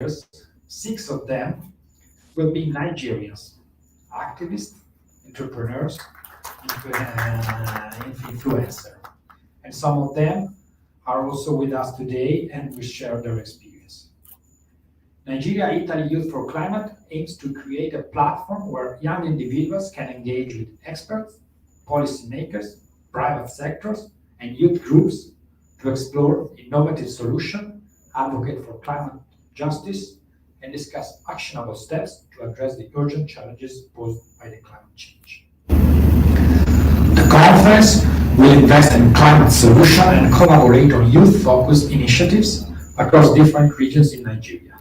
years, 6 of them will be Nigerians, activists, entrepreneurs, influencers. And some of them are also with us today and will share their experience. Nigeria Italy Youth for Climate aims to create a platform where young individuals can engage with experts, policymakers, private sectors, and youth groups to explore innovative solutions, advocate for climate justice, and discuss actionable steps to address the urgent challenges posed by the climate change. The conference will invest in climate solutions and collaborate on youth-focused initiatives across different regions in Nigeria.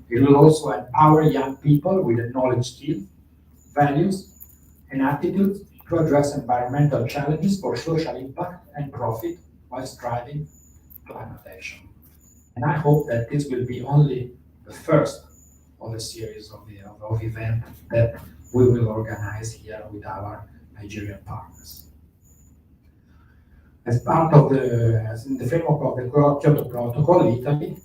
It will also empower young people with the knowledge, skills, values, and attitudes to address environmental challenges for social impact and profit while driving climate action. And I hope that this will be only the first of a series of events that we will organize here with our Nigerian partners. As part of in the framework of the Kyoto Protocol, Italy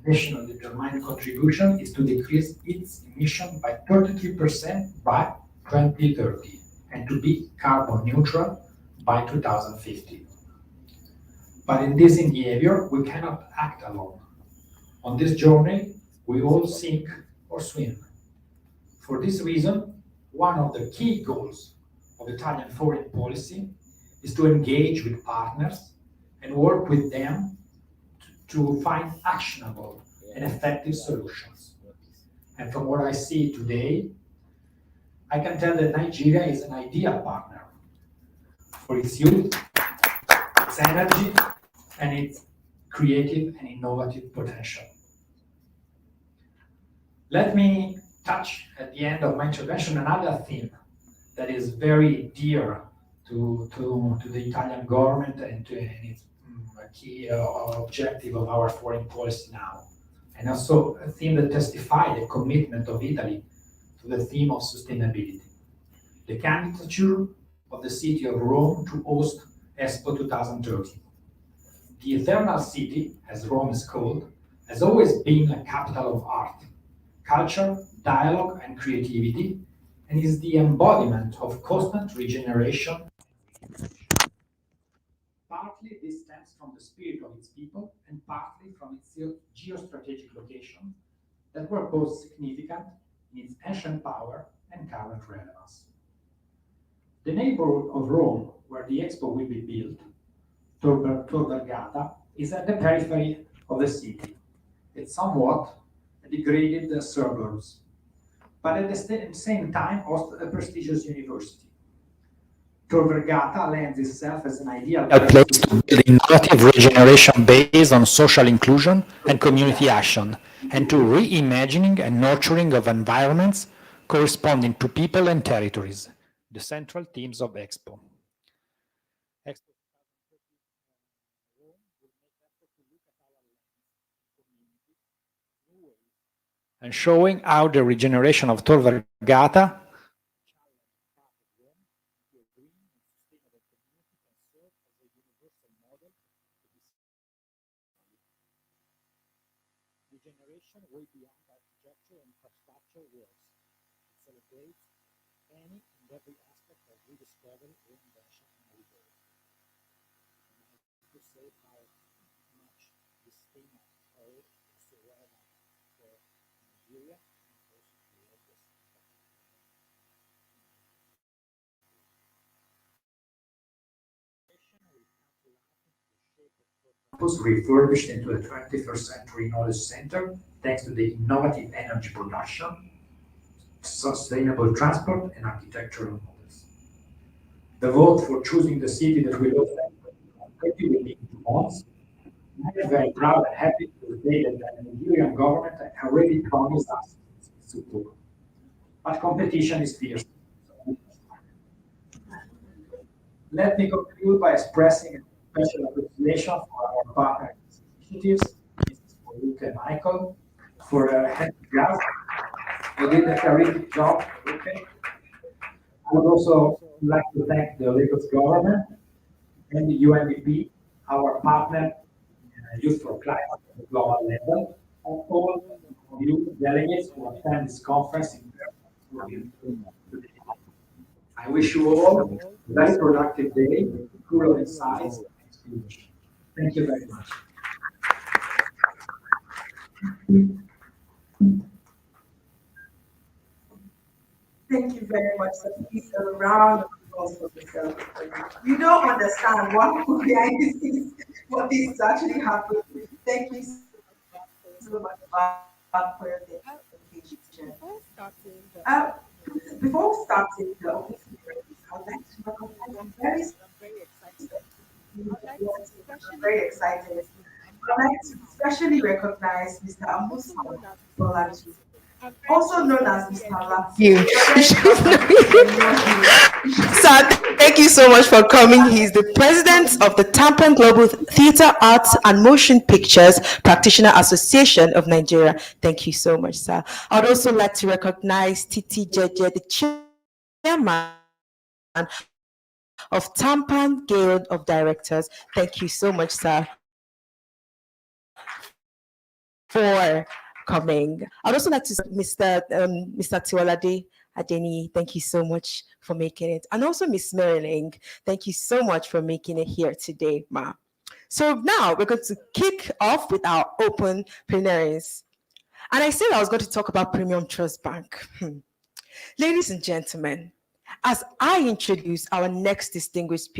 national determined contribution is to decrease its emission by 33% by 2030 and to be carbon neutral by 2050. But in this endeavor, we cannot act alone. On this journey, we all sink or swim. For this reason, one of the key goals of Italian foreign policy is to engage with partners and work with them to find actionable and effective solutions. And from what I see today, I can tell that Nigeria is an ideal partner for its youth, its energy, and its creative and innovative potential. Let me touch at the end of my intervention another theme that is very dear to the Italian government and its key objective of our foreign policy now, and also a theme that testifies the commitment of Italy to the theme of sustainability. The candidature of the city of Rome to host Expo 2030. The Eternal City, as Rome is called, has always been a capital of art, culture, dialogue, and creativity, and is the embodiment of constant regeneration. Partly this stems from the spirit of its people, and partly from its geostrategic location that were both significant in its ancient power and current relevance. The neighborhood of Rome, where the Expo will be built, Tor Vergata, is at the periphery of the city. It's somewhat a degraded suburbs, but at the same time hosts a prestigious university. Tor Vergata lends itself as an ideal place to build innovative regeneration based on social inclusion and community action, and to reimagining and nurturing of environments corresponding to people and territories, the central themes of Expo. Expo and showing how the regeneration of Tor Vergata regeneration way beyond architecture and infrastructure works. It celebrates any and every aspect of rediscovery, reinvention, and rebirth. And I have to say how much this theme of hope is so relevant for Nigeria and also for all this. Was refurbished into a 21st century knowledge center thanks to the innovative energy production, sustainable transport, and architectural models. The vote for choosing the city that will open within 2 months. I am very proud and happy to say that the Nigerian government already promised us support. But competition is fierce. Let me conclude by expressing a special appreciation for our partner initiatives, Mrs. Luke and Michael, for their help. They did a terrific job. Okay. I would also like to thank the Lagos government and the UNDP, our partner Youth for Climate at the global level, and all of you delegates who attend this conference in person today. I wish you all a very productive day, full of insights and inspiration. Thank you very much. Thank you very much, sir. Please a round of applause for yourself. You don't understand what behind the scenes, what this is actually happening. Thank you so much for your dedication. Before starting the opening ceremony, I would like to recognize I'm very very excited. I'd like to especially recognize Mr. Amusa Bolaji, also known as Mr. Lati. You. Sir, thank you so much for coming. He's the president of the Tampan Global Theatre Arts and Motion Pictures Practitioner Association of Nigeria. Thank you so much, sir. I would also like to recognize Titi Jeje, the chairman of Tampan Guild of Directors. Thank you so much, sir, for coming. I'd also like to Mr. Tiwalade Adeni, thank you so much for making it. And also Miss Marilyn, thank you so much for making it here today, ma. So now we're going to kick off with our open plenaries. And I said I was going to talk about Premium Trust Bank. Ladies and gentlemen, as I introduce our next distinguished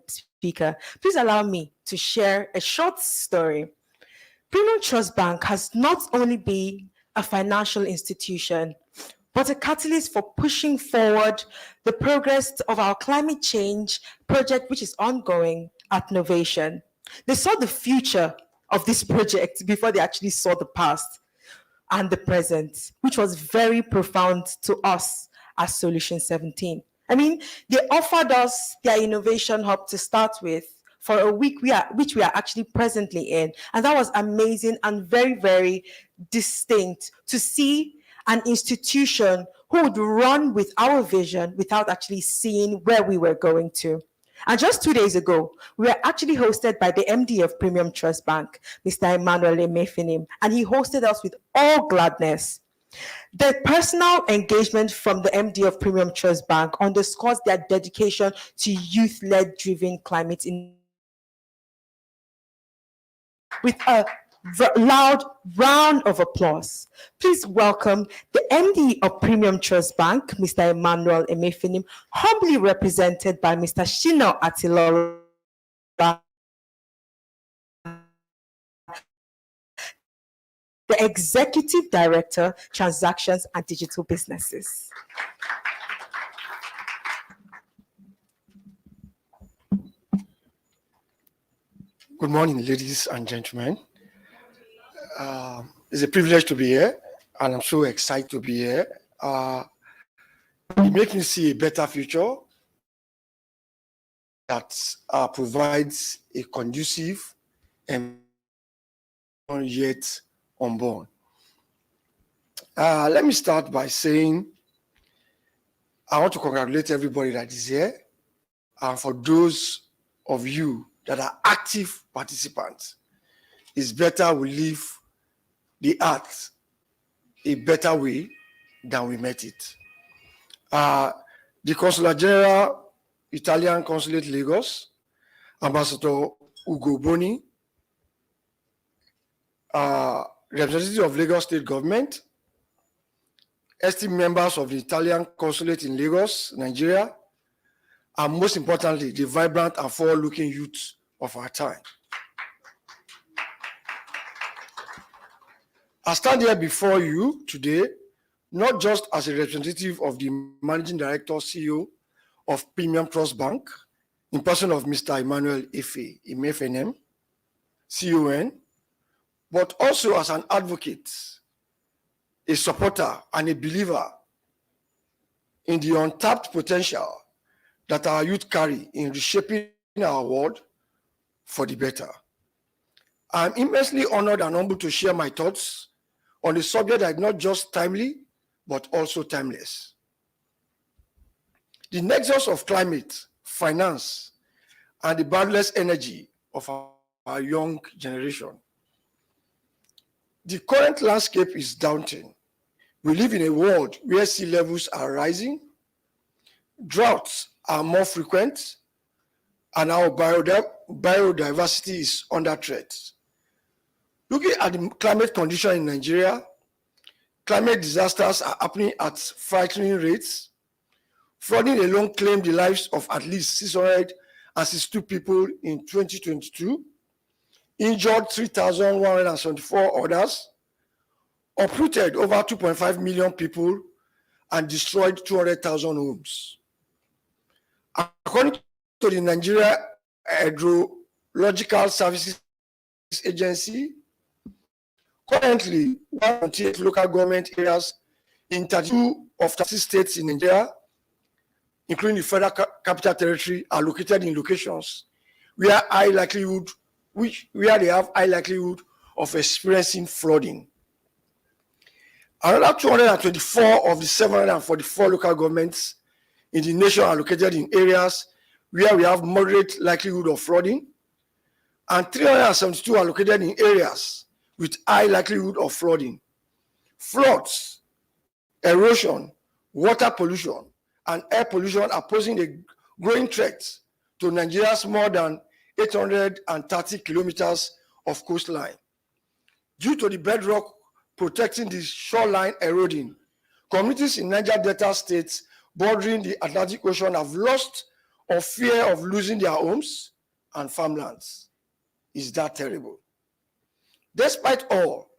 speaker, please allow me to share a short story. Premium Trust Bank has not only been a financial institution, but a catalyst for pushing forward the progress of our climate change project, which is ongoing at Novation. They saw the future of this project before they actually saw the past and the present, which was very profound to us as Solution 17. I mean, they offered us their innovation hub to start with for a week, which we are actually presently in. And that was amazing and very, very distinct to see an institution who would run with our vision without actually seeing where we were going to. And just 2 days ago, we were actually hosted by the MD of Premium Trust Bank, Mr. Emmanuel Emefinim, and he hosted us with all gladness. The personal engagement from the MD of Premium Trust Bank underscores their dedication to youth-led driven climate innovation. With a loud round of applause, please welcome the MD of Premium Trust Bank, Mr. Emmanuel Emefinim, humbly represented by Mr. Shina Atilola, the Executive Director, Transactions and Digital Businesses. Good morning, ladies and gentlemen. It's a privilege to be here, and I'm so excited to be here. It makes me see a better future that provides a conducive and yet unborn. Let me start by saying I want to congratulate everybody that is here, and for those of you that are active participants. It's better we leave the earth a better way than we met it. The Consular General, Italian Consulate Lagos, Ambassador Ugo Boni, representative of Lagos State Government, esteemed members of the Italian Consulate in Lagos, Nigeria, and most importantly, the vibrant and forward-looking youth of our time. I stand here before you today, not just as a representative of the Managing Director, CEO of Premium Trust Bank, in person of Mr. Emmanuel Emefinim, CON, but also as an advocate, a supporter, and a believer in the untapped potential that our youth carry in reshaping our world for the better. I'm immensely honored and humbled to share my thoughts on a subject that is not just timely, but also timeless. The nexus of climate, finance, and the boundless energy of our our young generation. The current landscape is daunting. We live in a world where sea levels are rising, droughts are more frequent, and our biodiversity is under threat. Looking at the climate condition in Nigeria, climate disasters are happening at frightening rates. Flooding alone claimed the lives of at least 662 people in 2022, injured 3,174 others, uprooted over 2.5 million people, and destroyed 200,000 homes. According to the Nigeria Hydrological Services Agency, currently 128 local government areas in 32 of 30 states in Nigeria, including the Federal Capital Territory, are located in locations where they have high likelihood of experiencing flooding. Another 224 of the 744 local governments in the nation are located in areas where we have moderate likelihood of flooding, and 372 are located in areas with high likelihood of flooding. Floods, erosion, water pollution, and air pollution are posing a growing threat to Nigeria's more than 830 kilometers of coastline. Due to the bedrock protecting the shoreline eroding, communities in Niger Delta states bordering the Atlantic Ocean have lost or fear of losing their homes and farmlands. Is that terrible? Despite all,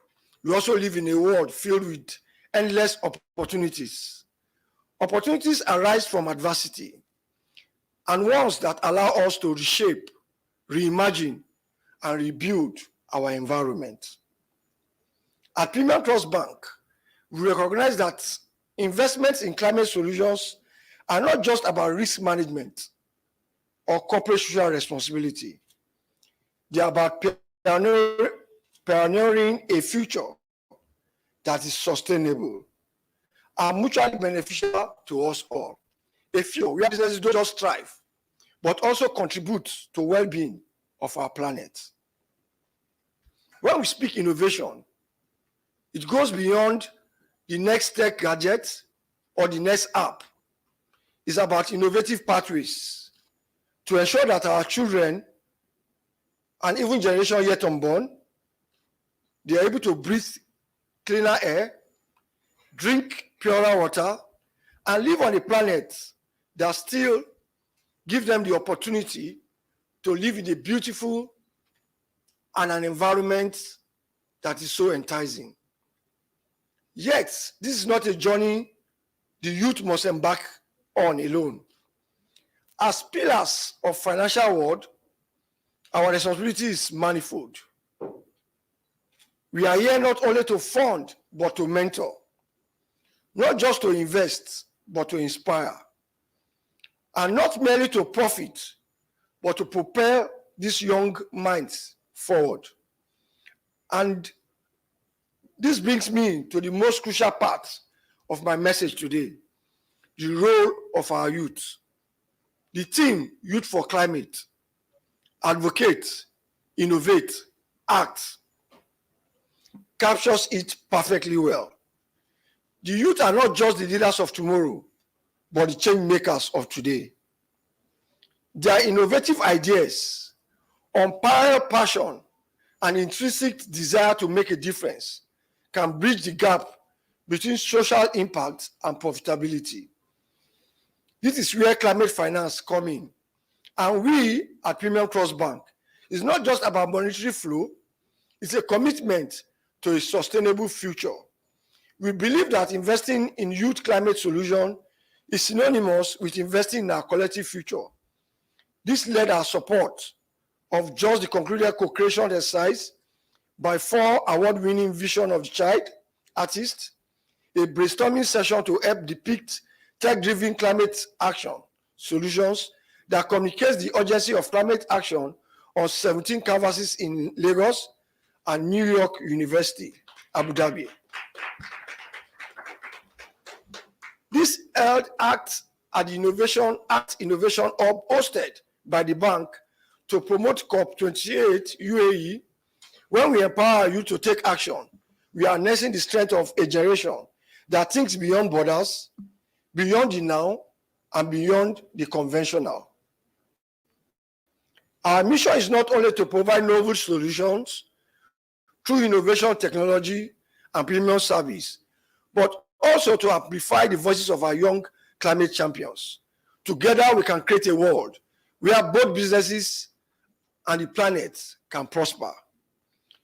we also live in a world filled with endless opportunities. Opportunities arise from adversity, and ones that allow us to reshape, reimagine, and rebuild our environment. At Premium Trust Bank, we recognize that investments in climate solutions are not just about risk management or corporate social responsibility. They are about pioneering a future that is sustainable and mutually beneficial to us all. A future where businesses don't just thrive, but also contribute to well-being of our planet. When we speak innovation, it goes beyond the next tech gadget or the next app. It's about innovative pathways to ensure that our children and even generation yet unborn, they are able to breathe cleaner air, drink purer water, and live on a planet that still gives them the opportunity to live in a beautiful and an environment that is so enticing. Yet, this is not a journey the youth must embark on alone. As pillars of financial world, our responsibility is manifold. We are here not only to fund, but to mentor. Not just to invest, but to inspire. And not merely to profit, but to propel these young minds forward. And this brings me to the most crucial part of my message today, the role of our youth. The theme, Youth4Climate, advocate, innovate, act, captures it perfectly well. The youth are not just the leaders of tomorrow, but the change makers of today. Their innovative ideas, unparalleled passion, and intrinsic desire to make a difference can bridge the gap between social impact and profitability. This is where climate finance comes in. And we at Premium Trust Bank, it's not just about monetary flow, it's a commitment to a sustainable future. We believe that investing in youth climate solution is synonymous with investing in our collective future. This led our support of just the concluded co-creation exercise by 4 award-winning Vision of the Child artists, a brainstorming session to help depict tech-driven climate action solutions that communicates the urgency of climate action on 17 canvases in Lagos and New York University, Abu Dhabi. This held act at the Innovation Hub hosted by the bank to promote COP28 UAE, when we empower you to take action, we are harnessing the strength of a generation that thinks beyond borders, beyond the now, and beyond the conventional. Our mission is not only to provide novel solutions through innovation, technology, and premium service, but also to amplify the voices of our young climate champions. Together, we can create a world where both businesses and the planet can prosper.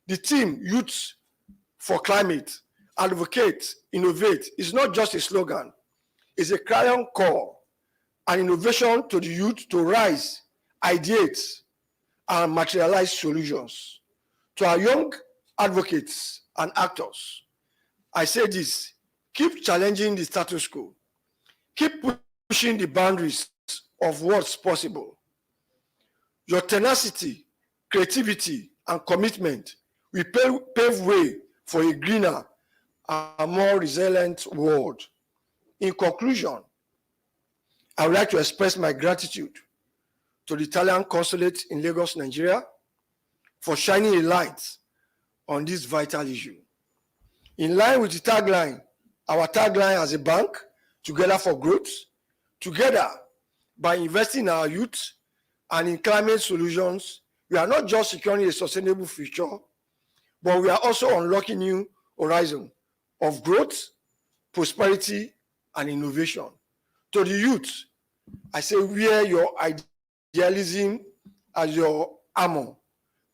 The team, Youth4Climate, advocate, innovate, is not just a slogan, it's a clarion call, an innovation to the youth to rise, ideate, and materialize solutions. To our young advocates and actors, I say this: keep challenging the status quo, keep pushing the boundaries of what's possible. Your tenacity, creativity, and commitment will pave way for a greener and more resilient world. In conclusion, I would like to express my gratitude to the Italian Consulate in Lagos, Nigeria, for shining a light on this vital issue. In line with the tagline, our tagline as a bank, together for growth, together by investing in our youth and in climate solutions, we are not just securing a sustainable future, but we are also unlocking new horizons of growth, prosperity, and innovation. To the youth, I say, wear your idealism as your armor,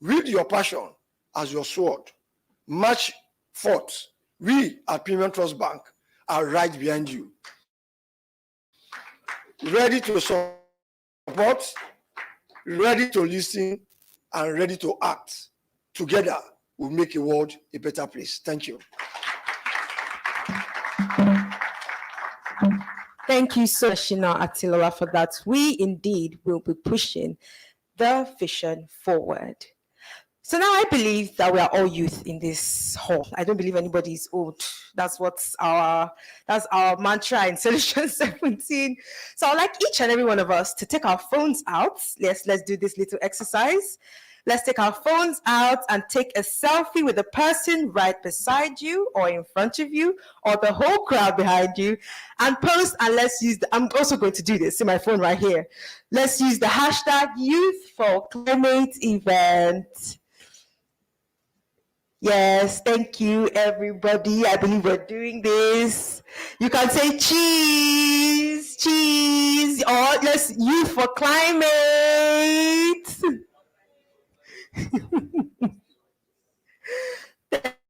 wield your passion as your sword, march forth. We at Premium Trust Bank are right behind you, ready to support, ready to listen, and ready to act. Together, we'll make a world a better place. Thank you. Thank you so much, Shina Atilola, for that. We indeed will be pushing the vision forward. So now I believe that we are all youth in this hall. I don't believe anybody is old. That's our mantra in Solution 17. So I'd like each and every one of us to take our phones out. Let's do this little exercise. Let's take our phones out and take a selfie with the person right beside you or in front of you or the whole crowd behind you and post, and let's use I'm also going to do this in my phone right here. Let's use the hashtag Youth4Climate event. Yes, thank you, everybody. I believe we're doing this. You can say cheese, cheese, or let's Youth4Climate.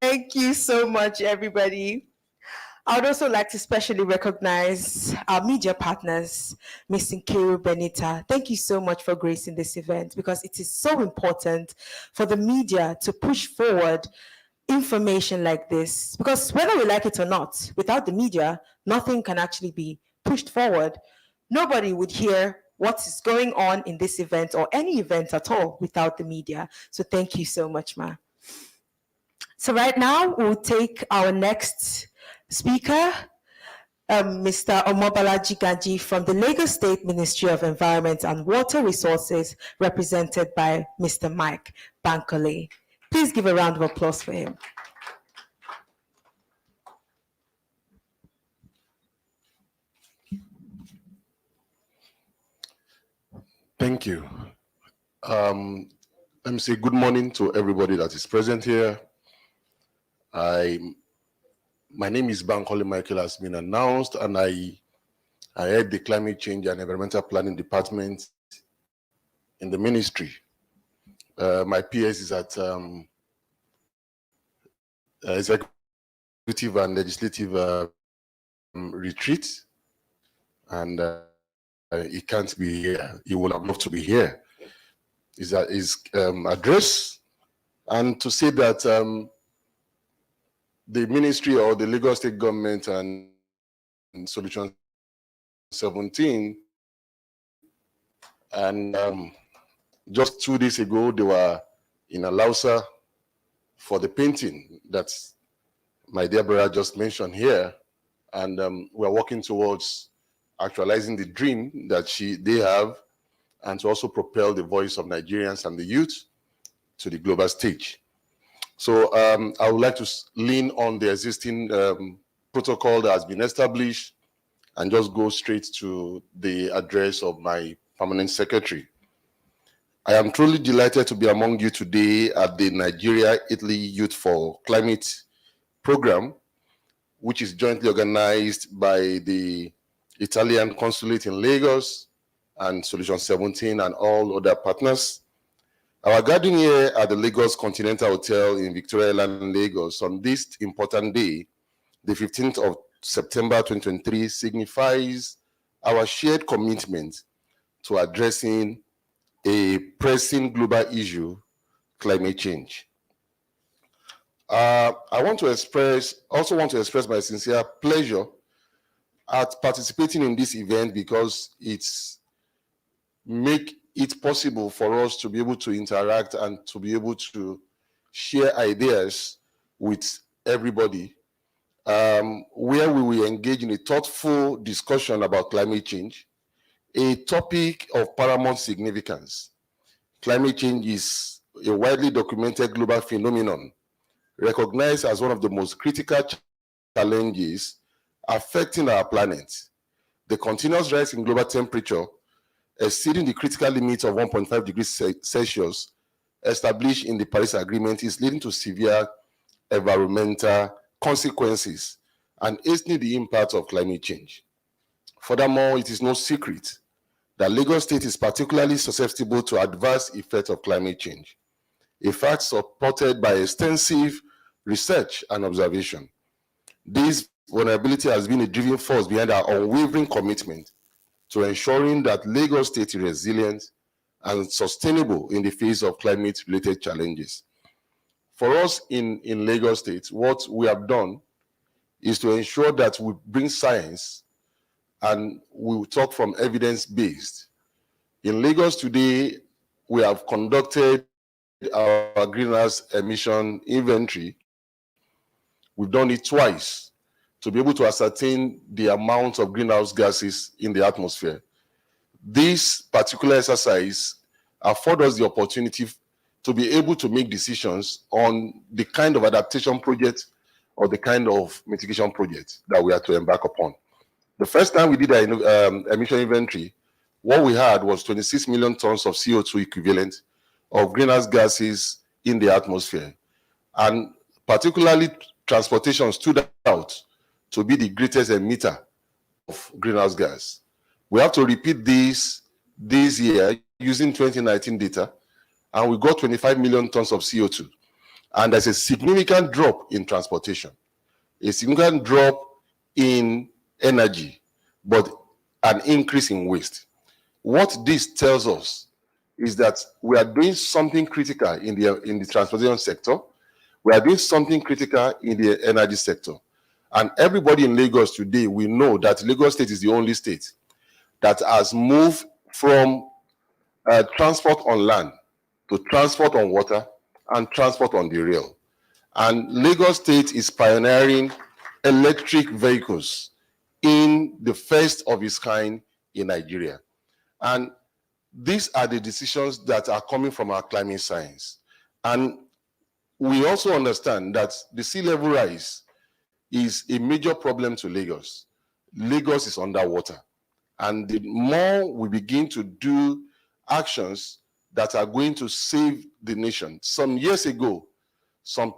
Thank you so much, everybody. I would also like to specially recognize our media partners, Ms. Nkiru Benita. Thank you so much for gracing this event, because it is so important for the media to push forward information like this, because whether we like it or not, without the media, nothing can actually be pushed forward. Nobody would hear what is going on in this event or any event at all without the media. So thank you so much, Ma. So right now, we'll take our next speaker, Mr. Omobalaji Gaji from the Lagos State Ministry of Environment and Water Resources, represented by Mr. Mike Bankole. Please give a round of applause for him. Thank you. Let me say good morning to everybody that is present here. My name is Bankole Michael, has been announced, and I head the Climate Change and Environmental Planning Department in the ministry. My PS is at executive and legislative retreat, and he can't be here. He would have loved to be here. His address, and to say that the ministry or the Lagos State government and Solution 17, and just 2 days ago, they were in Alausa for the painting that my dear brother just mentioned here. And we're working towards actualizing the dream that they have and to also propel the voice of Nigerians and the youth to the global stage. So I would like to lean on the existing protocol that has been established and just go straight to the address of my permanent secretary. I am truly delighted to be among you today at the Nigeria-Italy Youth for Climate program, which is jointly organized by the Italian Consulate in Lagos and Solution 17 and all other partners. Our gathering here at the Lagos Continental Hotel in Victoria Island, Lagos, on this important day, the 15th of September 2023, signifies our shared commitment to addressing a pressing global issue, climate change. I want to express my sincere pleasure at participating in this event because it's make it possible for us to be able to interact and to be able to share ideas with everybody, where we will engage in a thoughtful discussion about climate change, a topic of paramount significance. Climate change is a widely documented global phenomenon, recognized as one of the most critical challenges affecting our planet. The continuous rise in global temperature, exceeding the critical limit of 1.5 degrees Celsius established in the Paris Agreement, is leading to severe environmental consequences and hastening the impact of climate change. Furthermore, it is no secret that Lagos State is particularly susceptible to adverse effects of climate change, a fact supported by extensive research and observation. This vulnerability has been a driving force behind our unwavering commitment to ensuring that Lagos State is resilient and sustainable in the face of climate-related challenges. For us in Lagos State, what we have done is to ensure that we bring science and we will talk from evidence-based. In Lagos today, we have conducted our greenhouse emission inventory. We've done it twice to be able to ascertain the amount of greenhouse gases in the atmosphere. This particular exercise affords us the opportunity to be able to make decisions on the kind of adaptation project or the kind of mitigation project that we are to embark upon. The first time we did an emission inventory, what we had was 26 million tons of CO2 equivalent of greenhouse gases in the atmosphere. And particularly transportation stood out to be the greatest emitter of greenhouse gas. We have to repeat this year using 2019 data, and we got 25 million tons of CO2. And there's a significant drop in transportation, a significant drop in energy, but an increase in waste. What this tells us is that we are doing something critical in the transportation sector. We are doing something critical in the energy sector. And everybody in Lagos today, we know that Lagos State is the only state that has moved from transport on land to transport on water and transport on the rail. And Lagos State is pioneering electric vehicles in the first of its kind in Nigeria. And these are the decisions that are coming from our climate science. And we also understand that the sea level rise is a major problem to Lagos. Lagos is underwater. And the more we begin to do actions that are going to save the nation. Some years ago, some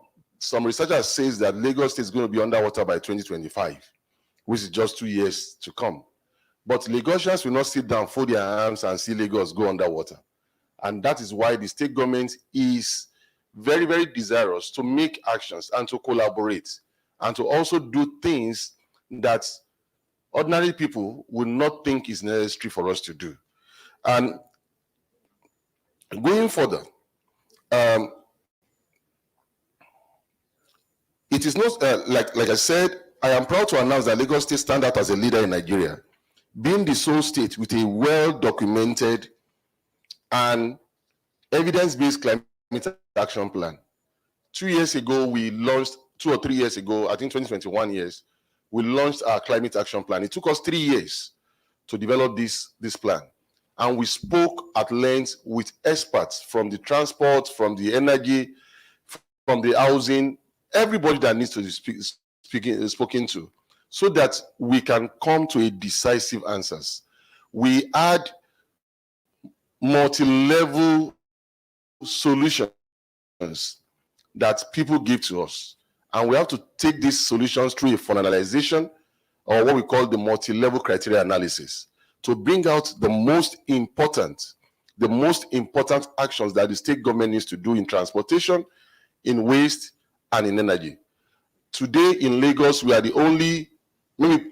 researchers says that Lagos is going to be underwater by 2025, which is just 2 years to come. But Lagosians will not sit down, fold their arms and see Lagos go underwater. And that is why the state government is very, very desirous to make actions and to collaborate and to also do things that ordinary people would not think is necessary for us to do. And going further, it is not, like I said, I am proud to announce that Lagos State stands out as a leader in Nigeria, being the sole state with a well-documented and evidence-based climate action plan. 2 years ago, we launched, 2 or 3 years ago, I think 2021 years, we launched our climate action plan. It took us 3 years to develop this plan. and we spoke at length with experts from the transport, from the energy, from the housing, everybody that needs to be spoken to, so that we can come to a decisive answers. We had multi-level solutions that people give to us, and we have to take these solutions through a finalization, or what we call the multi-level criteria analysis, to bring out the most important actions that the state government needs to do in transportation, in waste, and in energy. Today in Lagos, we are the only, maybe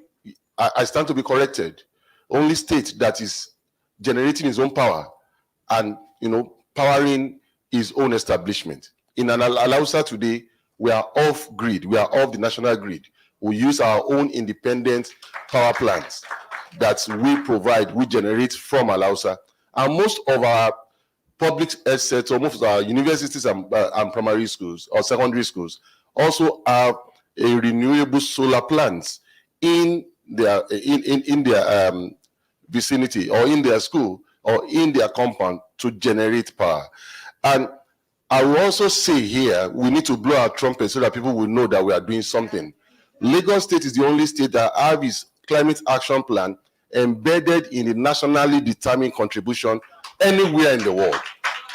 I stand to be corrected, only state that is generating its own power and powering its own establishment. In Alausa today, we are off grid, we are off the national grid. We use our own independent power plants that we generate from Alausa. And most of our public assets, or most of our universities and primary schools or secondary schools also have a renewable solar plants in their vicinity, or in their school, or in their compound, to generate power. And I will also say here, we need to blow our trumpet so that people will know that we are doing something. Lagos State is the only state that has its climate action plan embedded in the nationally determined contribution anywhere in the world.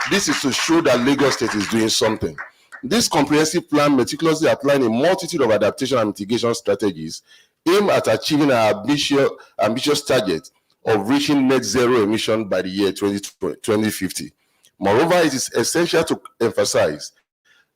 This is to show that Lagos State is doing something. This comprehensive plan meticulously outlined a multitude of adaptation and mitigation strategies aimed at achieving our ambitious target of reaching net zero emission by the year 2050. Moreover, it is essential to emphasize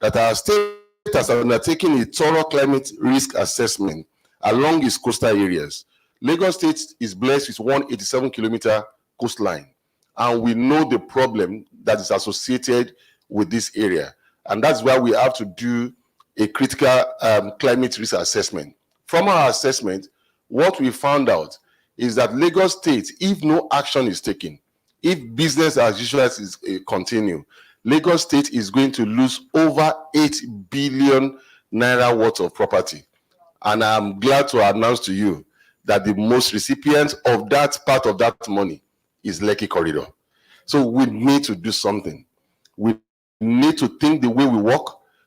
that our state has undertaken a thorough climate risk assessment along its coastal areas. Lagos State is blessed with 187-kilometer coastline, and we know the problem that is associated with this area. And that's why we have to do a critical climate risk assessment. From our assessment, what we found out is that Lagos State, if no action is taken, if business as usual is continue, Lagos State is going to lose over 8 billion naira worth of property. And I'm glad to announce to you that the most recipient of that part of that money is Lekki Corridor. So we need to do something. We need to think the way we work,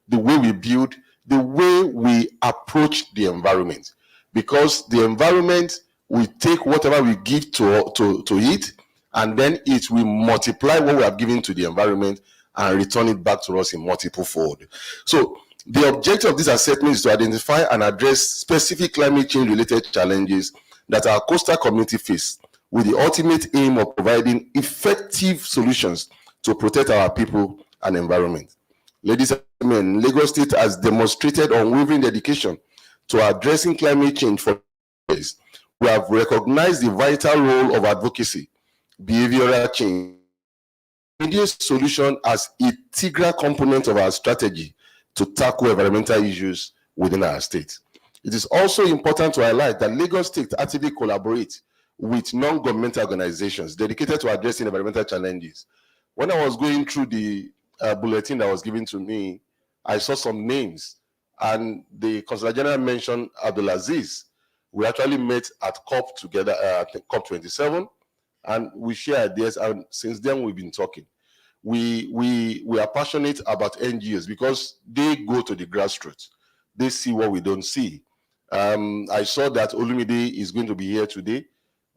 the way we build, the way we approach the environment. Because the environment will take whatever we give to it, and then it will multiply what we have given to the environment and return it back to us in multiple fold. So the objective of this assessment is to identify and address specific climate change related challenges that our coastal community face, with the ultimate aim of providing effective solutions to protect our people and environment. Ladies and gentlemen, Lagos State has demonstrated unwavering dedication to addressing climate change for years. We have recognized the vital role of advocacy, behavioral change, immediate solution as an integral component of our strategy to tackle environmental issues within our state. It is also important to highlight that Lagos State actively collaborates with non-governmental organizations dedicated to addressing environmental challenges. When I was going through the bulletin that was given to me, I saw some names, and the Consular General mentioned Abdulaziz. We actually met at COP together, COP 27, and we share ideas, and since then we've been talking. We are passionate about NGOs because they go to the grassroots. They see what we don't see. I saw that Olumide is going to be here today.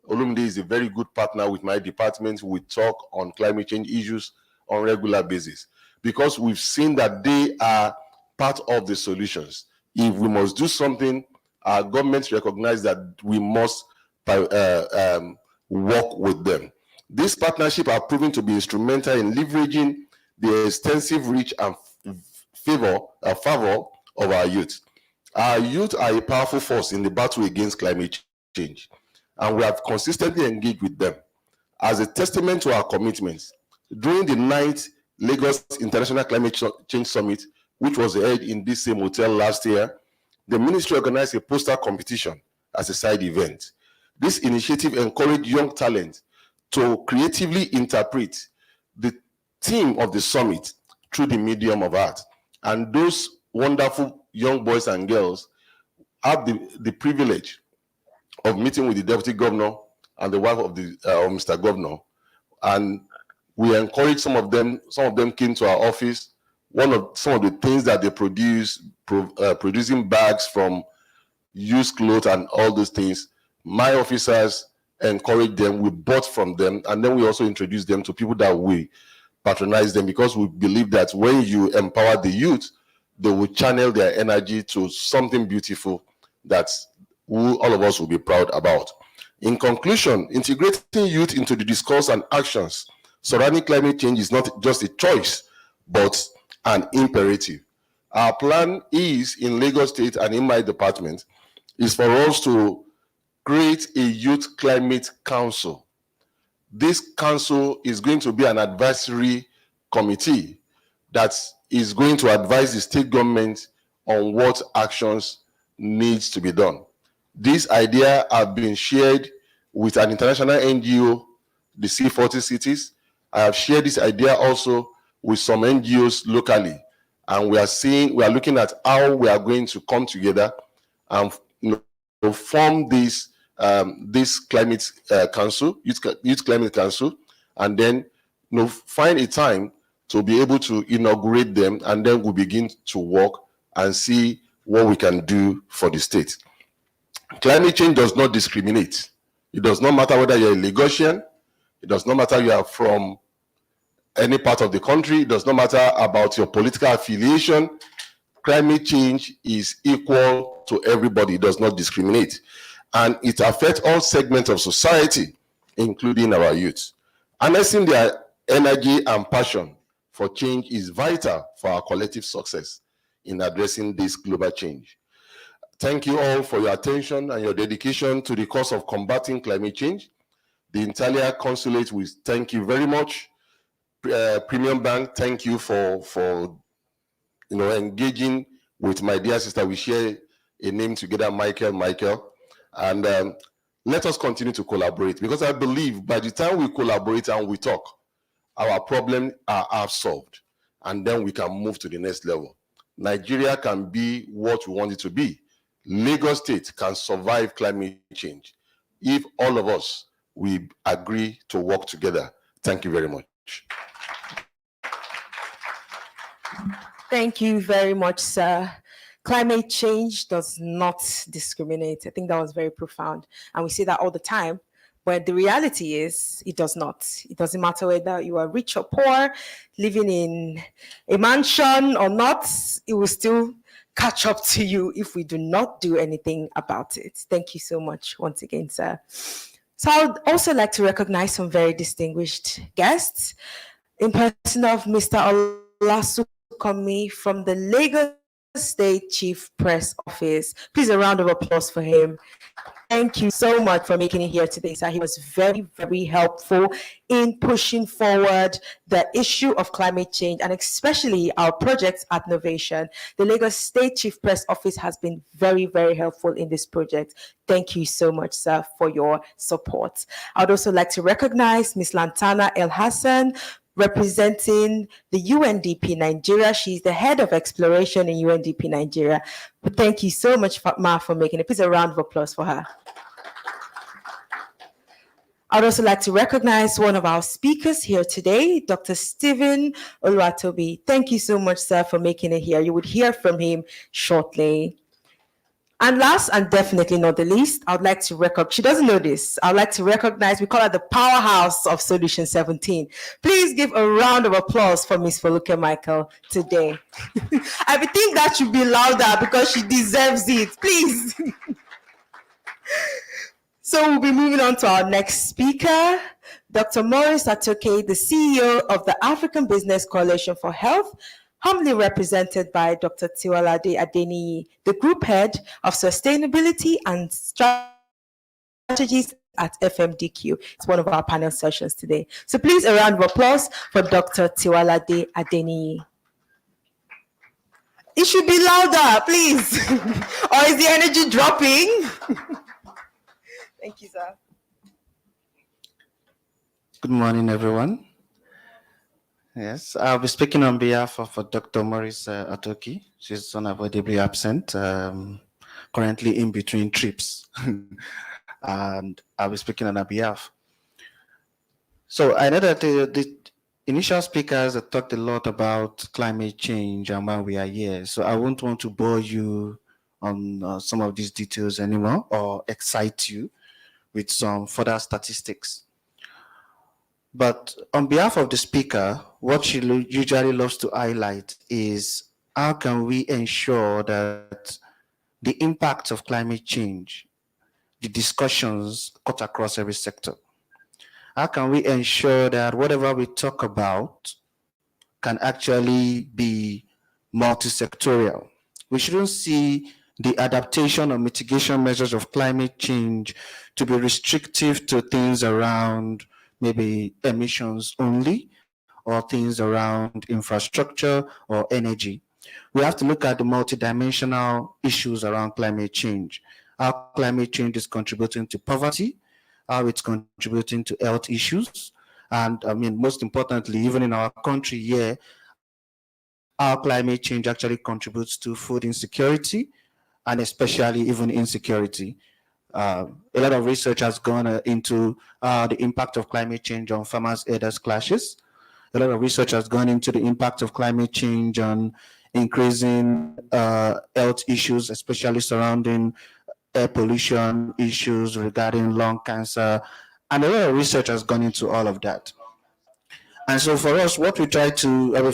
Olumide is a very good partner with my department. We talk on climate change issues on a regular basis because we've seen that they are part of the solutions. If we must do something, our government recognize that we must work with them. This partnership are proven to be instrumental in leveraging the extensive reach and favor of our youth. Our youth are a powerful force in the battle against climate change, and we have consistently engaged with them. As a testament to our commitments, during the 9th Lagos International Climate Change Summit, which was held in this same hotel last year, the ministry organized a poster competition as a side event. This initiative encouraged young talent to creatively interpret the theme of the summit through the medium of art. And those wonderful young boys and girls have the privilege of meeting with the deputy governor and the wife of the Mr. Governor and we encourage some of them came to our office. Some of the things that they producing bags from used clothes and all those things, my officers encourage them, we bought from them, and then we also introduce them to people that we patronize them, because we believe that when you empower the youth, they will channel their energy to something beautiful that all of us will be proud about. In conclusion, integrating youth into the discourse and actions surrounding climate change is not just a choice, but an imperative. Our plan is, in Lagos State and in my department, is for us to create a youth climate council. This council is going to be an advisory committee that is going to advise the state government on what actions needs to be done. This idea have been shared with an international NGO, the C40 cities. I have shared this idea also with some NGOs locally, and we are looking at how we are going to come together and form this climate council, youth climate council, and then find a time to be able to inaugurate them, and then we'll begin to work and see what we can do for the state. Climate change does not discriminate. It does not matter whether you're a Lagosian, it does not matter you are from any part of the country, it does not matter about your political affiliation. Climate change is equal to everybody, it does not discriminate. And it affects all segments of society, including our youth. Harnessing their energy and passion for change is vital for our collective success in addressing this global change. Thank you all for your attention and your dedication to the cause of combating climate change. The entire consulate will thank you very much. Premium Bank, thank you for engaging with my dear sister. We share a name together, Michael. And let us continue to collaborate, because I believe by the time we collaborate and we talk, our problems are solved, and then we can move to the next level. Nigeria can be what we want it to be. Lagos State can survive climate change if all of us we agree to work together. Thank you very much. Thank you very much, sir. Climate change does not discriminate. I think that was very profound. And we say that all the time, but the reality is it does not. It doesn't matter whether you are rich or poor, living in a mansion or not, it will still catch up to you if we do not do anything about it. Thank you so much once again, sir. So I would also like to recognize some very distinguished guests in person of Mr. Olasukomi from the Lagos State Chief Press Office. Please, a round of applause for him. Thank you so much for making it here today, sir. He was very, very helpful in pushing forward the issue of climate change and especially our project at Novation. The Lagos State Chief Press Office has been very, very helpful in this project. Thank you so much, sir, for your support. I'd also like to recognize Ms. Lantana El Hassan, representing the UNDP Nigeria. She's the head of exploration in UNDP Nigeria. But thank you so much, Ma, for making it. Please, a round of applause for her. I'd also like to recognize one of our speakers here today, Dr. Stephen Oluwatobi. Thank you so much, sir, for making it here. You would hear from him shortly. And last and definitely not the least, I would like to recognize, she doesn't know this, I would like to recognize, we call her the powerhouse of Solution 17. Please give a round of applause for Ms. Foluke Michael today. I think that should be louder because she deserves it, please. So we'll be moving on to our next speaker, Dr. Maurice Atoke, the CEO of the African Business Coalition for Health, humbly represented by Dr. Tiwalade Adeniyi, the Group Head of Sustainability and Strategies at FMDQ. It's one of our panel sessions today. So please, a round of applause for Dr. Tiwalade Adeniyi. It should be louder, please. Or is the energy dropping? Thank you, sir. Good morning, everyone. Yes, I'll be speaking on behalf of Dr. Maurice Atoke. She's unavoidably absent, currently in between trips. And I'll be speaking on her behalf. So I know that the initial speakers have talked a lot about climate change and why we are here. So I won't want to bore you on some of these details anymore or excite you with some further statistics. But on behalf of the speaker, what she usually loves to highlight is how can we ensure that the impact of climate change, the discussions cut across every sector. How can we ensure that whatever we talk about can actually be multi-sectorial? We shouldn't see the adaptation or mitigation measures of climate change to be restrictive to things around maybe emissions only or things around infrastructure or energy. We have to look at the multidimensional issues around climate change, how climate change is contributing to poverty, how it's contributing to health issues, and I mean, most importantly, even in our country here, how climate change actually contributes to food insecurity and especially even insecurity. A lot of research has gone into the impact of climate change on farmers-herders clashes. A lot of research has gone into the impact of climate change on increasing health issues, especially surrounding air pollution issues regarding lung cancer. And a lot of research has gone into all of that. And so for us, what we try to,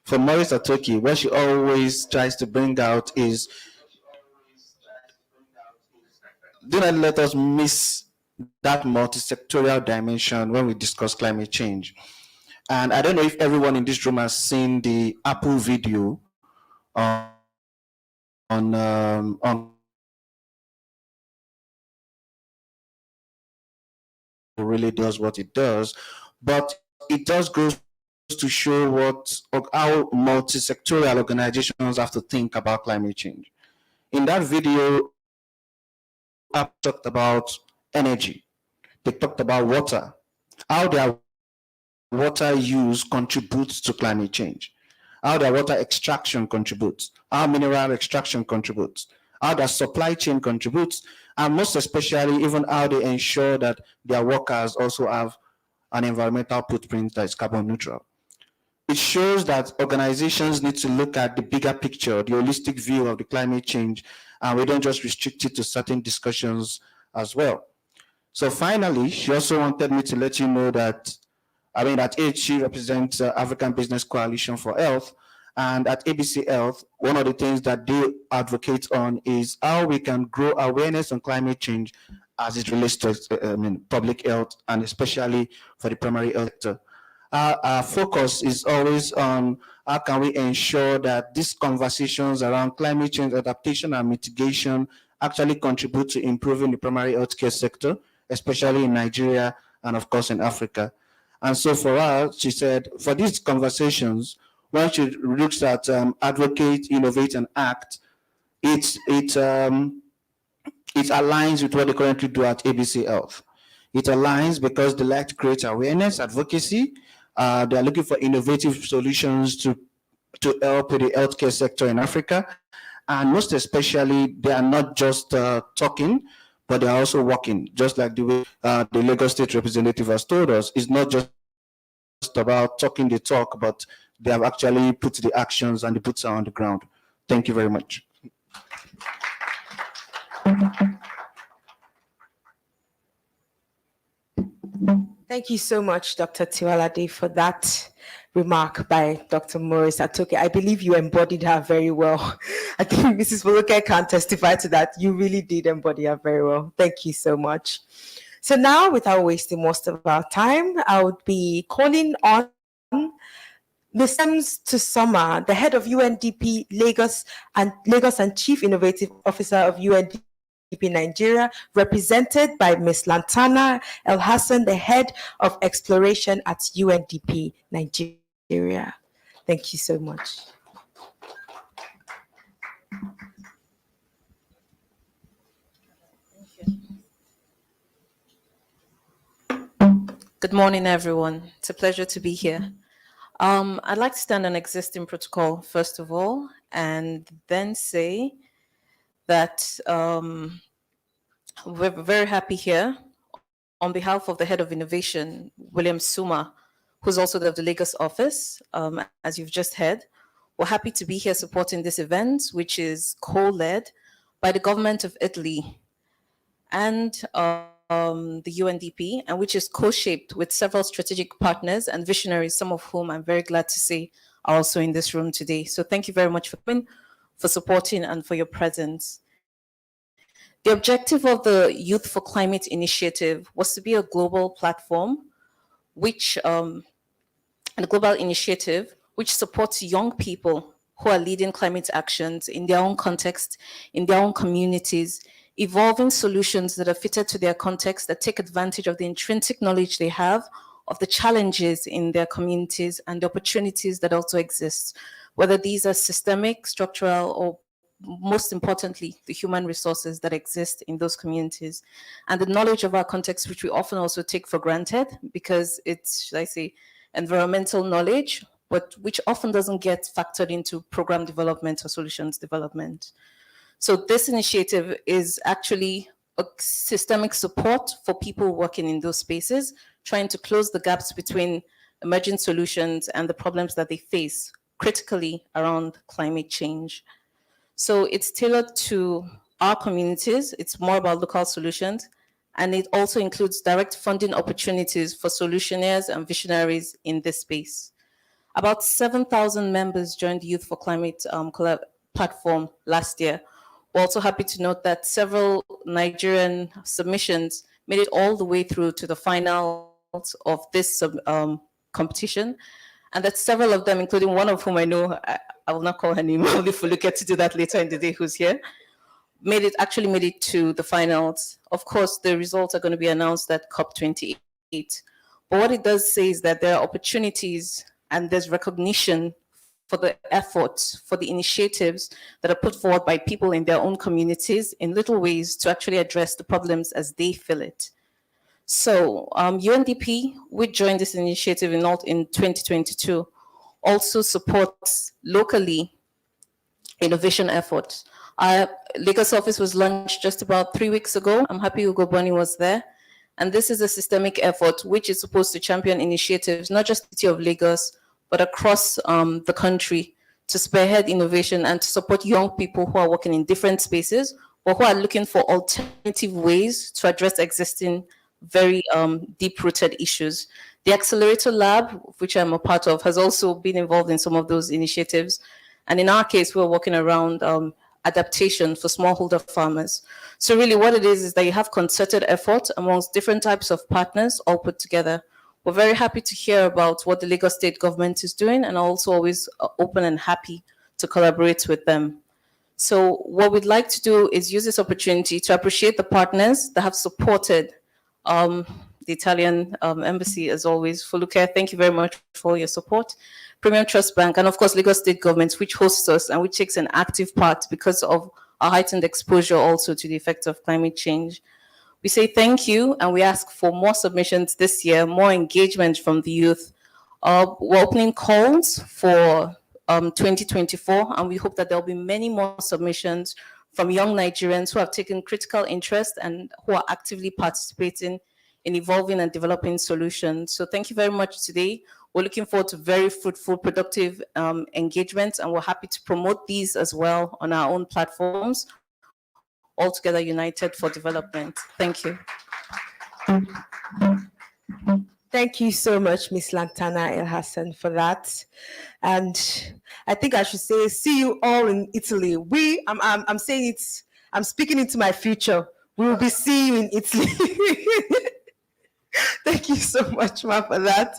for Maurice Atoki, what she always tries to bring out is, do not let us miss that multi-sectorial dimension when we discuss climate change. And I don't know if everyone in this room has seen the Apple video on really does what it does, but it does go to show how multi-sectorial organizations have to think about climate change. In that video, Apple talked about energy. They talked about water, how their water use contributes to climate change, how their water extraction contributes, how mineral extraction contributes, how their supply chain contributes, and most especially even how they ensure that their workers also have an environmental footprint that is carbon neutral. It shows that organizations need to look at the bigger picture, the holistic view of the climate change, and we don't just restrict it to certain discussions as well. So finally, she also wanted me to let you know that, at AHC represents African Business Coalition for Health, and at ABC Health, one of the things that they advocate on is how we can grow awareness on climate change as it relates to public health, and especially for the primary health sector. Our focus is always on how can we ensure that these conversations around climate change adaptation and mitigation actually contribute to improving the primary healthcare sector, especially in Nigeria and of course in Africa. And so for her, she said, for these conversations, when she looks at advocate, innovate, and act, it aligns with what they currently do at ABC Health. It aligns because they like to create awareness, advocacy. They are looking for innovative solutions to help with the healthcare sector in Africa. And most especially, they are not just talking, but they are also working, just like the way the Lagos State representative has told us. It's not just about talking the talk, but they have actually put the actions and the boots are on the ground. Thank you very much. Thank you so much, Dr. Tiwalade, for that remark by Dr. Maurice Atoki. I believe you embodied her very well. I think Mrs. Boluke can testify to that. You really did embody her very well. Thank you so much. So now, without wasting most of our time, I would be calling on Ms. Ems Tusoma, the head of UNDP Lagos and Chief Innovative Officer of UNDP Nigeria, represented by Ms. Lantana El Hassan, the head of exploration at UNDP Nigeria. Thank you so much. Good morning, everyone. It's a pleasure to be here. I'd like to stand on existing protocol, first of all, and then say that we're very happy here on behalf of the head of innovation, William Suma, who's also the Lagos office, as you've just heard, we're happy to be here supporting this event, which is co-led by the government of Italy and the UNDP, and which is co-shaped with several strategic partners and visionaries, some of whom I'm very glad to say are also in this room today. So thank you very much for coming, for supporting, and for your presence. The objective of the Youth4Climate initiative was to be a global platform, which a global initiative which supports young people who are leading climate actions in their own context, in their own communities, evolving solutions that are fitted to their context, that take advantage of the intrinsic knowledge they have of the challenges in their communities and the opportunities that also exist, whether these are systemic, structural, or most importantly, the human resources that exist in those communities. And the knowledge of our context, which we often also take for granted because it's, should I say, environmental knowledge, but which often doesn't get factored into program development or solutions development. So this initiative is actually a systemic support for people working in those spaces, trying to close the gaps between emerging solutions and the problems that they face critically around climate change. So it's tailored to our communities. It's more about local solutions. And it also includes direct funding opportunities for solutionaires and visionaries in this space. About 7,000 members joined the Youth4Climate platform last year. We're also happy to note that several Nigerian submissions made it all the way through to the finals of this competition, and that several of them, including one of whom I know, I will not call her name, only if we get to do that later in the day, who's here, actually made it to the finals. Of course, the results are going to be announced at COP28. But what it does say is that there are opportunities and there's recognition for the efforts, for the initiatives that are put forward by people in their own communities in little ways to actually address the problems as they feel it. So UNDP, which joined this initiative in 2022, also supports locally innovation efforts. Our Lagos office was launched just about 3 weeks ago. I'm happy Ugo Boni was there. And this is a systemic effort which is supposed to champion initiatives, not just the city of Lagos, but across the country, to spearhead innovation and to support young people who are working in different spaces or who are looking for alternative ways to address existing very deep-rooted issues. The Accelerator Lab, which I'm a part of, has also been involved in some of those initiatives. And in our case, we're working around adaptation for smallholder farmers. So really what it is that you have concerted effort amongst different types of partners all put together. We're very happy to hear about what the Lagos state government is doing and also always open and happy to collaborate with them. So what we'd like to do is use this opportunity to appreciate the partners that have supported the Italian embassy, as always. Foluke, thank you very much for your support. Premium Trust Bank, and of course, Lagos State Government, which hosts us and which takes an active part because of our heightened exposure also to the effects of climate change. We say thank you, and we ask for more submissions this year, more engagement from the youth. We're opening calls for 2024, and we hope that there'll be many more submissions from young Nigerians who have taken critical interest and who are actively participating in evolving and developing solutions. So thank you very much today. We're looking forward to very fruitful, productive engagements, and we're happy to promote these as well on our own platforms, Altogether United for Development. Thank you. Thank you so much, Ms. Lantana El Hassan, for that. And I think I should say, see you all in Italy. I'm saying it's, I'm speaking into my future. We will be seeing you in Italy. Thank you so much, Ma, for that.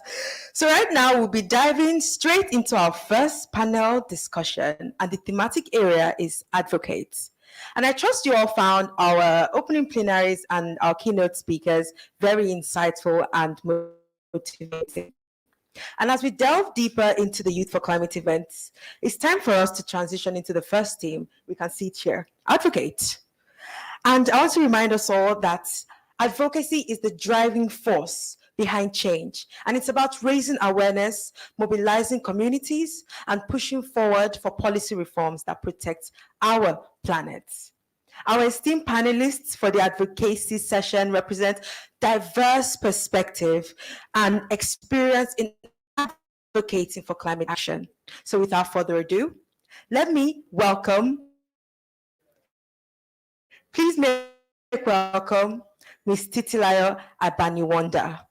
So right now we'll be diving straight into our first panel discussion, and the thematic area is advocates. And I trust you all found our opening plenaries and our keynote speakers very insightful and motivating. And as we delve deeper into the Youth4Climate events, it's time for us to transition into the first theme. We can see it here, advocate. And I want to remind us all that advocacy is the driving force behind change. And it's about raising awareness, mobilizing communities, and pushing forward for policy reforms that protect our planet. Our esteemed panelists for the advocacy session represent diverse perspective and experience in advocating for climate action. So without further ado, let me welcome, please make welcome Ms. Titilayo Abaniwanda.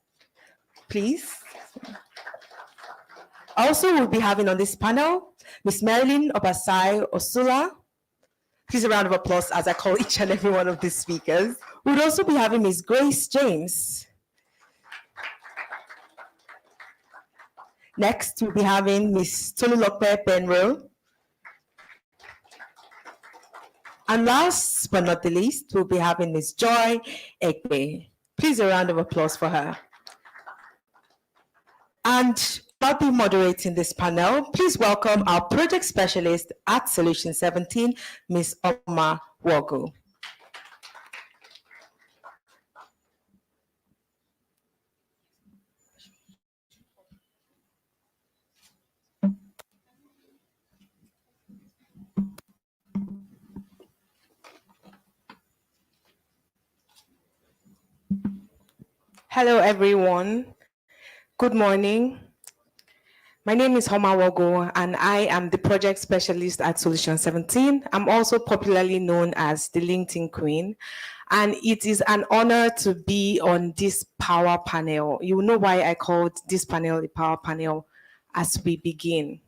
Please. Also, we'll be having on this panel Ms. Marilyn Obasai Osula. Please a round of applause as I call each and every one of these speakers. We'll also be having Ms. Grace James. Next, we'll be having Ms. Tolulope Benro. And last but not the least, we'll be having Ms. Joy Egbe. Please a round of applause for her. And I'll be moderating this panel. Please welcome our project specialist at Solution 17, Ms. Oma Wogo. Hello, everyone. Good morning. My name is Homa Wogo, and I am the project specialist at Solution 17. I'm also popularly known as the LinkedIn Queen, and it is an honor to be on this power panel. You know why I called this panel a power panel as we begin.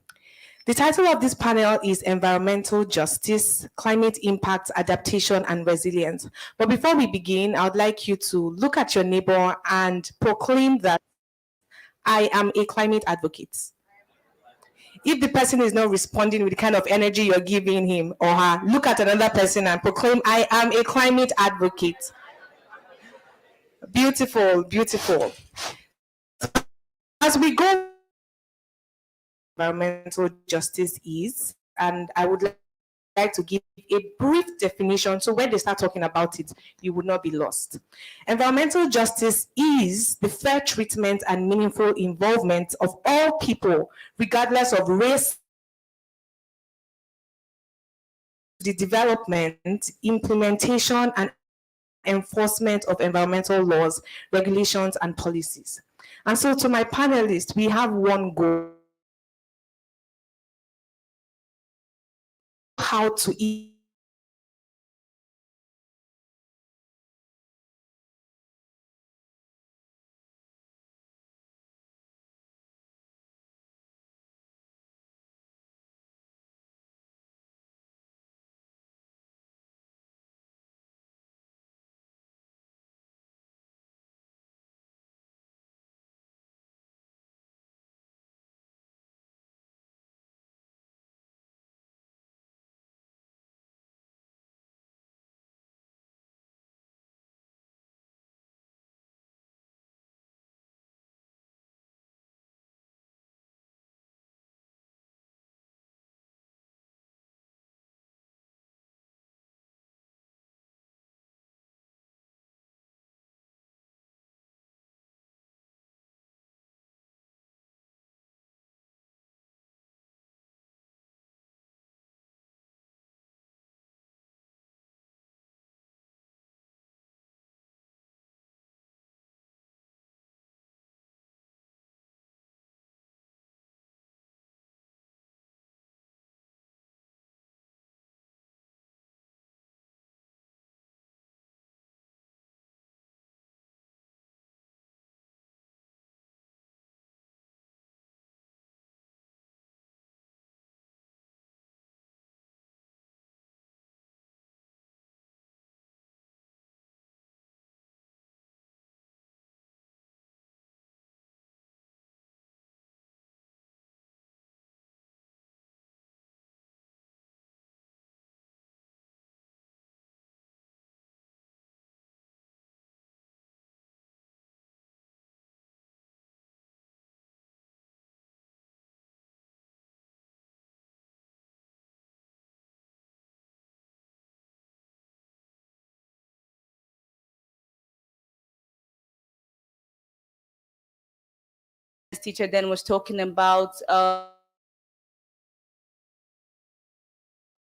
The title of this panel is Environmental Justice, Climate Impact, Adaptation, and Resilience. But before we begin, I would like you to look at your neighbor and proclaim that I am a climate advocate. If the person is not responding with the kind of energy you're giving him or her, look at another person and proclaim, I am a climate advocate. Beautiful, beautiful. As we go, environmental justice is, and I would like to give a brief definition so when they start talking about it, you would not be lost. Environmental justice is the fair treatment and meaningful involvement of all people, regardless of race, the development, implementation, and enforcement of environmental laws, regulations, and policies. And so to my panelists, we have one goal: how to teacher then was talking about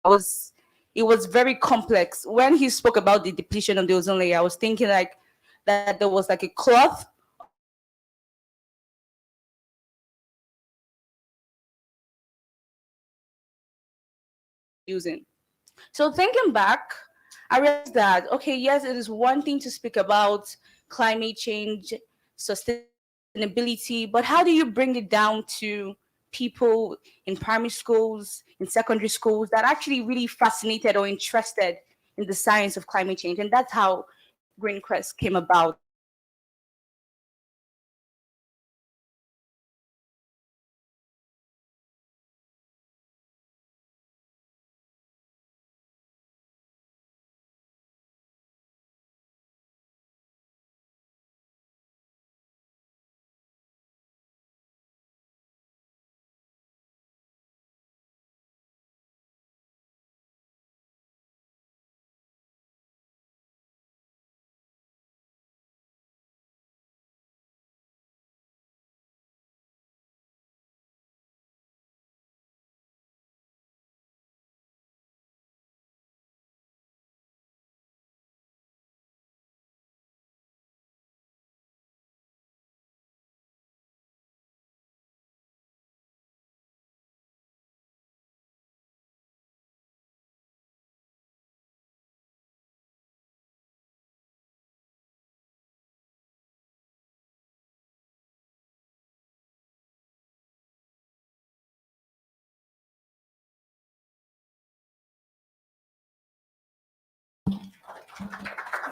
was it was very complex. When he spoke about the depletion of the ozone layer, I was thinking like that there was like a cloth using. So thinking back, I realized that, okay, yes, it is one thing to speak about climate change, sustainability, but how do you bring it down to people in primary schools, in secondary schools that are actually really fascinated or interested in the science of climate change? And that's how Greencrest came about.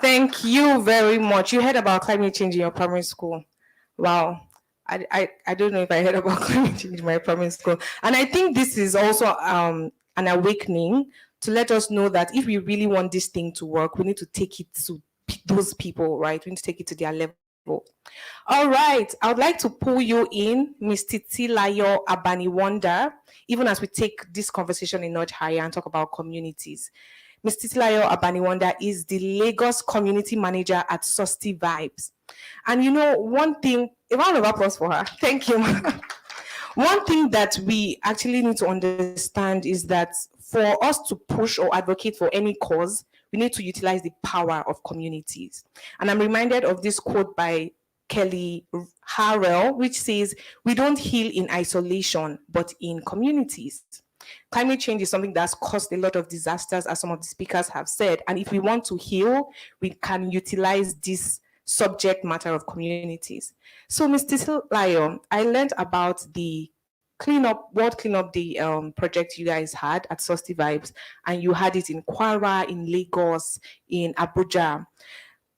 Thank you very much. You heard about climate change in your primary school. Wow. I don't know if I heard about climate change in my primary school. And I think this is also an awakening to let us know that if we really want this thing to work, we need to take it to those people, right? We need to take it to their level. All right, I would like to pull you in, Ms. Titilayo Abaniwanda, even as we take this conversation a notch higher and talk about communities. Ms. Titilayo Abaniwanda is the Lagos Community Manager at Susty Vibes. And you know, one thing, a round of applause for her. Thank you. One thing that we actually need to understand is that for us to push or advocate for any cause, we need to utilize the power of communities. And I'm reminded of this quote by Kelly Harrell, which says, "We don't heal in isolation, but in communities." Climate change is something that's caused a lot of disasters, as some of the speakers have said. And if we want to heal, we can utilize this subject matter of communities. So, Mr. Titilayo, I learned about the World Cleanup Day project you guys had at Susty Vibes, and you had it in Kwara, in Lagos, in Abuja,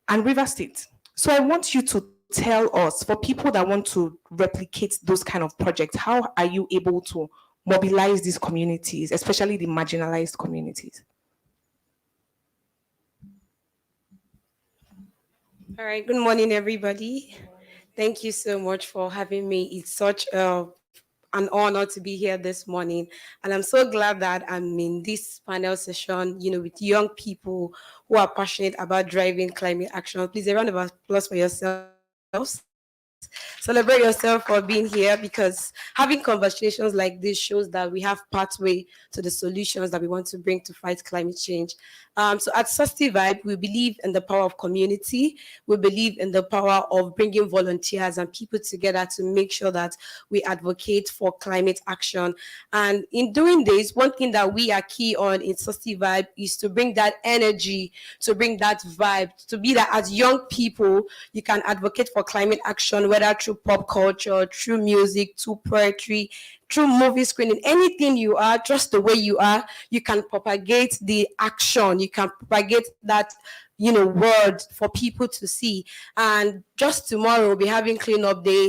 and River State. So I want you to tell us, for people that want to replicate those kind of projects, how are you able to mobilize these communities, especially the marginalized communities? All right, good morning, everybody. Thank you so much for having me. It's such an honor to be here this morning. And I'm so glad that I'm in this panel session, with young people who are passionate about driving climate action. Please, a round of applause for yourselves. Celebrate yourself for being here, because having conversations like this shows that we have pathway to the solutions that we want to bring to fight climate change. So at Susty Vibe, we believe in the power of community. We believe in the power of bringing volunteers and people together to make sure that we advocate for climate action. And in doing this, one thing that we are key on in Susty Vibe is to bring that energy, to bring that vibe, to be that as young people, you can advocate for climate action, whether through pop culture, through music, through poetry, through movie screening, anything you are, just the way you are, you can propagate the action, you can propagate that, word for people to see. And just tomorrow, we'll be having cleanup day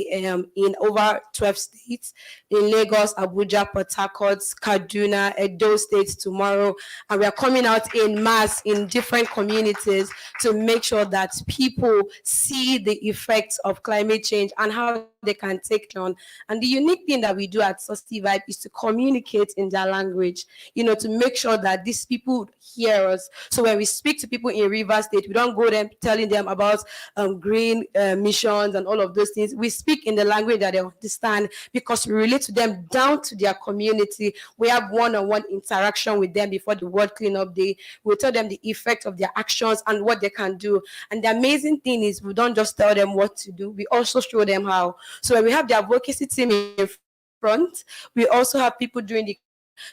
in over 12 states, in Lagos, Abuja, Port Harcourt, Kaduna, Edo states tomorrow. And we are coming out in mass in different communities to make sure that people see the effects of climate change and how they can take on. And the unique thing that we do at Susty Vibe is to communicate in their language, to make sure that these people hear us. So when we speak to people in Rivers State, we don't go them telling them about green missions and all of those things. We speak in the language that they understand because we relate to them down to their community. We have one-on-one interaction with them before the World Cleanup Day. We tell them the effect of their actions and what they can do. And the amazing thing is we don't just tell them what to do, we also show them how. So when we have the advocacy team in front, we also have people doing the,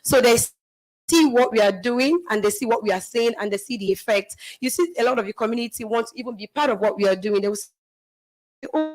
so they see what we are doing and they see what we are saying and they see the effect. You see a lot of the community want to even be part of what we are doing. They will say, oh,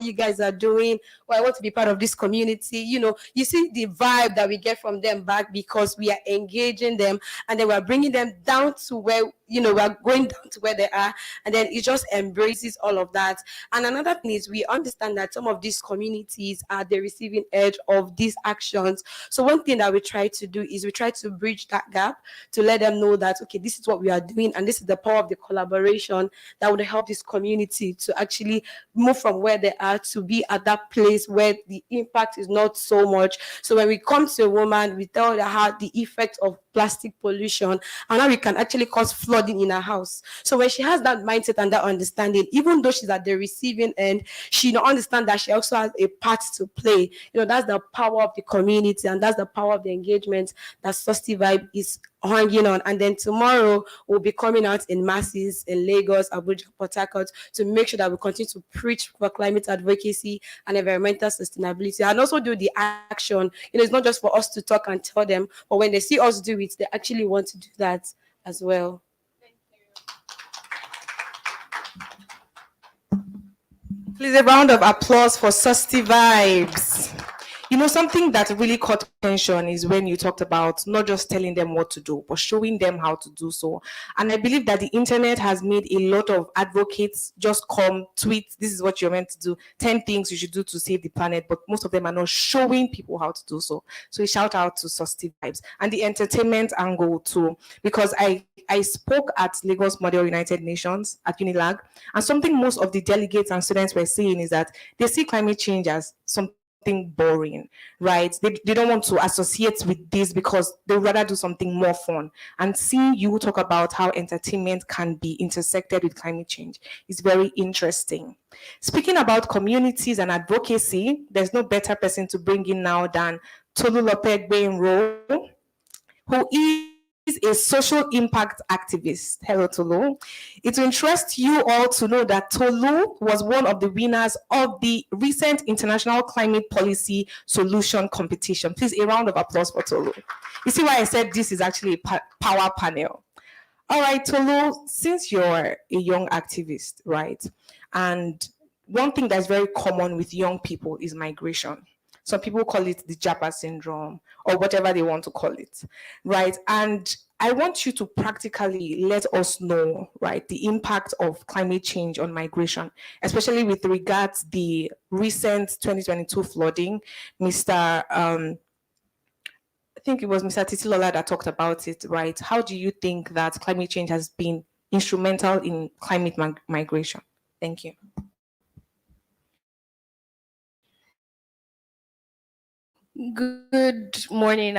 you guys are doing, well, I want to be part of this community. You see the vibe that we get from them back because we are engaging them and then we're bringing them down to where, we're going down to where they are, and then it just embraces all of that. And another thing is we understand that some of these communities are the receiving edge of these actions. So one thing that we try to do is we try to bridge that gap to let them know that, okay, this is what we are doing and this is the power of the collaboration that would help this community to actually move from where they are to be at that place where the impact is not so much. So when we come to a woman, we tell her how the effect of plastic pollution and how we can actually cause flooding in her house. So when she has that mindset and that understanding, even though she's at the receiving end, she don't understand that she also has a part to play. That's the power of the community and that's the power of the engagement that Susty Vibe is hanging on. And then tomorrow we'll be coming out in masses in Lagos, Abuja, Port Harcourt to make sure that we continue to preach for climate advocacy and environmental sustainability and also do the action. It's not just for us to talk and tell them, but when they see us do it, they actually want to do that as well. Please, a round of applause for Susty Vibes. Something that really caught attention is when you talked about not just telling them what to do, but showing them how to do so. And I believe that the internet has made a lot of advocates just come, tweet, this is what you're meant to do, 10 things you should do to save the planet, but most of them are not showing people how to do so. So a shout out to Susty Vibes. And the entertainment angle too, because I spoke at Lagos Model United Nations at Unilag, and something most of the delegates and students were saying is that they see climate change as something boring, right? They don't want to associate with this because they'd rather do something more fun. And seeing you talk about how entertainment can be intersected with climate change is very interesting. Speaking about communities and advocacy, there's no better person to bring in now than Tolu Lopegbe-Nro, who is a social impact activist. Hello, Tolu. It will interest you all to know that Tolu was one of the winners of the recent International Climate Policy Solution Competition. Please, a round of applause for Tolu. You see why I said this is actually a power panel. All right, Tolu, since you're a young activist, right? And one thing that's very common with young people is migration. Some people call it the Japa syndrome or whatever they want to call it, right? And I want you to practically let us know, right, the impact of climate change on migration, especially with regards the recent 2022 flooding. I think it was Mr. Titilola that talked about it, right? How do you think that climate change has been instrumental in climate migration? Thank you. Good morning,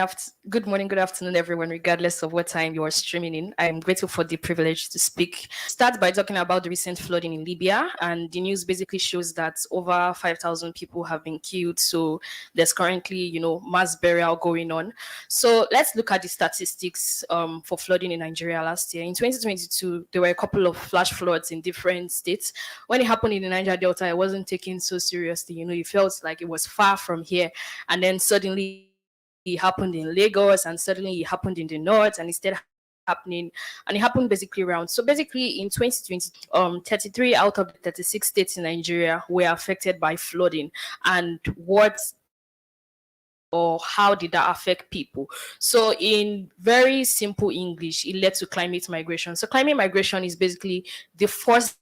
good afternoon, everyone, regardless of what time you are streaming in. I'm grateful for the privilege to speak. Start by talking about the recent flooding in Libya, and the news basically shows that over 5,000 people have been killed. So there's currently, mass burial going on. So let's look at the statistics for flooding in Nigeria last year. In 2022, there were a couple of flash floods in different states. When it happened in the Niger Delta, it wasn't taken so seriously. It felt like it was far from here, and then suddenly it happened in Lagos, and suddenly it happened in the north, and it started happening, and it happened basically around. So basically in 2020, 33 out of the 36 states in Nigeria were affected by flooding. And how did that affect people? So in very simple English, it led to climate migration. So climate migration is basically the forced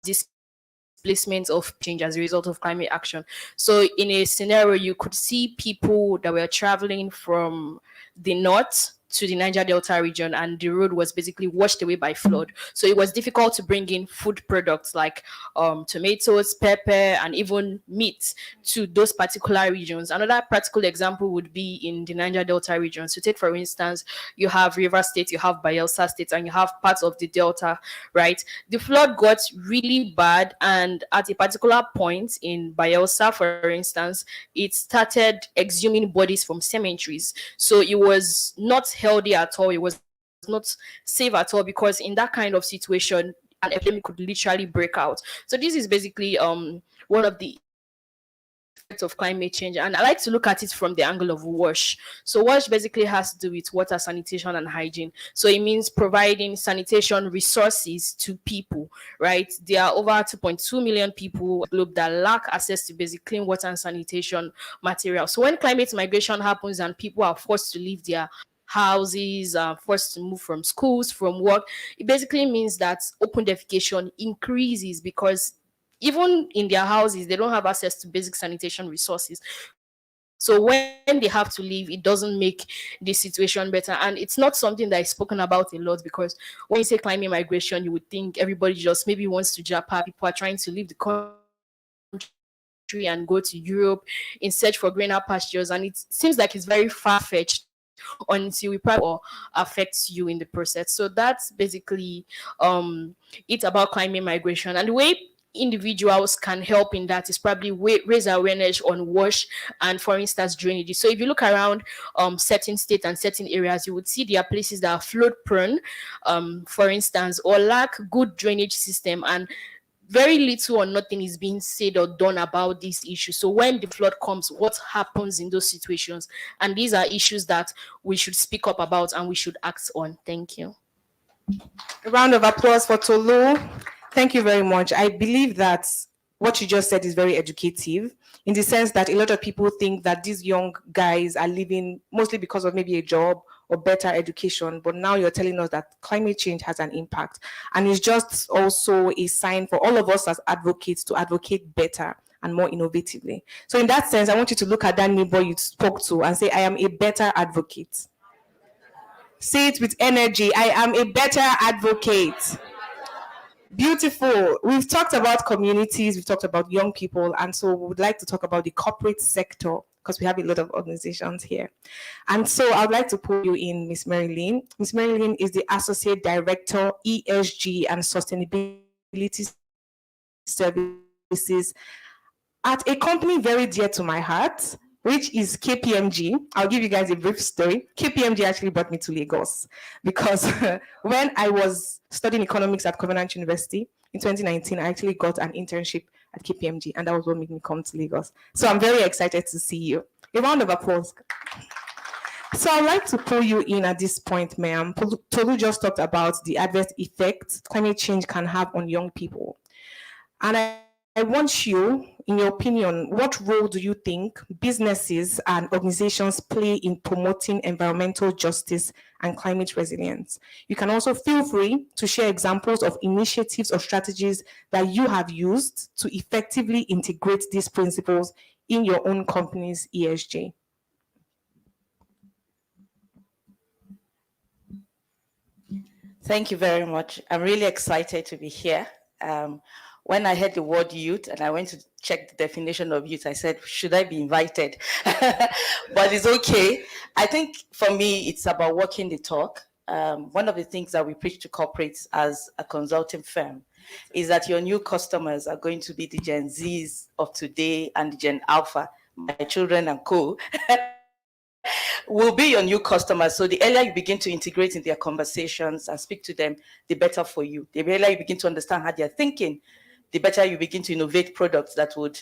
displacement of change as a result of climate action. So in a scenario, you could see people that were traveling from the north to the Niger Delta region, and the road was basically washed away by flood. So it was difficult to bring in food products like tomatoes, pepper, and even meat to those particular regions. Another practical example would be in the Niger Delta region. So take, for instance, you have River State, you have Bayelsa State, and you have parts of the Delta, right? The flood got really bad, and at a particular point in Bayelsa, for instance, it started exhuming bodies from cemeteries. So it was not healthy at all. It was not safe at all, because in that kind of situation, an epidemic could literally break out. So this is basically one of the of climate change, and I like to look at it from the angle of WASH. So WASH basically has to do with water, sanitation, and hygiene. So it means providing sanitation resources to people, right? There are over 2.2 million people globe that lack access to basic clean water and sanitation material. So when climate migration happens and people are forced to leave their houses, forced to move from schools, from work, it basically means that open defecation increases, because even in their houses, they don't have access to basic sanitation resources. So when they have to leave, it doesn't make the situation better. And it's not something that is spoken about a lot, because when you say climate migration, you would think everybody just maybe wants to Japan. People are trying to leave the country and go to Europe in search for greener pastures. And it seems like it's very far-fetched until it probably affects you in the process. So that's basically it's about climate migration. And the way individuals can help in that is probably raise awareness on WASH and, for instance, drainage. So if you look around certain states and certain areas, you would see there are places that are flood prone, for instance, or lack good drainage system, and very little or nothing is being said or done about these issues. So when the flood comes, what happens in those situations? And these are issues that we should speak up about and we should act on. Thank you. A round of applause for Tolu. Thank you very much. I believe that what you just said is very educative, in the sense that a lot of people think that these young guys are living mostly because of maybe a job or better education, but now you're telling us that climate change has an impact. And it's just also a sign for all of us as advocates to advocate better and more innovatively. So in that sense, I want you to look at that neighbor you spoke to and say, I am a better advocate. Say it with energy. I am a better advocate. Beautiful. We've talked about communities, we've talked about young people, and so we would like to talk about the corporate sector, because we have a lot of organizations here. And so I would like to pull you in, Ms. Marilyn. Ms. Marilyn is the Associate Director, ESG and Sustainability Services at a company very dear to my heart, which is KPMG. I'll give you guys a brief story. KPMG actually brought me to Lagos because when I was studying economics at Covenant University in 2019, I actually got an internship at KPMG, and that was what made me come to Lagos. So I'm very excited to see you. A round of applause. So I'd like to pull you in at this point, ma'am. Tolu just talked about the adverse effects climate change can have on young people. And I want you, in your opinion, what role do you think businesses and organizations play in promoting environmental justice and climate resilience? You can also feel free to share examples of initiatives or strategies that you have used to effectively integrate these principles in your own company's ESG. Thank you very much. I'm really excited to be here. When I heard the word youth and I went to check the definition of youth, I said, should I be invited? But it's okay. I think for me, it's about walking the talk. One of the things that we preach to corporates as a consulting firm is that your new customers are going to be the Gen Zs of today and the Gen Alpha, my children and co. will be your new customers. So the earlier you begin to integrate in their conversations and speak to them, the better for you. The earlier you begin to understand how they're thinking, the better you begin to innovate products that would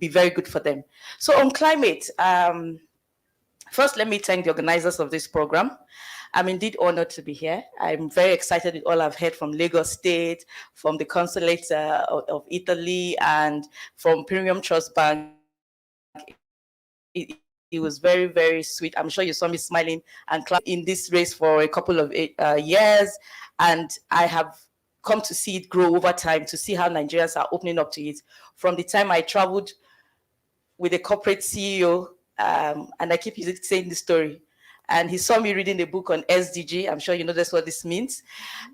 be very good for them. So on climate, first let me thank the organizers of this program. I'm indeed honored to be here. I'm very excited with all I've heard from Lagos State, from the consulate of Italy, and from Premium Trust Bank. It was very, very sweet. I'm sure you saw me smiling and clapping in this race for a couple of years, and I have come to see it grow over time, to see how Nigerians are opening up to it. From the time I traveled with a corporate CEO and I keep saying the story. And he saw me reading a book on SDG. I'm sure you know that's what this means.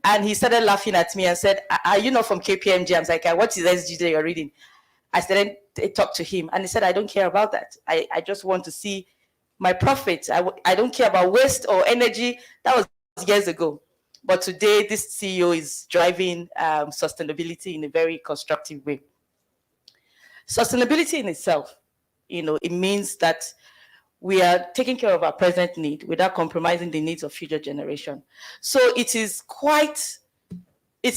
And he started laughing at me and said, "Are you not from KPMG?" I was like, "What is SDG that you're reading?" I started to talk to him, and he said, "I don't care about that. I just want to see my profits. I don't care about waste or energy." That was years ago. But today, this CEO is driving sustainability in a very constructive way. Sustainability in itself, it means that we are taking care of our present need without compromising the needs of future generation. So it's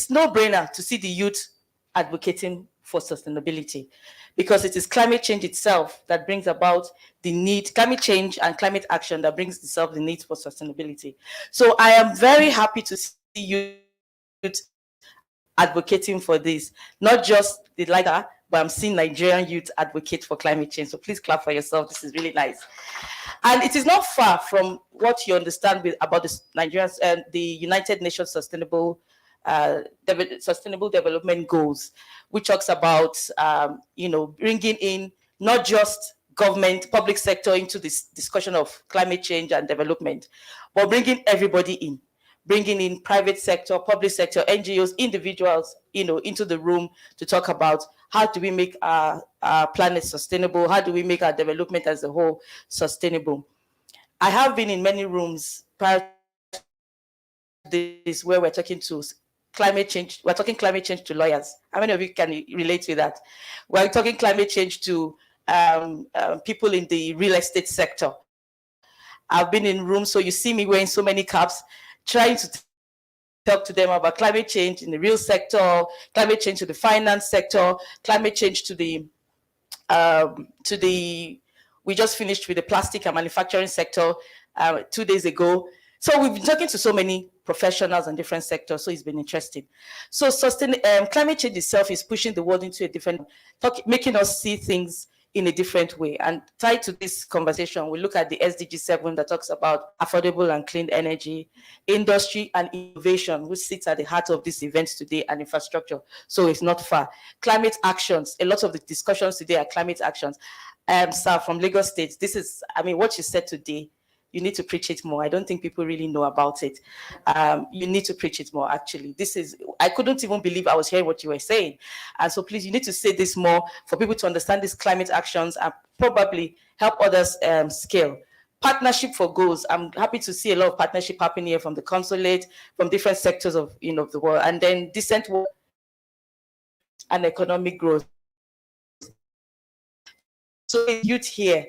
no-brainer to see the youth advocating for sustainability, because it is climate change itself that brings about the need, climate change and climate action that brings itself the need for sustainability. So I am very happy to see youth advocating for this, not just the lighter, but I'm seeing Nigerian youth advocate for climate change. So please clap for yourself. This is really nice. And it is not far from what you understand about the Nigerians and the United Nations Sustainable Development Goals, which talks about bringing in not just government, public sector into this discussion of climate change and development, but bringing everybody in. Bringing in private sector, public sector, NGOs, individuals, into the room to talk about how do we make our planet sustainable? How do we make our development as a whole sustainable? I have been in many rooms prior to this where we're talking to climate change. We're talking climate change to lawyers. How many of you can relate to that? We're talking climate change to people in the real estate sector. I've been in rooms, so you see me wearing so many caps, trying to talk to them about climate change in the real sector, climate change to the finance sector, climate change to the we just finished with the plastic and manufacturing sector 2 days ago. So we've been talking to so many professionals in different sectors, so it's been interesting. So climate change itself is pushing the world into a different, making us see things in a different way. And tied to this conversation, we look at the SDG 7 that talks about affordable and clean energy, industry and innovation, which sits at the heart of this event today, and infrastructure. So it's not far. Climate actions, a lot of the discussions today are climate actions. Sir, from Lagos State, this is, what you said today, you need to preach it more. I don't think people really know about it. You need to preach it more, actually. I couldn't even believe I was hearing what you were saying. And so please, you need to say this more for people to understand these climate actions and probably help others scale. Partnership for goals. I'm happy to see a lot of partnership happening here from the consulate, from different sectors of the world, and then decent work and economic growth. So youth here,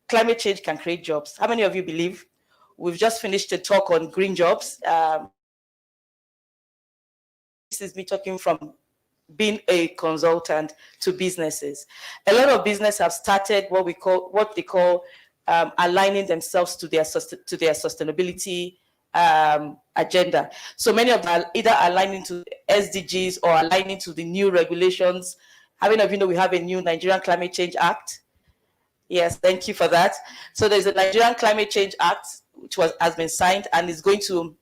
climate change can create jobs. How many of you believe? We've just finished a talk on green jobs. This is me talking from being a consultant to businesses. A lot of businesses have started what they call aligning themselves to their sustainability agenda. So many of them are either aligning to SDGs or aligning to the new regulations. How many of you know we have a new Nigerian Climate Change Act? Yes, thank you for that. So there's a Nigerian Climate Change Act, which has been signed and is going to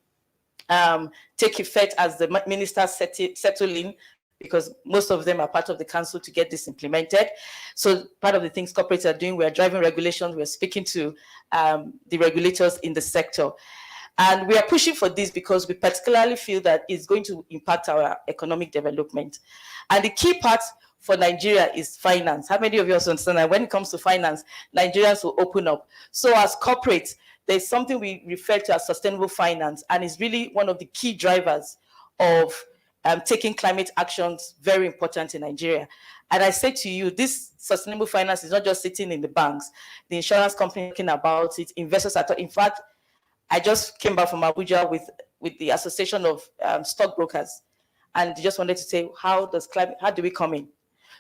take effect as the ministers settle in, because most of them are part of the council to get this implemented. So part of the things corporates are doing, we are driving regulations, we are speaking to the regulators in the sector. And we are pushing for this because we particularly feel that it's going to impact our economic development. And the key part for Nigeria is finance. How many of you also understand that when it comes to finance, Nigerians will open up? So as corporates, there's something we refer to as sustainable finance, and it's really one of the key drivers of taking climate actions, very important in Nigeria. And I say to you, this sustainable finance is not just sitting in the banks. The insurance company talking about it, investors are talking. In fact, I just came back from Abuja with the Association of Stockbrokers, and just wanted to say, how do we come in?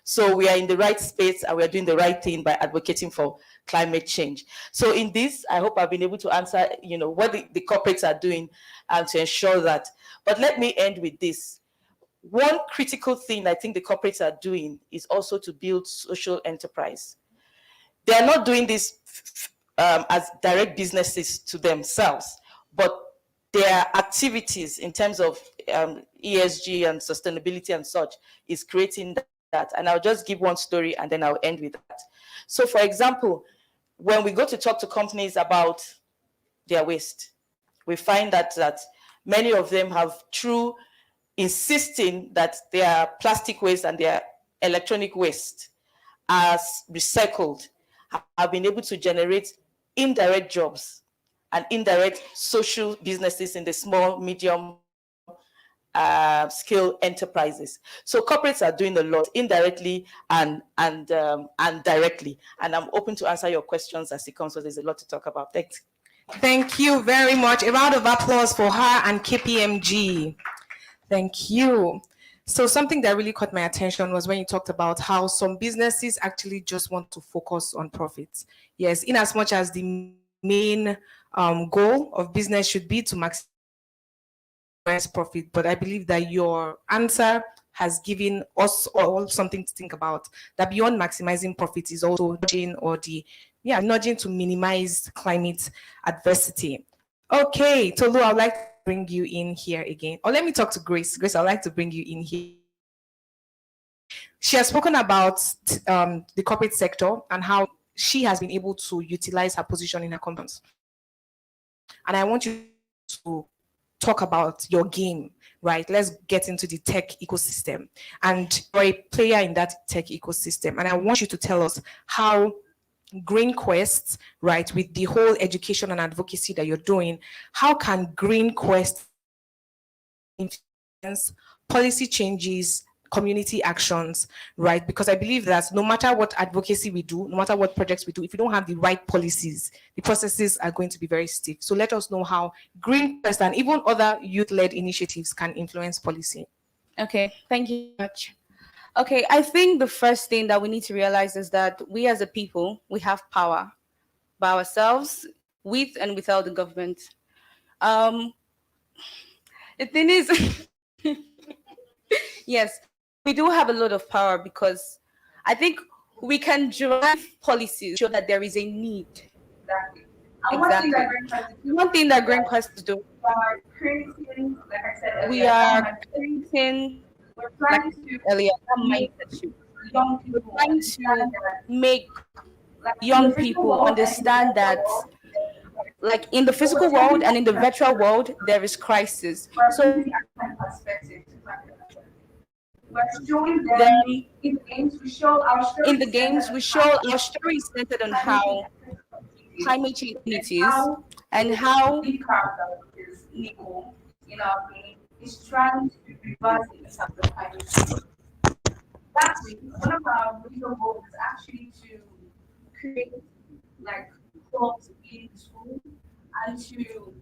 So we are in the right space and we are doing the right thing by advocating for climate change. So in this, I hope I've been able to answer, what the corporates are doing to ensure that. But let me end with this. One critical thing I think the corporates are doing is also to build social enterprise. They are not doing this as direct businesses to themselves, but their activities in terms of ESG and sustainability and such is creating that. And I'll just give one story and then I'll end with that. So for example, when we go to talk to companies about their waste, we find that many of them have, through insisting that their plastic waste and their electronic waste are recycled, have been able to generate indirect jobs and indirect social businesses in the small, medium scale enterprises. So corporates are doing a lot indirectly and directly. And I'm open to answer your questions as it comes. So there's a lot to talk about. Thanks. Thank you very much. A round of applause for her and KPMG. Thank you. So something that really caught my attention was when you talked about how some businesses actually just want to focus on profits. Yes, in as much as the main goal of business should be to maximize profit, but I believe that your answer has given us all something to think about, that beyond maximizing profits is also nudging to minimize climate adversity. Okay, Tolu, I'd like to bring you in here again. Or let me talk to Grace. Grace, I'd like to bring you in here. She has spoken about the corporate sector and how she has been able to utilize her position in her companies. And I want you to talk about your game, right? Let's get into the tech ecosystem. And you're a player in that tech ecosystem. And I want you to tell us how Green Quest, right, with the whole education and advocacy that you're doing, how can Green Quest influence policy changes, community actions, right? Because I believe that no matter what advocacy we do, no matter what projects we do, if we don't have the right policies, the processes are going to be very stiff. So let us know how Green Quest and even other youth-led initiatives can influence policy. Okay, thank you very much. Okay, I think the first thing that we need to realize is that we as a people, we have power by ourselves, with and without the government. The thing is, yes, we do have a lot of power because I think we can drive policies to show that there is a need. Exactly. One thing that Green Quest do, we are creating, we're trying to make young people understand that, like, in the physical world and in the virtual world, there is crisis. So we're showing them in the games, we show our stories centered on how climate change is and how Nico in our game is trying to reverse the impact of climate change. Last week, one of our regional goals is actually to create like clubs in school and to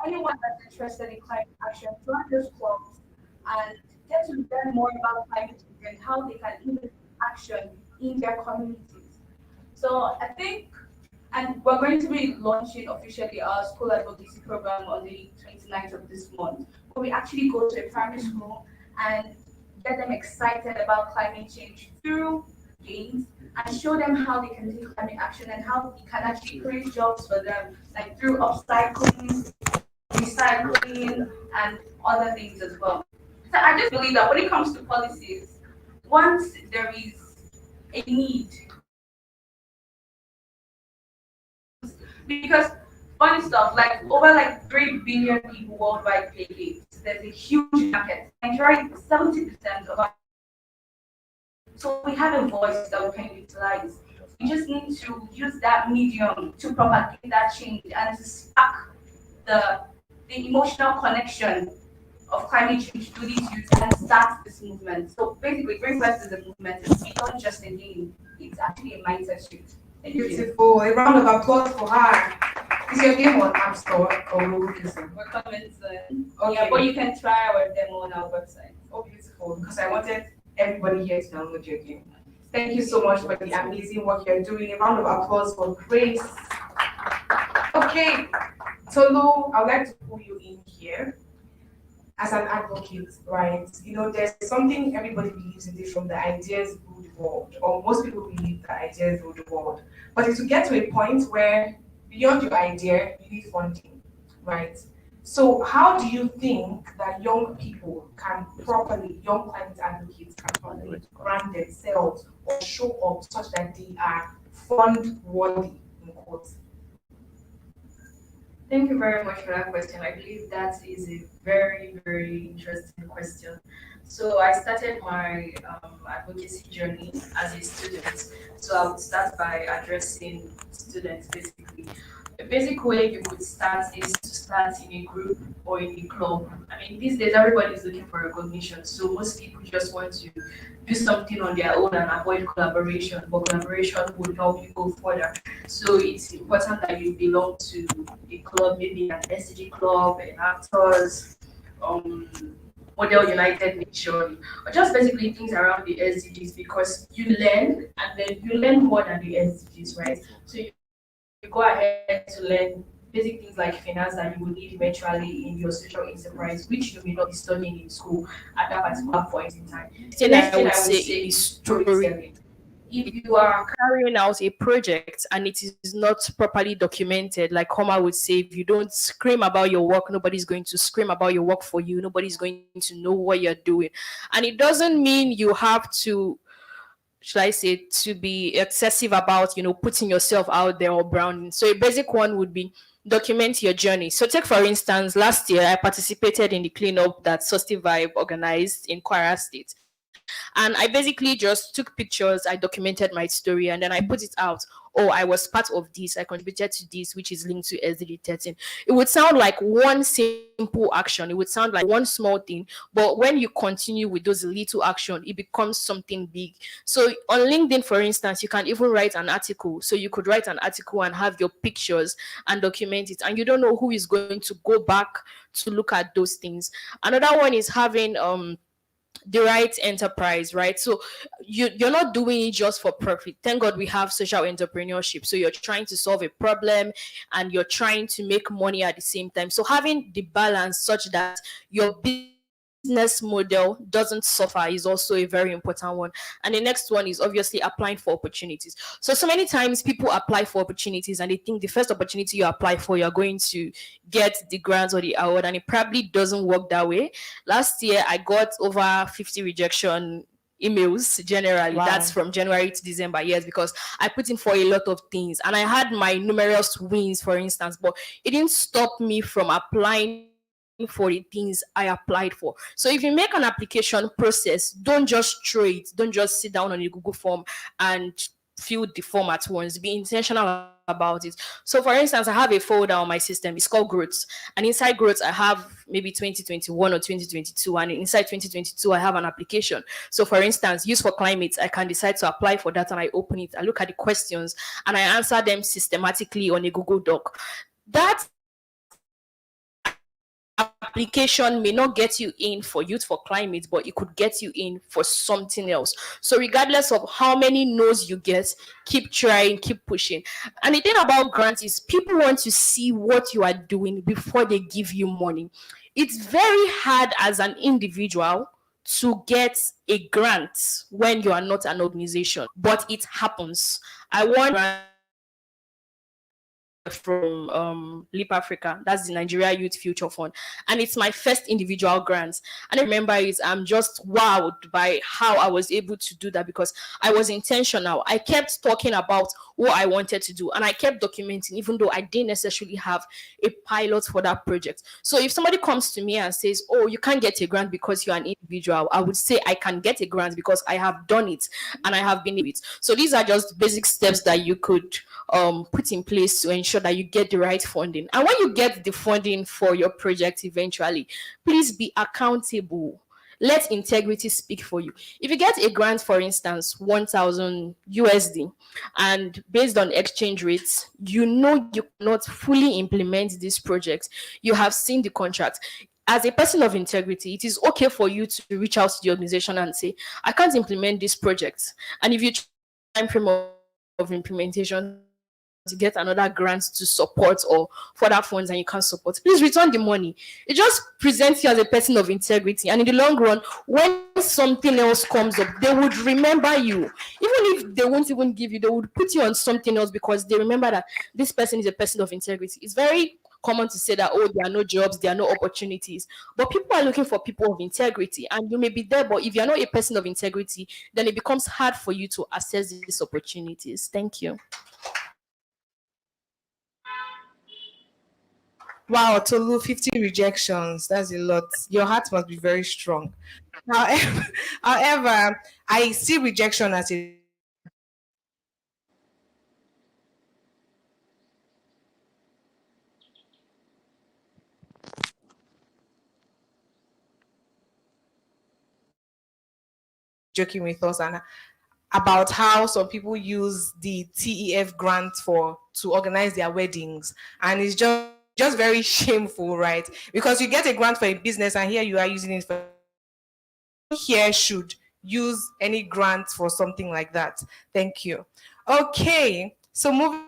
anyone that's interested in climate action join those clubs and get to learn more about climate change and how they can implement action in their communities. So I think, and we're going to be launching officially our school advocacy program on the 29th of this month, where we actually go to a primary school and get them excited about climate change through games and show them how they can take climate action and how we can actually create jobs for them, like through upcycling, recycling, and other things as well. So I just believe that when it comes to policies, once there is a need, because funny stuff, like over like 3 billion people worldwide play games. There's a huge market. Nigeria, 70% of our, so we have a voice that we can utilize. We just need to use that medium to propagate that change and to spark the emotional connection of climate change to these youth and start this movement. So basically, Green Quest is a movement. It's not just a game. It's actually a mindset shift. Beautiful. A round of applause for her. Is your game on App Store or Google Play? We're coming soon. Okay. Yeah, but you can try our demo on our website. Oh, beautiful. Because I wanted everybody here to download your game. Thank you so much for the amazing work you're doing. A round of applause for Grace. Okay, Tolu, I would like to pull you in here as an advocate, right? You know, there's something everybody believes in this from the ideas rule the world, or most people believe that ideas rule the world. But it's to get to a point where beyond your idea, you need funding, right? So how do you think that young people can properly, young climate advocates can properly brand themselves or show up such that they are fund worthy in quotes? Thank you very much for that question. I believe that is a very, very interesting question. So I started my advocacy journey as a student. So I would start by addressing students basically. A basic way you could start is to start in a group or in a club. I mean, these days everybody is looking for recognition. So most people just want to do something on their own and avoid collaboration, but collaboration would help you go further. So it's important that you belong to a club, maybe an SDG club, an actors, um, Model United Nation, or just basically things around the SDGs because you learn and then you learn more than the SDGs, right? So you go ahead to learn basic things like finance that you will need eventually in your social enterprise, which you may not be studying in school at that particular point in time. The next thing I would say is storytelling. If you are carrying out a project and it is not properly documented, like Homer would say, if you don't scream about your work, nobody's going to scream about your work for you. Nobody's going to know what you're doing. And it doesn't mean you have to, should I say, to be excessive about, putting yourself out there or branding. So a basic one would be document your journey. So take, for instance, last year I participated in the cleanup that Sosti Vibe organized in Kwara State. And I basically just took pictures, I documented my story, and then I put it out. Oh, I was part of this, I contributed to this, which is linked to SDG 13. It would sound like one simple action, it would sound like one small thing, but when you continue with those little action, it becomes something big. So on LinkedIn, for instance, you can even write an article. So you could write an article and have your pictures and document it, and you don't know who is going to go back to look at those things. Another one is having the right enterprise, right? So you're not doing it just for profit. Thank God we have social entrepreneurship. So you're trying to solve a problem and you're trying to make money at the same time. So having the balance such that your business model doesn't suffer is also a very important one. And the next one is obviously applying for opportunities. So many times people apply for opportunities and they think the first opportunity you apply for, you're going to get the grants or the award, and it probably doesn't work that way. Last year I got over 50 rejection emails generally. Wow. That's from January to December, yes, because I put in for a lot of things and I had my numerous wins, for instance, but it didn't stop me from applying for the things I applied for. So if you make an application process, don't just throw it, don't just sit down on a Google form and fill the form at once. Be intentional about it. So for instance, I have a folder on my system, it's called Growth, and inside Growth I have maybe 2021 or 2022, and inside 2022 I have an application. So for instance, Youth4Climate, I can decide to apply for that, and I open it, I look at the questions and I answer them systematically on a Google Doc. That application may not get you in for Youth4Climate, but it could get you in for something else. So regardless of how many no's you get, keep trying, keep pushing. And the thing about grants is people want to see what you are doing before they give you money. It's very hard as an individual to get a grant when you are not an organization, but it happens. I won from Leap Africa, that's the Nigeria Youth Future Fund, and it's my first individual grant. And I remember I'm just wowed by how I was able to do that because I was intentional. I kept talking about what I wanted to do and I kept documenting, even though I didn't necessarily have a pilot for that project. So if somebody comes to me and says, oh, you can't get a grant because you're an individual, I would say I can get a grant because I have done it and I have been able it. So these are just basic steps that you could put in place to ensure that you get the right funding. And when you get the funding for your project eventually, please be accountable. Let integrity speak for you. If you get a grant, for instance, 1,000 USD, and based on exchange rates, you know you cannot fully implement this project. You have seen the contract. As a person of integrity, it is okay for you to reach out to the organization and say, I can't implement this project. And if you time frame of implementation to get another grant to support or further funds and you can't support, please return the money. It just presents you as a person of integrity, and in the long run, when something else comes up, they would remember you. Even if they won't even give you, they would put you on something else because they remember that this person is a person of integrity. It's very common to say that, oh, there are no jobs, there are no opportunities. But people are looking for people of integrity, and you may be there, but if you're not a person of integrity, then it becomes hard for you to access these opportunities. Thank you. Wow, Tolu, 50 rejections. That's a lot. Your heart must be very strong. However, however, I see rejection as a joking with us and about how some people use the TEF grant for to organize their weddings, and it's just very shameful, right? Because you get a grant for a business, and here you are using it for here should use any grant for something like that. Thank you. Okay, so moving.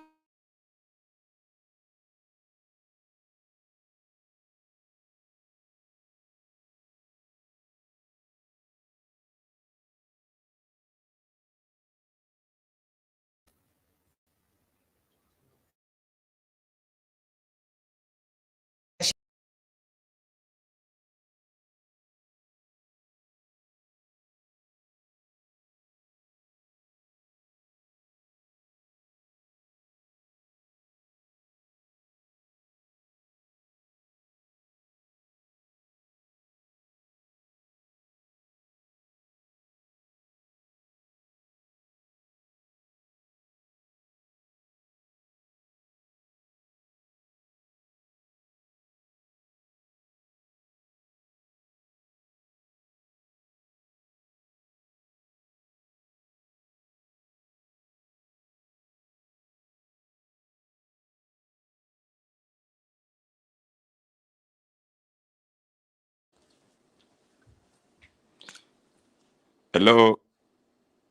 Hello.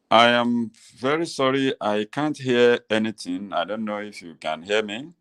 I am very sorry. I can't hear anything. I don't know if you can hear me.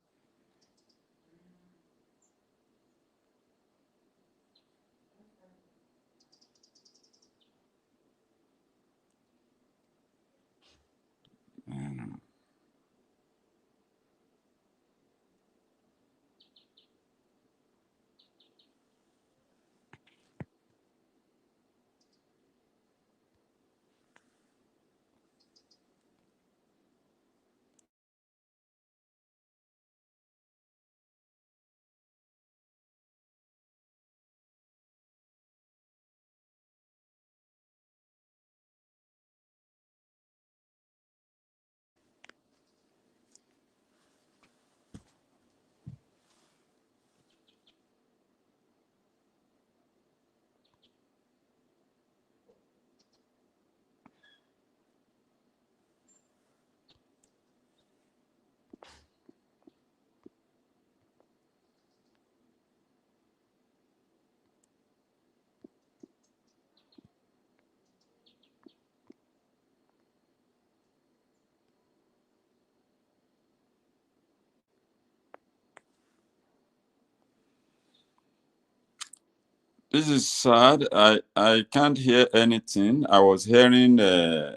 This is sad. I can't hear anything. I was hearing, I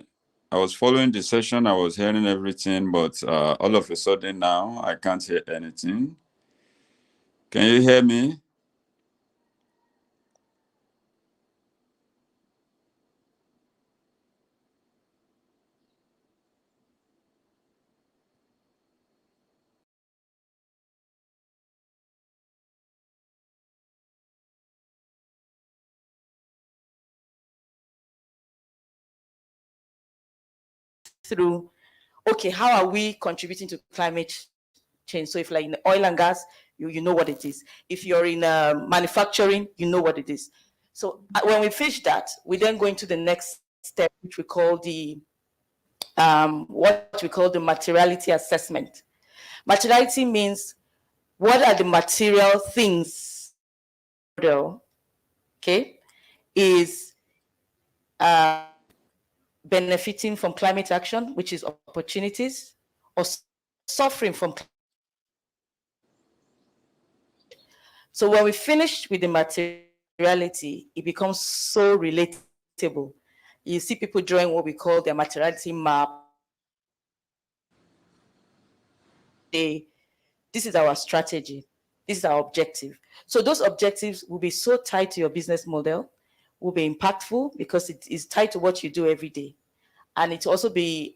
was following the session. I was hearing everything, but all of a sudden now I can't hear anything. Can you hear me? Through, okay, how are we contributing to climate change? So if like in oil and gas, you know what it is. If you're in manufacturing, you know what it is. So when we finish that, we then go into the next step, which we call the what we call the materiality assessment. Materiality means what are the material things, okay, is benefiting from climate action, which is opportunities, or suffering from. So when we finish with the materiality, it becomes so relatable. You see people drawing what we call their materiality map. This is our strategy. This is our objective. So those objectives will be so tied to your business model, will be impactful because it is tied to what you do every day. And it also be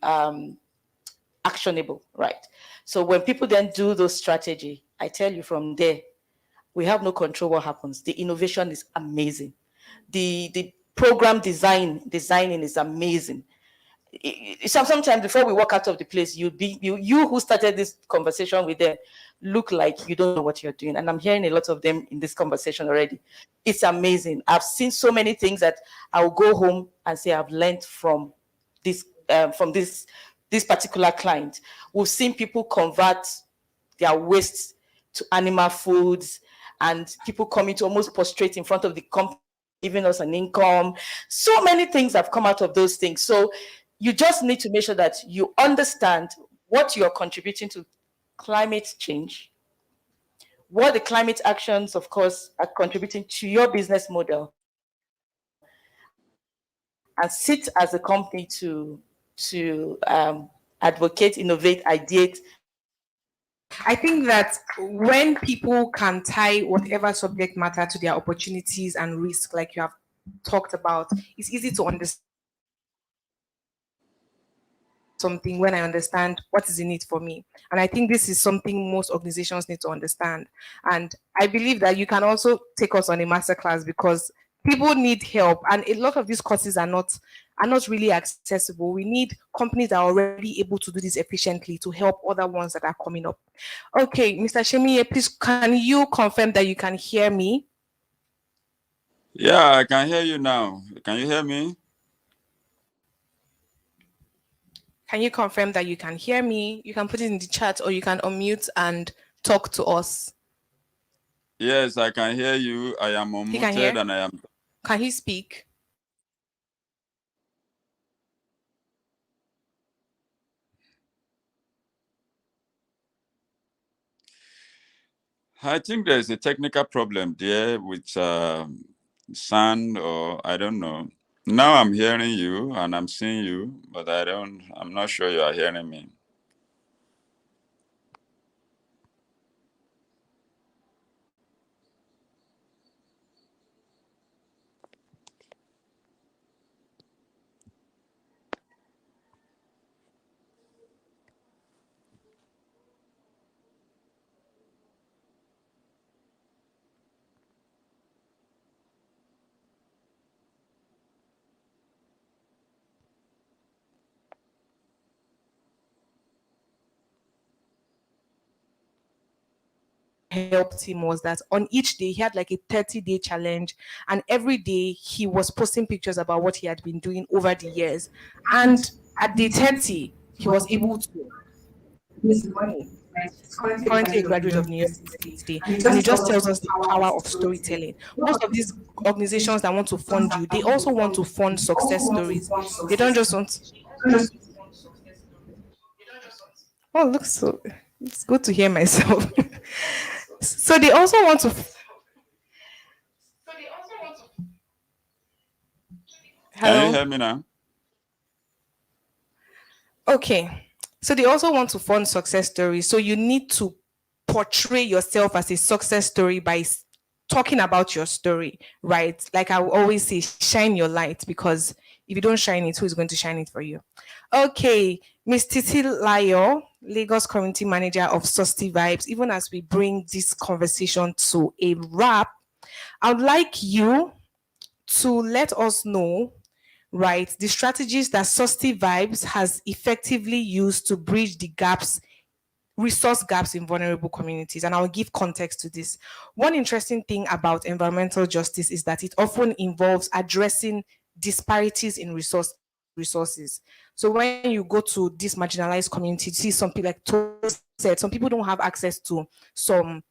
actionable, right? So when people then do those strategy, I tell you from there, we have no control what happens. The innovation is amazing. The program designing is amazing. Sometimes before we walk out of the place, you who started this conversation with them look like you don't know what you're doing. And I'm hearing a lot of them in this conversation already. It's amazing. I've seen so many things that I'll go home and say I've learned from this particular client. We've seen people convert their waste to animal foods, and people coming to almost prostrate in front of the company, giving us an income. So many things have come out of those things. So you just need to make sure that you understand what you're contributing to climate change, what the climate actions, of course, are contributing to your business model, and sit as a company to advocate, innovate, ideate. I think that when people can tie whatever subject matter to their opportunities and risk, like you have talked about, it's easy to understand something when I understand what is in it for me. And I think this is something most organizations need to understand. And I believe that you can also take us on a masterclass because people need help. And a lot of these courses are not really accessible. We need companies that are already able to do this efficiently to help other ones that are coming up. Okay, Mr. Shemiye, please, can you confirm that you can hear me? Yeah, I can hear you now. Can you hear me? Can you confirm that you can hear me? You can put it in the chat or you can unmute and talk to us. Yes, I can hear you. I am He can hear? unmuted and I am. Can he speak? I think there's a technical problem there with sound, or I don't know. Now I'm hearing you and I'm seeing you, but I'm not sure you are hearing me. Helped him was that on each day he had like a 30-day challenge, and every day he was posting pictures about what he had been doing over the years, and at day 30 he was able to raise money. He's currently a graduate of New York State, and he just tells us the power of storytelling. Most of these organizations that want to fund you, they also want to fund success stories. They don't just want. Oh, look, so it's good to hear myself. So they also want to. Can you Hello? hear me now? Okay. So they also want to fund success stories. So you need to portray yourself as a success story by talking about your story, right? Like I will always say, shine your light, because if you don't shine it, who is going to shine it for you? Okay, Ms. Titi Layo, Lagos Community Manager of Susty Vibes. Even as we bring this conversation to a wrap, I would like you to let us know, right, the strategies that Susty Vibes has effectively used to bridge the gaps, resource gaps in vulnerable communities. And I'll give context to this. One interesting thing about environmental justice is that it often involves addressing disparities in resources. So when you go to this marginalized community, you see some people, like Toro said, some people don't have access to some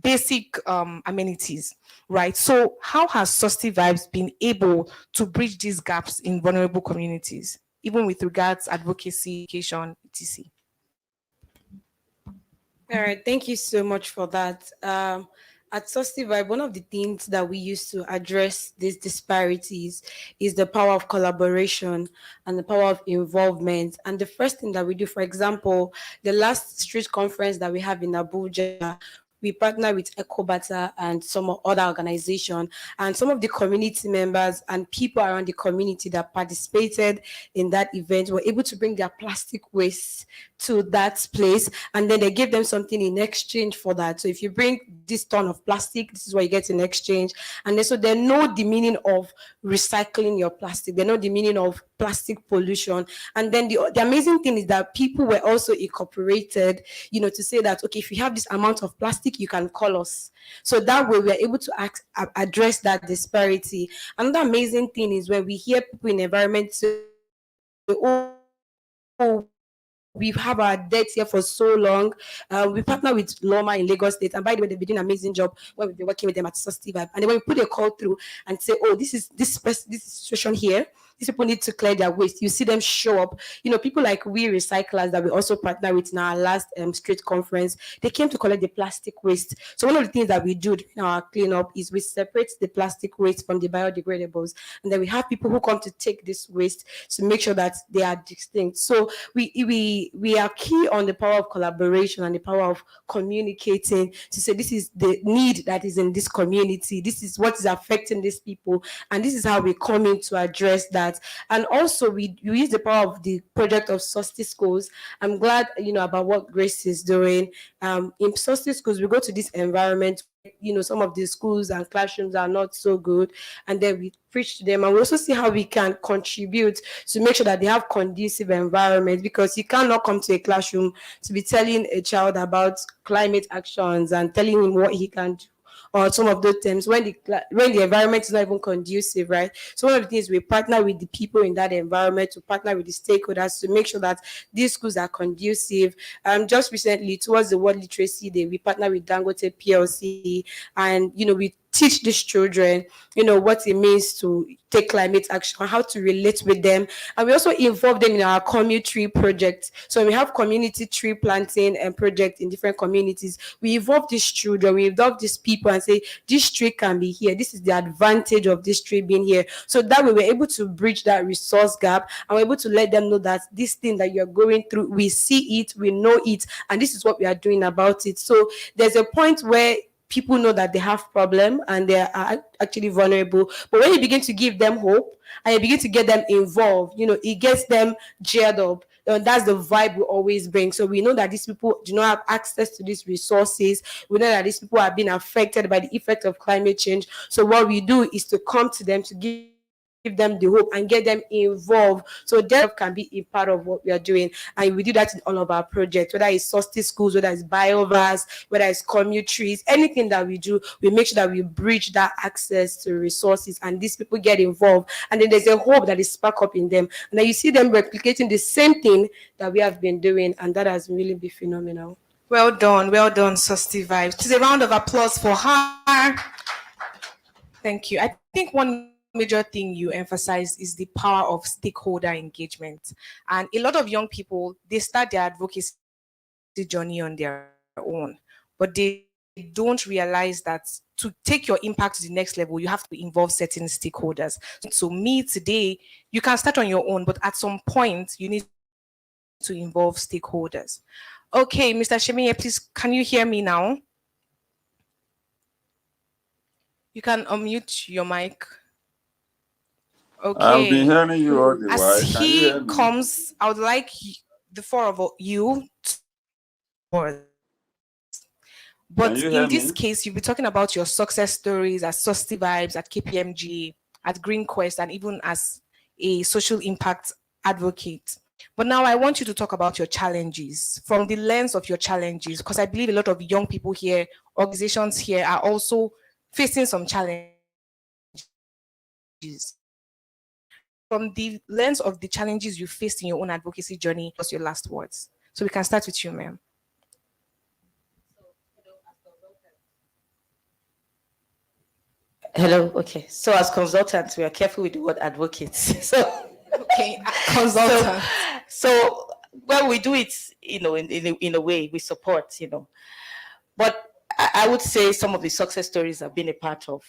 basic amenities, right? So how has Susty Vibes been able to bridge these gaps in vulnerable communities, even with regards advocacy, education, etc.? All right, thank you so much for that. At Susty Vibe, one of the things that we use to address these disparities is the power of collaboration and the power of involvement. And the first thing that we do, for example, the last street conference that we have in Abuja, we partner with Ecobata and some other organization, and some of the community members and people around the community that participated in that event were able to bring their plastic waste to that place, and then they gave them something in exchange for that. So if you bring this ton of plastic, this is what you get in exchange. And then, so they know the meaning of recycling your plastic, they know the meaning of plastic pollution. And then the amazing thing is that people were also incorporated, to say that, okay, if you have this amount of plastic, you can call us. So that way we're able to address that disparity. Another amazing thing is when we hear people in environment say, oh, we have our debts here for so long. We partner with Loma in Lagos State, and by the way, they've been doing an amazing job when we've been working with them at Susty Vibe. And then when we put a call through and say, oh, this situation here, these people need to clear their waste, you see them show up. People like We Recyclers that we also partner with in our last street conference, they came to collect the plastic waste. So one of the things that we do in our cleanup is we separate the plastic waste from the biodegradables, and then we have people who come to take this waste to make sure that they are distinct. So we are key on the power of collaboration and the power of communicating to say this is the need that is in this community, this is what is affecting these people, and this is how we come in to address that. And also we use the power of the project of Susty Schools. I'm glad about what Grace is doing. In Susty Schools, we go to this environment, some of the schools and classrooms are not so good, and then we preach to them, and we also see how we can contribute to make sure that they have conducive environment, because you cannot come to a classroom to be telling a child about climate actions and telling him what he can do, or some of those terms when the environment is not even conducive, right? So one of the things, we partner with the people in that environment, to partner with the stakeholders to make sure that these schools are conducive. Just recently, towards the World Literacy Day, we partner with Dangote PLC, and we teach these children, what it means to take climate action, how to relate with them. And we also involve them in our community tree project. So we have community tree planting and project in different communities. We involve these children, we involve these people and say, this tree can be here. This is the advantage of this tree being here. So that way we're able to bridge that resource gap, and we're able to let them know that this thing that you're going through, we see it, we know it, and this is what we are doing about it. So there's a point where people know that they have problem and they are actually vulnerable. But when you begin to give them hope and you begin to get them involved, it gets them geared up. That's the vibe we always bring. So we know that these people do not have access to these resources. We know that these people are being affected by the effect of climate change. So what we do is to come to them, to give them the hope and get them involved, so they can be a part of what we are doing. And we do that in all of our projects, whether it's Susty Schools, whether it's Biovas, whether it's community trees, anything that we do, we make sure that we bridge that access to resources, and these people get involved, and then there's a hope that is spark up in them, and then you see them replicating the same thing that we have been doing, and that has really been phenomenal. Well done, Susty Vibes. Just a round of applause for her. Thank you. I think one major thing you emphasize is the power of stakeholder engagement. And a lot of young people, they start their advocacy journey on their own, but they don't realize that to take your impact to the next level, you have to involve certain stakeholders. So me today, you can start on your own, but at some point you need to involve stakeholders. Okay, Mr. Shemiye, please, can you hear me now? You can unmute your mic. Okay. I've been hearing you all the while. As he comes, I would like the four of you to. But in this case, you'll be talking about your success stories at Susty Vibes, at KPMG, at Green Quest, and even as a social impact advocate. But now I want you to talk about your challenges from the lens of your challenges, because I believe a lot of young people here, organizations here are also facing some challenges. From the lens of the challenges you faced in your own advocacy journey, what's your last words? So we can start with you, ma'am. Hello. Okay. So as consultants, we are careful with the word advocates. So okay, consultant. So well, we do it, in a way we support, But I would say some of the success stories I've been a part of.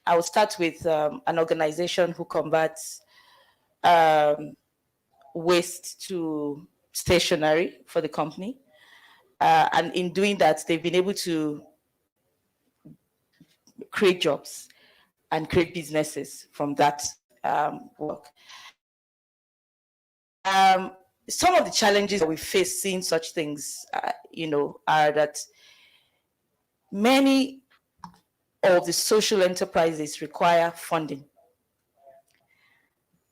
I will start with an organization who converts waste to stationery for the company. And in doing that, they've been able to create jobs and create businesses from that work. Some of the challenges that we face seeing such things, are that many of the social enterprises require funding.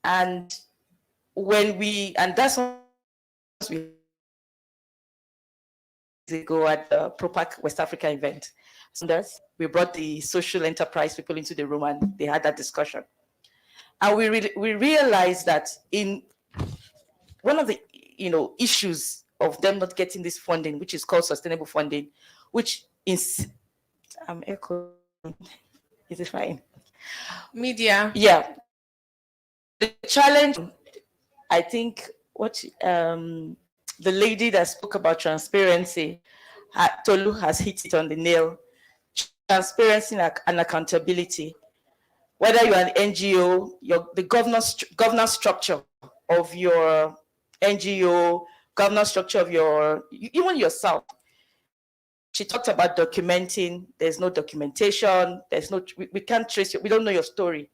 And that's what we ago at the ProPac West Africa event. We brought the social enterprise people into the room and they had that discussion. And we realized that in one of the issues of them not getting this funding, which is called sustainable funding, which is is it fine? Media. Yeah. The challenge, I think, what the lady that spoke about transparency, Tolu has hit it on the nail. Transparency and accountability. Whether you're an NGO, the governance structure of your NGO, governance structure of even yourself. She talked about documenting. There's no documentation. We can't trace you. We don't know your story.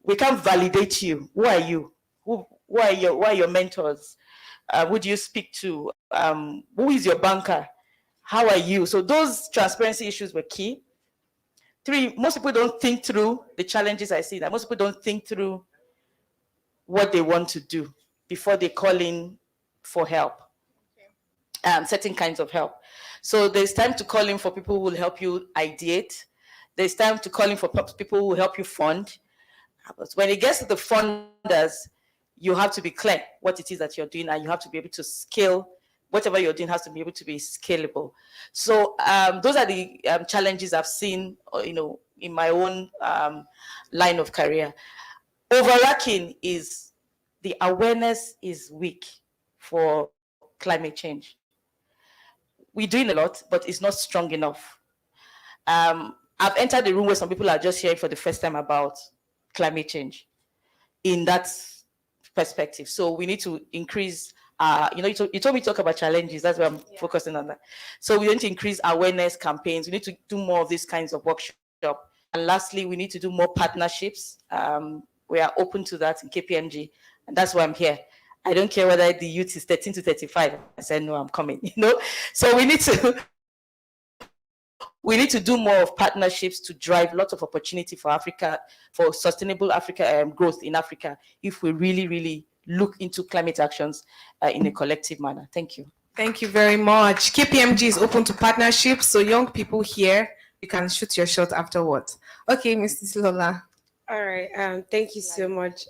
We can't validate you. Who are you? Who are your mentors? Who do you speak to? Who is your banker? How are you? So those transparency issues were key. 3, most people don't think through the challenges I see. That most people don't think through what they want to do before they call in for help, certain kinds of help. So there's time to call in for people who will help you ideate. There's time to call in for people who will help you fund. But when it gets to the funders, you have to be clear what it is that you're doing, and you have to be able to scale. Whatever you're doing has to be able to be scalable. So those are the challenges I've seen, in my own line of career. Overarching is the awareness is weak for climate change. We're doing a lot, but it's not strong enough. I've entered the room where some people are just hearing for the first time about climate change in that perspective. So we need to increase, you told me to talk about challenges. That's why I'm focusing on that. So we need to increase awareness campaigns. We need to do more of these kinds of workshops. And lastly, we need to do more partnerships. We are open to that in KPMG, and that's why I'm here. I don't care whether the youth is 13 to 35. I said, no, I'm coming, So we need to do more of partnerships to drive lots of opportunity for Africa, for sustainable Africa growth in Africa, if we really, really look into climate actions in a collective manner. Thank you. Thank you very much. KPMG is open to partnerships, so young people here, you can shoot your shot afterwards. Okay, Mrs. Lola. All right. Thank you so much.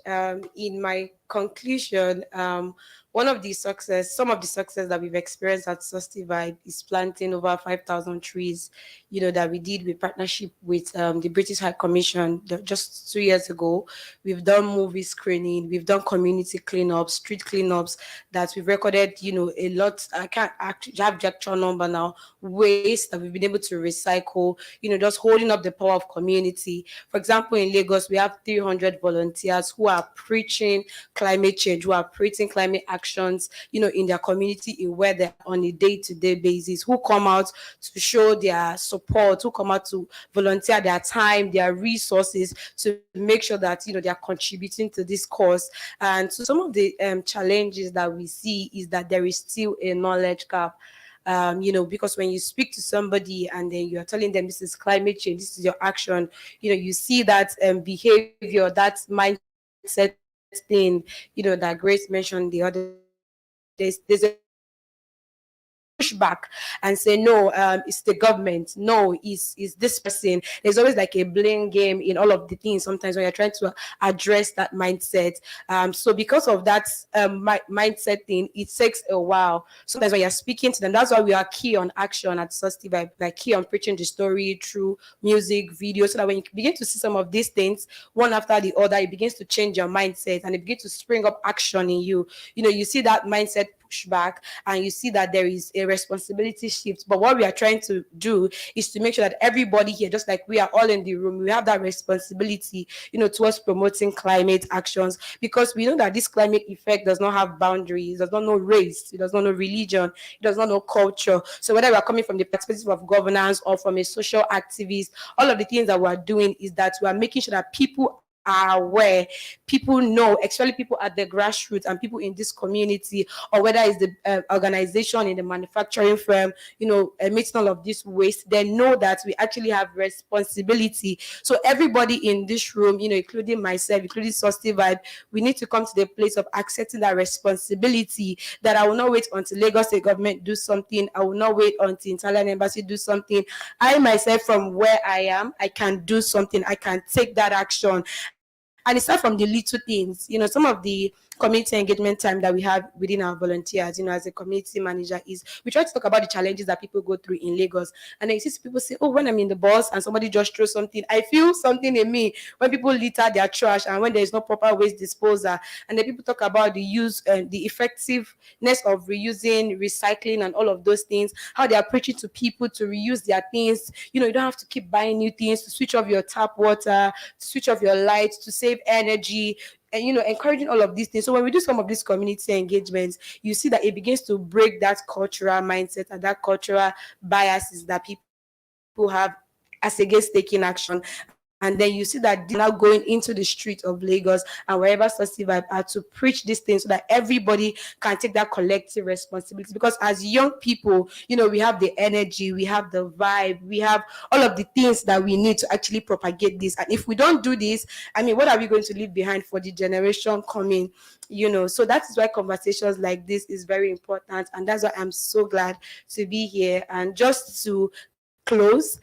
In my conclusion, some of the success that we've experienced at Susty Vibe is planting over 5,000 trees, that we did with partnership with the British High Commission just 2 years ago. We've done movie screening, we've done community cleanups, street cleanups that we've recorded, a lot. I can't actually have the actual number now, waste that we've been able to recycle, just holding up the power of community. For example, in Lagos, we have 300 volunteers who are preaching climate change, who are preaching climate actions, in their community, in where they're on a day-to-day basis, who come out to show their support, who come out to volunteer their time, their resources to make sure that, they are contributing to this cause. And so some of the challenges that we see is that there is still a knowledge gap. Because when you speak to somebody and then you're telling them this is climate change, this is your action, you see that behavior, that mindset thing, that Grace mentioned the other days, there's a pushback and say, no, it's the government, no, it's this person. There's always like a blame game in all of the things sometimes when you're trying to address that mindset. So because of that mindset thing, it takes a while. Sometimes when you're speaking to them, that's why we are key on action at Susty Vibe, like key on preaching the story through music, video, so that when you begin to see some of these things one after the other, it begins to change your mindset and it begins to spring up action in you. You see that mindset push back, and you see that there is a responsibility shift. But what we are trying to do is to make sure that everybody here, just like we are all in the room, we have that responsibility, towards promoting climate actions, because we know that this climate effect does not have boundaries, does not know race, it does not know religion, it does not know culture. So whether we are coming from the perspective of governance or from a social activist, all of the things that we are doing is that we are making sure that people are aware, people know, especially people at the grassroots and people in this community, or whether it's the organization in the manufacturing firm, emitting all of this waste, they know that we actually have responsibility. So everybody in this room, including myself, including Susty Vibe, we need to come to the place of accepting that responsibility, that I will not wait until Lagos State government do something. I will not wait until Italian embassy do something. I myself, from where I am, I can do something. I can take that action. And it starts from the little things. Some of the community engagement time that we have within our volunteers, as a community manager, is we try to talk about the challenges that people go through in Lagos. And then you see people say, oh, when I'm in the bus and somebody just throws something, I feel something in me when people litter their trash and when there is no proper waste disposal. And then people talk about the use and the effectiveness of reusing, recycling, and all of those things, how they are preaching to people to reuse their things. You don't have to keep buying new things, to switch off your tap water, to switch off your lights, to save energy, and encouraging all of these things. So when we do some of these community engagements, you see that it begins to break that cultural mindset and that cultural biases that people have as against taking action. And then you see that they're now going into the street of Lagos and wherever Susty Vibe are to preach these things so that everybody can take that collective responsibility. Because as young people, we have the energy, we have the vibe, we have all of the things that we need to actually propagate this. And if we don't do this, what are we going to leave behind for the generation coming? So that is why conversations like this is very important. And that's why I'm so glad to be here. And just to close,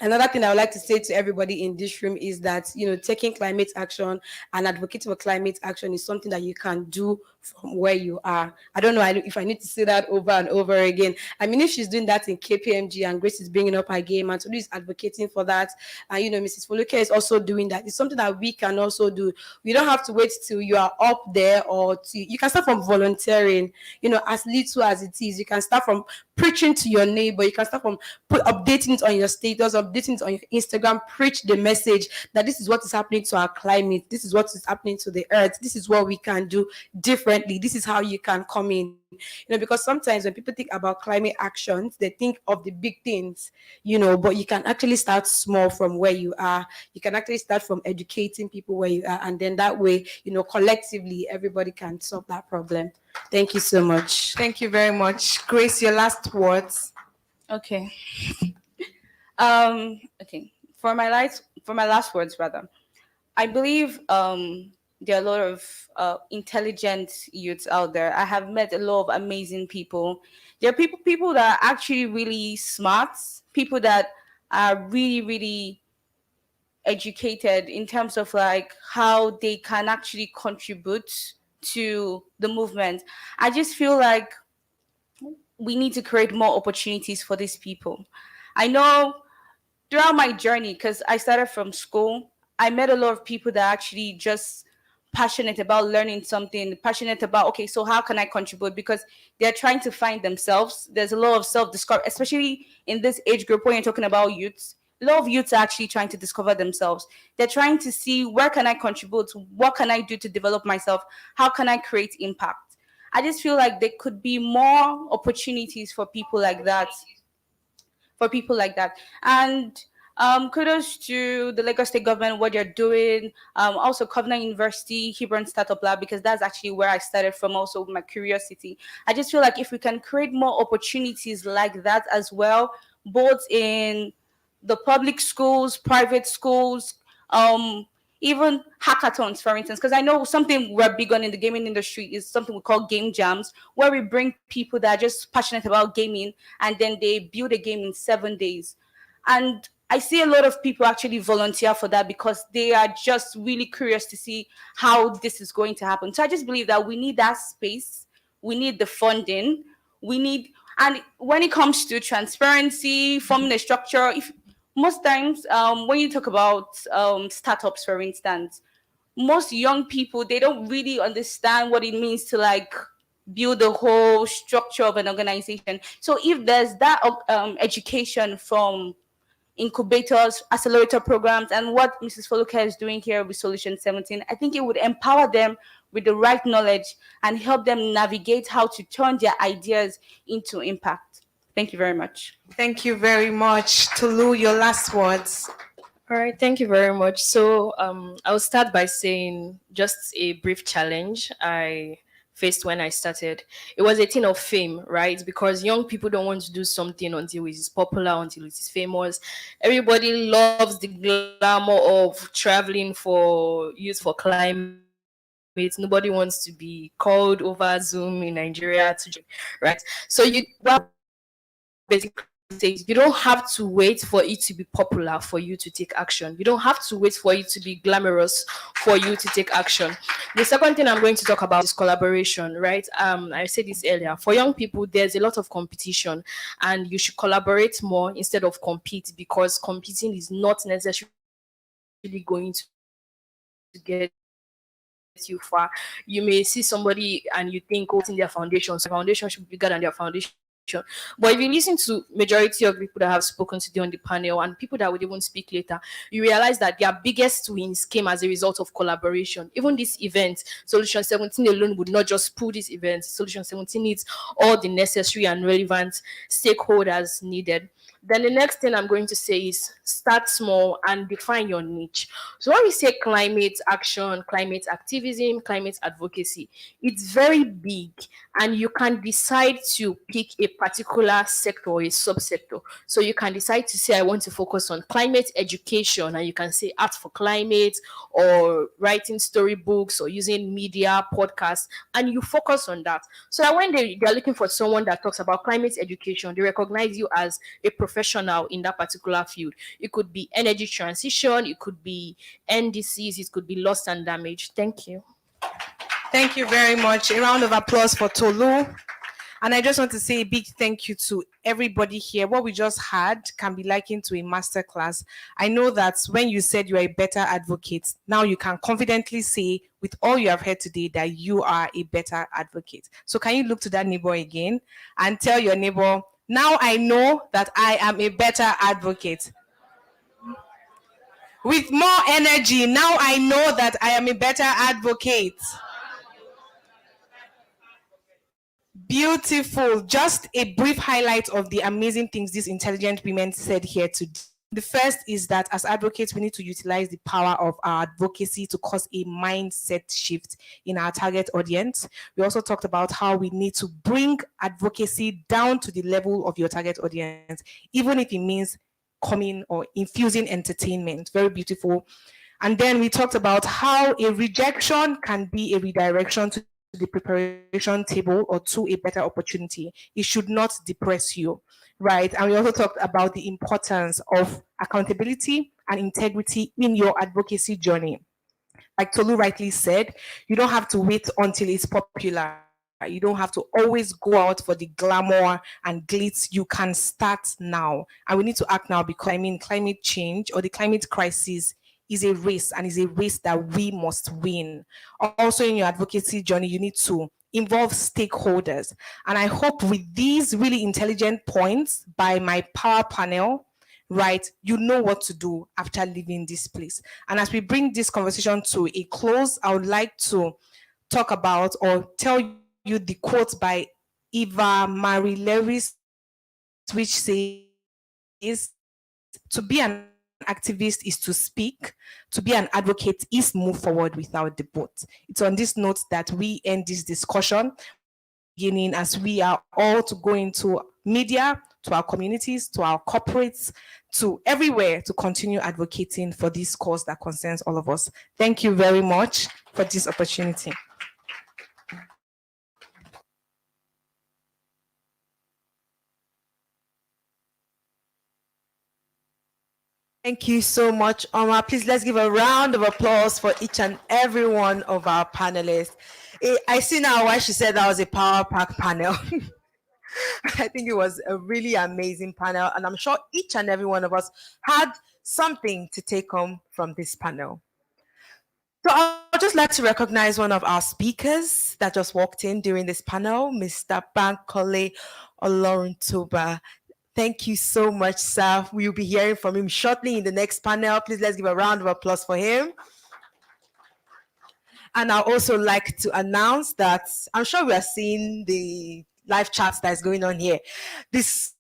another thing I would like to say to everybody in this room is that, taking climate action and advocating for climate action is something that you can do from where you are. I don't know if I need to say that over and over again. If she's doing that in KPMG and Grace is bringing up her game and Tolu is advocating for that, and, Mrs. Foluke is also doing that. It's something that we can also do. We don't have to wait till you are up there, you can start from volunteering, as little as it is. You can start from preaching to your neighbor. You can start from updating it on your status, updating it on your Instagram. Preach the message that this is what is happening to our climate. This is what is happening to the earth. This is what we can do differently. This is how you can come in. Because sometimes when people think about climate actions, they think of the big things, but you can actually start small from where you are. You can actually start from educating people where you are. And then that way, collectively, everybody can solve that problem. Thank you so much. Thank you very much. Grace, your last words. Okay. Okay. For my last words, rather, I believe there are a lot of intelligent youths out there. I have met a lot of amazing people. There are people that are actually really smart, people that are really, really educated in terms of like how they can actually contribute to the movement. I just feel like we need to create more opportunities for these people. I know throughout my journey, because I started from school, I met a lot of people that are actually just passionate about learning something, passionate about, okay, so how can I contribute? Because they're trying to find themselves. There's a lot of self-discovery, especially in this age group when you're talking about youths. A lot of youths are actually trying to discover themselves. They're trying to see, where can I contribute? What can I do to develop myself? How can I create impact? I just feel like there could be more opportunities for people like that. And kudos to the Lagos State government, what they're doing. Also, Covenant University, Hebron Startup Lab, because that's actually where I started from, also my curiosity. I just feel like if we can create more opportunities like that as well, both in the public schools, private schools, even hackathons, for instance, because I know something we're big on in the gaming industry is something we call game jams, where we bring people that are just passionate about gaming and then they build a game in 7 days. And I see a lot of people actually volunteer for that because they are just really curious to see how this is going to happen. So I just believe that we need that space, we need the funding, and when it comes to transparency, forming a structure, if most times when you talk about startups, for instance, most young people, they don't really understand what it means to like build the whole structure of an organization. So if there's that education from incubators, accelerator programs, and what Mrs. Foluka is doing here with Solution 17, I think it would empower them with the right knowledge and help them navigate how to turn their ideas into impact. Thank you very much. Thank you very much. Tolu, your last words. All right, thank you very much. So I'll start by saying just a brief challenge I faced when I started. It was a thing of fame, right? Because young people don't want to do something until it is popular, until it is famous. Everybody loves the glamour of traveling for Youth4Climate. Nobody wants to be called over Zoom in Nigeria to, right? So basically says you don't have to wait for it to be popular for you to take action. You don't have to wait for it to be glamorous for you to take action. The second thing I'm going to talk about is collaboration, right? I said this earlier. For young people, there's a lot of competition, and you should collaborate more instead of compete, because competing is not necessarily going to get you far. You may see somebody and you think, oh, it's in their foundation, so foundation should be bigger than their foundation. But if you listen to majority of people that have spoken today on the panel and people that would even speak later, you realize that their biggest wins came as a result of collaboration. Even this event, Solution 17 alone would not just pull this event. Solution 17 needs all the necessary and relevant stakeholders needed. Then the next thing I'm going to say is start small and define your niche. So when we say climate action, climate activism, climate advocacy, it's very big, and you can decide to pick a particular sector or a subsector. So you can decide to say, I want to focus on climate education, and you can say art for climate, or writing storybooks, or using media, podcasts, and you focus on that. So that when they're looking for someone that talks about climate education, they recognize you as a professional in that particular field. It could be energy transition, it could be NDCs, it could be loss and damage. Thank you. Thank you very much. A round of applause for Tolu. And I just want to say a big thank you to everybody here. What we just had can be likened to a masterclass. I know that when you said you are a better advocate, now you can confidently say with all you have heard today that you are a better advocate. So can you look to that neighbor again and tell your neighbor, now I know that I am a better advocate. With more energy, now I know that I am a better advocate. Beautiful. Just a brief highlight of the amazing things these intelligent women said here today. The first is that as advocates, we need to utilize the power of our advocacy to cause a mindset shift in our target audience. We also talked about how we need to bring advocacy down to the level of your target audience, even if it means coming or infusing entertainment. Very beautiful. And then we talked about how a rejection can be a redirection to the preparation table or to a better opportunity. It should not depress you, right? And we also talked about the importance of accountability and integrity in your advocacy journey. Like Tolu rightly said, you don't have to wait until it's popular. You don't have to always go out for the glamour and glitz. You can start now. And we need to act now, because climate change or the climate crisis is a race, and is a race that we must win. Also in your advocacy journey, you need to involve stakeholders. And I hope with these really intelligent points by my power panel, right, you know what to do after leaving this place. And as we bring this conversation to a close, I would like to talk about or tell you the quote by Eva Marie Lewis, which says, to be an activist is to speak, to be an advocate is move forward without debate. It's on this note that we end this discussion, beginning as we are all to go into media, to our communities, to our corporates, to everywhere, to continue advocating for this cause that concerns all of us. Thank you very much for this opportunity. Thank you so much, Omar. Please let's give a round of applause for each and every one of our panelists. I see now why she said that was a power pack panel. I think it was a really amazing panel, and I'm sure each and every one of us had something to take home from this panel. So just like to recognize one of our speakers that just walked in during this panel, Mr. Bankole Oloruntoba. Thank you so much, sir. We'll be hearing from him shortly in the next panel. Please let's give a round of applause for him. And I'd also like to announce that I'm sure we are seeing the live chat that is going on here. This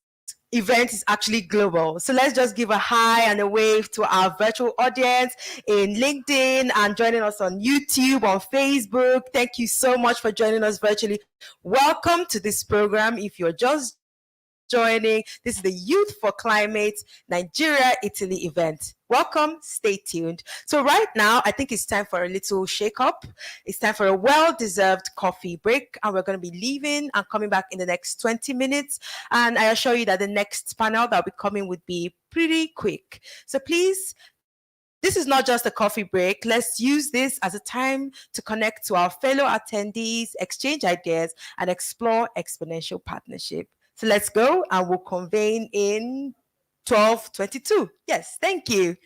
event is actually global. So let's just give a hi and a wave to our virtual audience in LinkedIn and joining us on YouTube, on Facebook. Thank you so much for joining us virtually. Welcome to this program. If you're just joining, this is the Youth for Climate Nigeria Italy event. Welcome, stay tuned. So right now, I think it's time for a little shake up. It's time for a well-deserved coffee break, and we're going to be leaving and coming back in the next 20 minutes. And I assure you that the next panel that'll be coming would be pretty quick. So please, this is not just a coffee break. Let's use this as a time to connect to our fellow attendees, exchange ideas, and explore exponential partnership. So let's go and we'll convene in 12:22. Yes, thank you.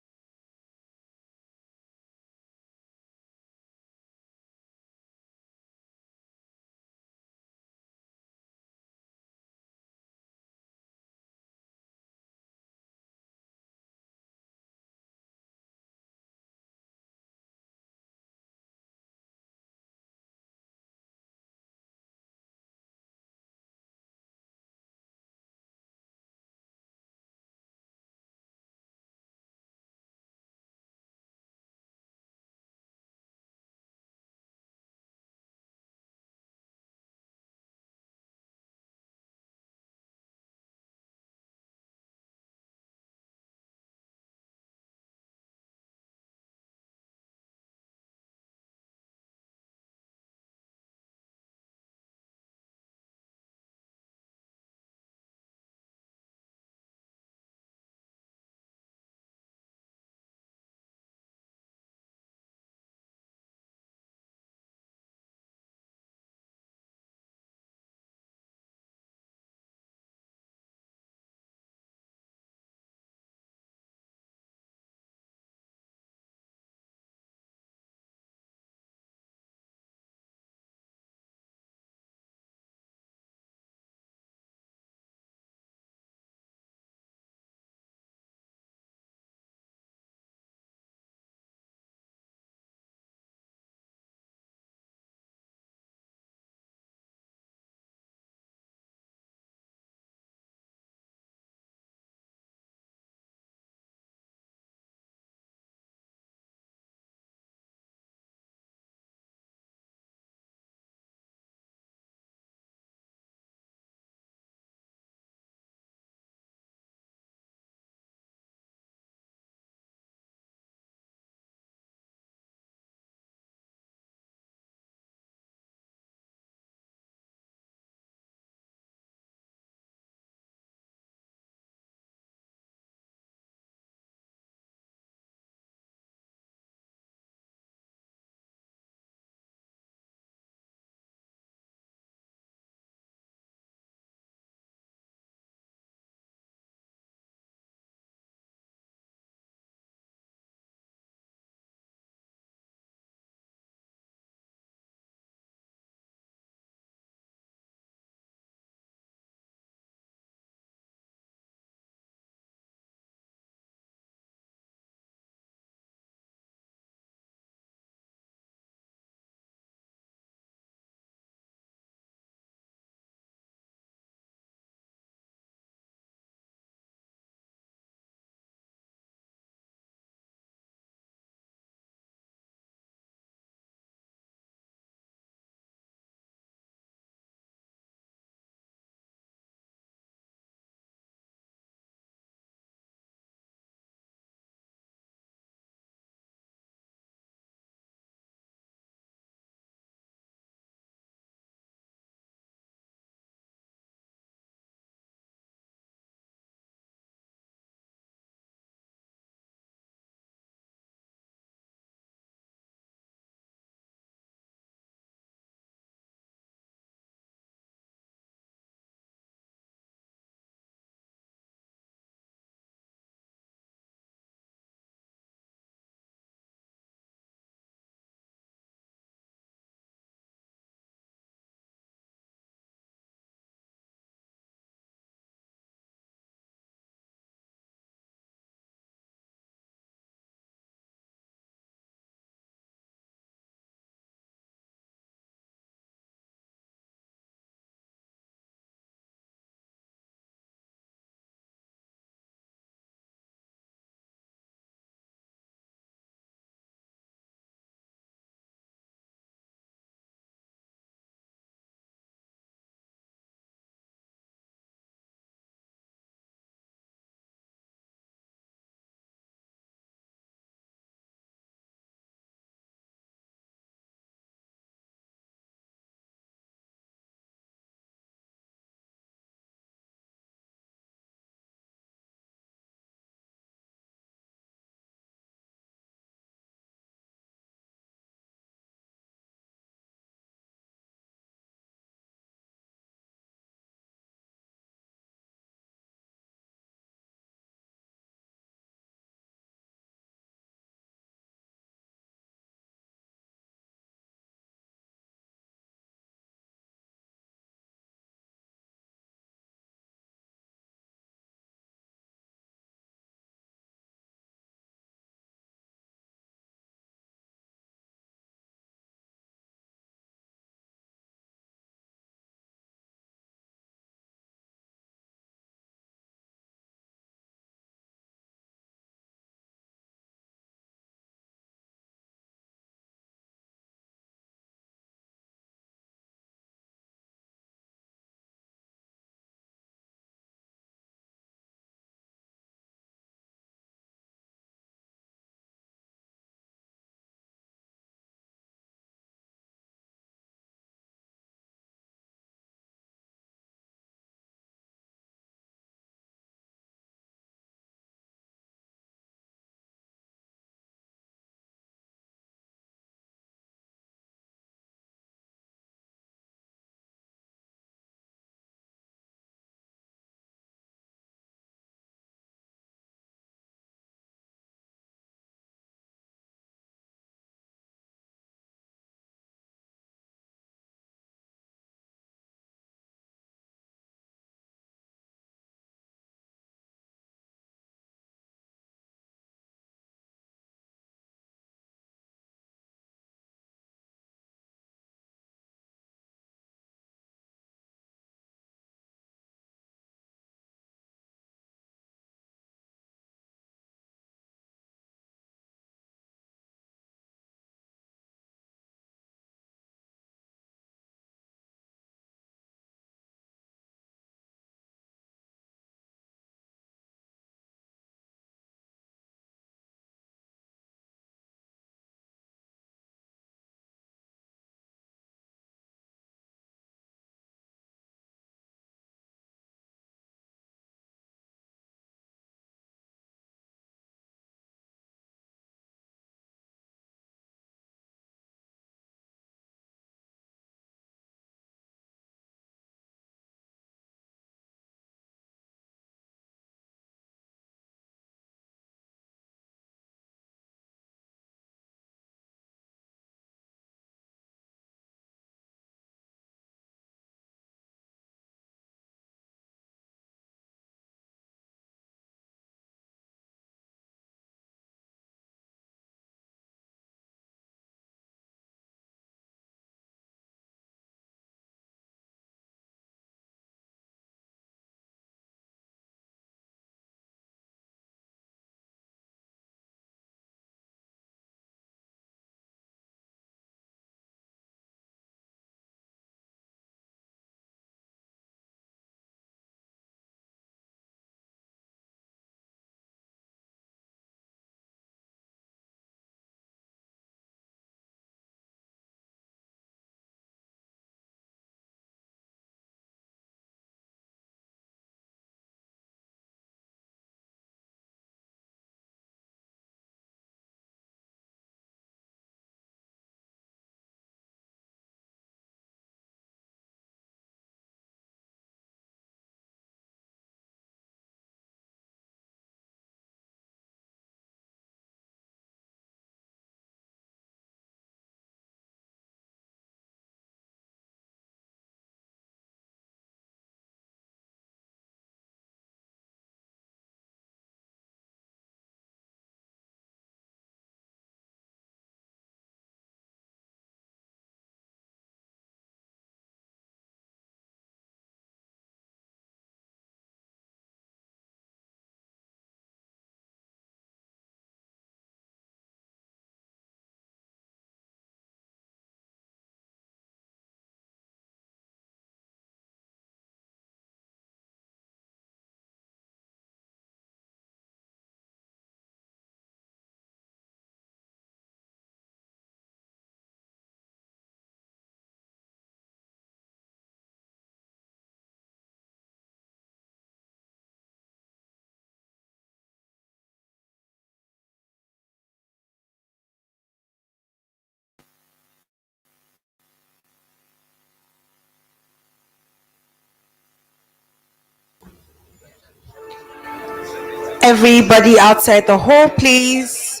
everybody outside the hall, please.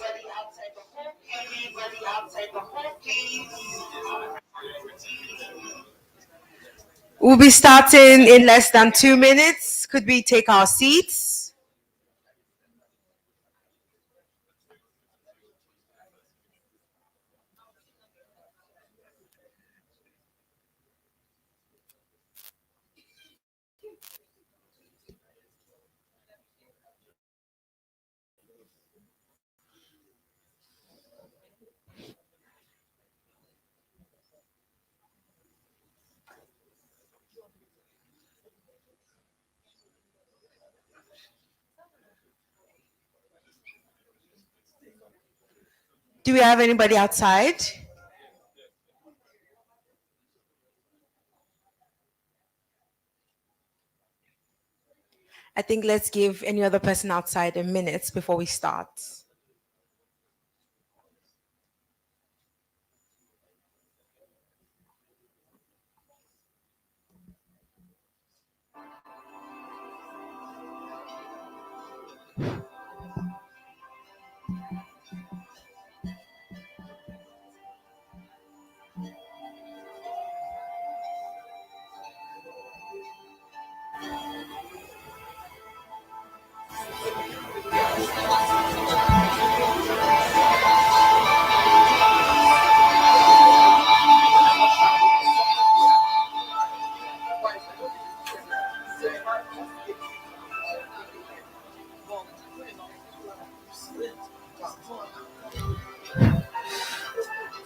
We'll be starting in less than 2 minutes. Could we take our seats? Do we have anybody outside? I think let's give any other person outside a minute before we start.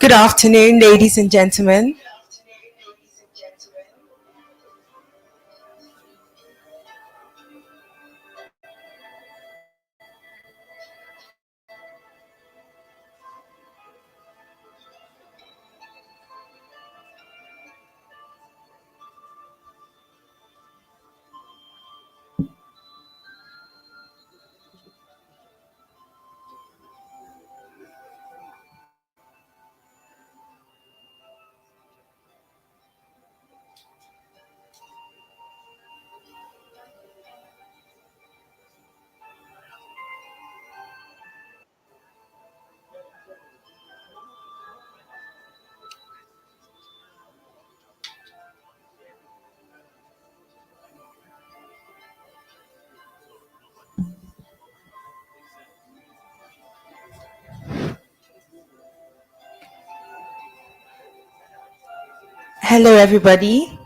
Good afternoon, ladies and gentlemen. Hello, everybody.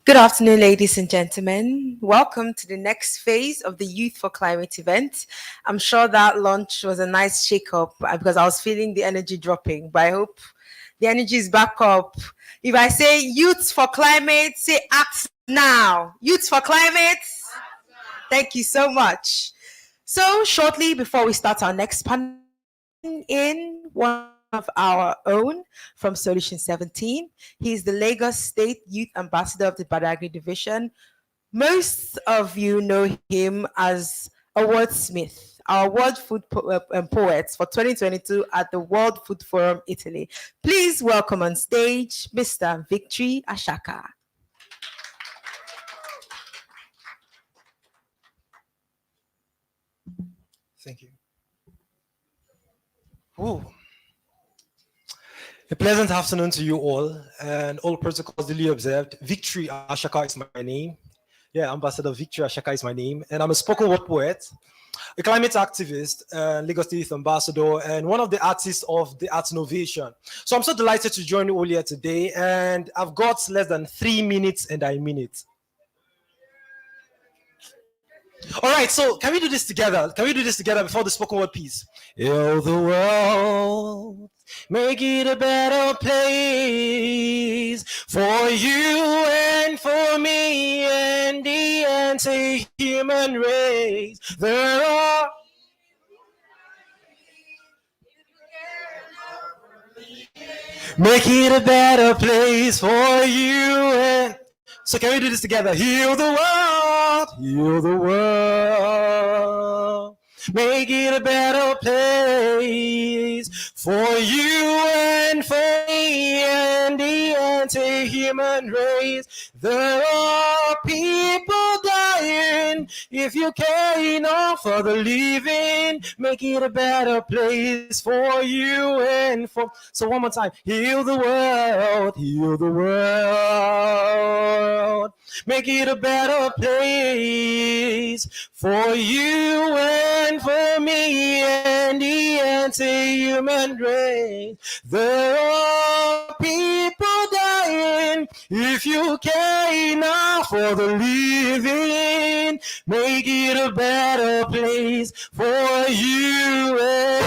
Good afternoon, ladies and gentlemen. Welcome to the next phase of the Youth for Climate event. I'm sure that launch was a nice shake-up because I was feeling the energy dropping, but I hope the energy is back up. If I say Youth for Climate, say act now. Youth for Climate. Thank you so much. So shortly before we start our next panel, in one of our own from Solution 17. He's the Lagos State Youth Ambassador of the Badagry Division. Most of you know him as a wordsmith, our World Food Poets for 2022 at the World Food Forum, Italy. Please welcome on stage, Mr. Victory Ashaka. Thank you. Ooh. A pleasant afternoon to you all, and all protocols duly observed. Victory Ashaka is my name. Yeah, Ambassador Victory Ashaka is my name, and I'm a spoken word poet, a climate activist, Lagos State Ambassador, and one of the artists of the Art Innovation. So I'm so delighted to join you all here today, and I've got less than 3 minutes, and I mean it. All right, so can we do this together? Can we do this together before the spoken word piece? Heal the world, make it a better place for you and for me and the anti-human race. There are make it a better place for you and so can we do this together? Heal the world, heal the world. Make it a better place for you and for me and the anti-human race. There are people dying. If you care enough for the living, make it a better place for you and for. So one more time. Heal the world, heal the world. Make it a better place for you and for me and the anti-human race. There are people dying. If you care enough for the living, make it a better place for you and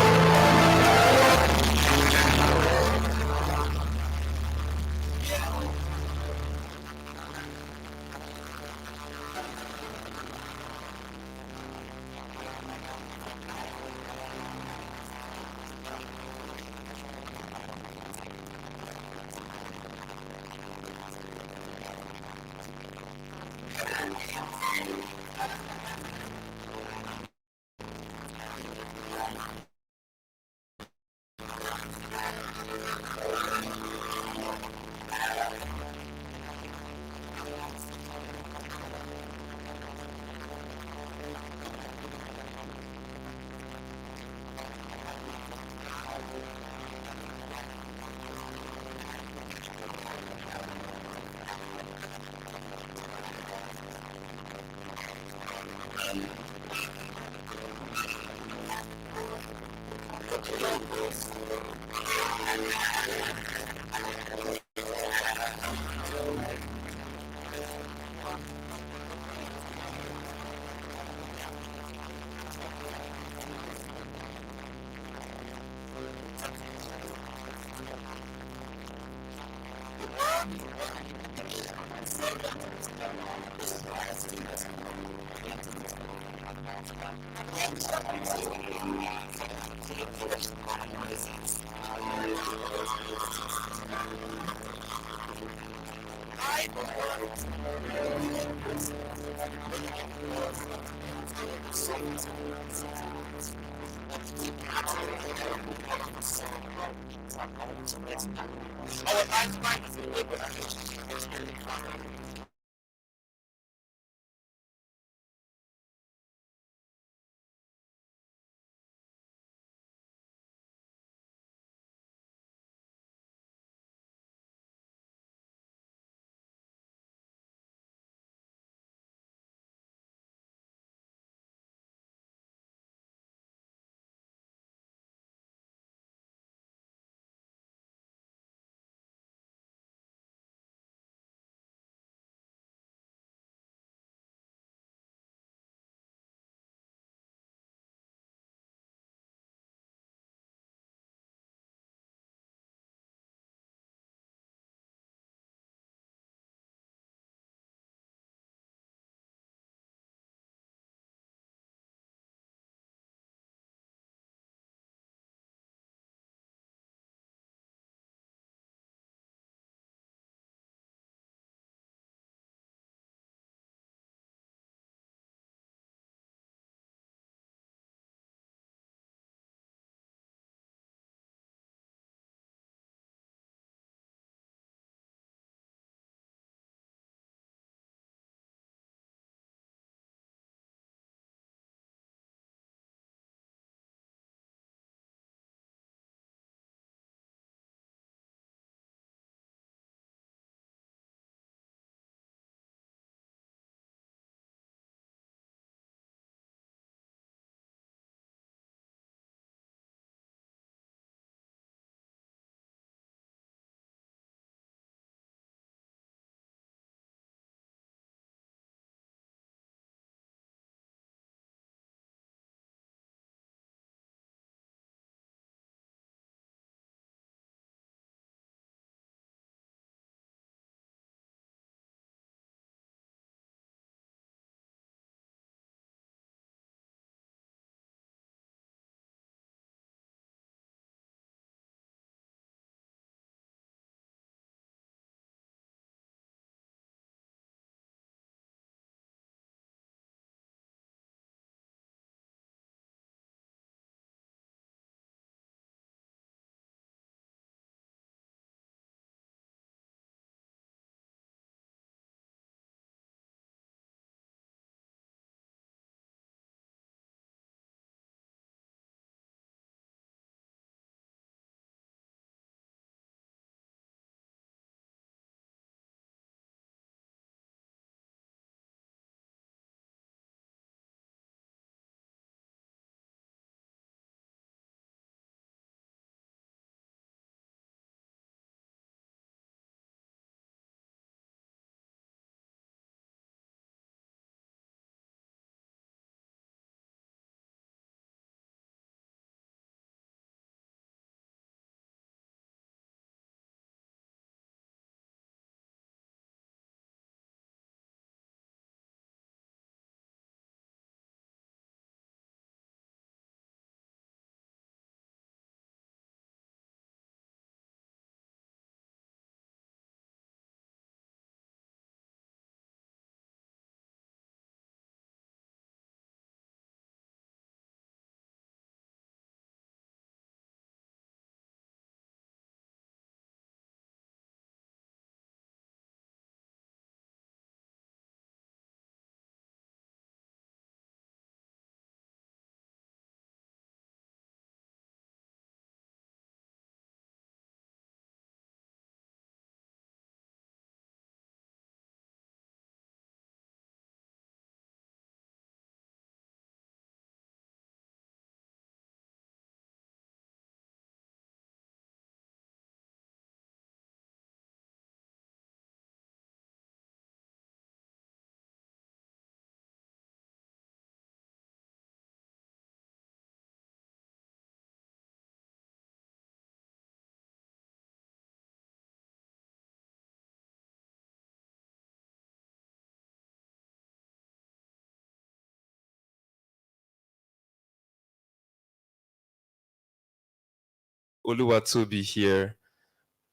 Oluwatobi here.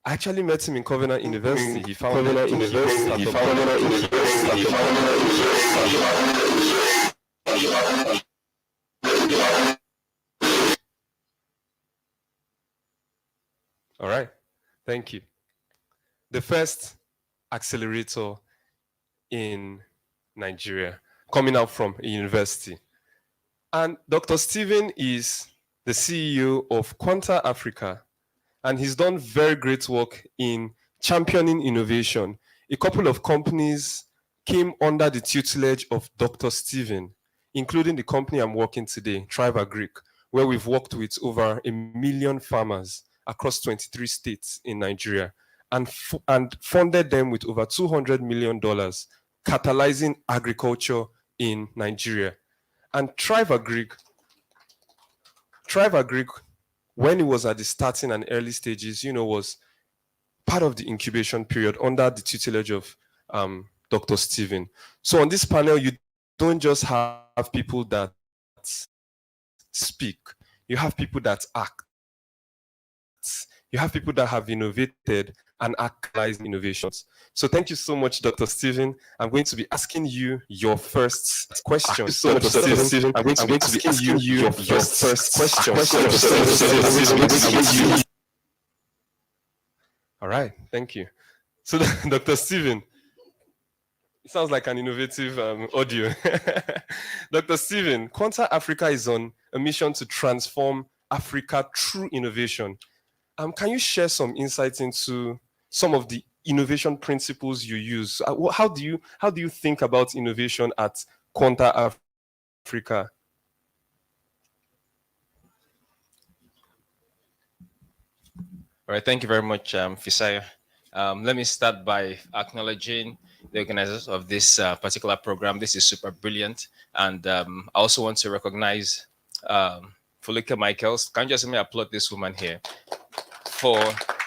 I actually met him in Covenant University. He founded University. All right, thank you. The first accelerator in Nigeria, coming out from a university. And Dr. Stephen is the CEO of Quanta Africa, and he's done very great work in championing innovation. A couple of companies came under the tutelage of Dr. Stephen, including the company I'm working today, Tribe Agric, where we've worked with over 1 million farmers across 23 states in Nigeria, and funded them with over $200 million, catalyzing agriculture in Nigeria. And Tribe Agric, when it was at the starting and early stages, was part of the incubation period under the tutelage of Dr. Stephen. So on this panel, you don't just have people that speak, you have people that act. You have people that have innovated and actualized innovations. So thank you so much, Dr. Stephen. I'm going to be asking you your first question. So Dr. Stephen, I'm going to be asking you your first question. All right, thank you. So Dr. Stephen, it sounds like an innovative audio. Dr. Stephen, Quanta Africa is on a mission to transform Africa through innovation. Can you share some insights into some of the innovation principles you use? How do you think about innovation at Quanta Africa? All right, thank you very much, Fisayo. Let me start by acknowledging the organizers of this particular program. This is super brilliant. And I also want to recognize Folika Michaels. Can you just let me applaud this woman here?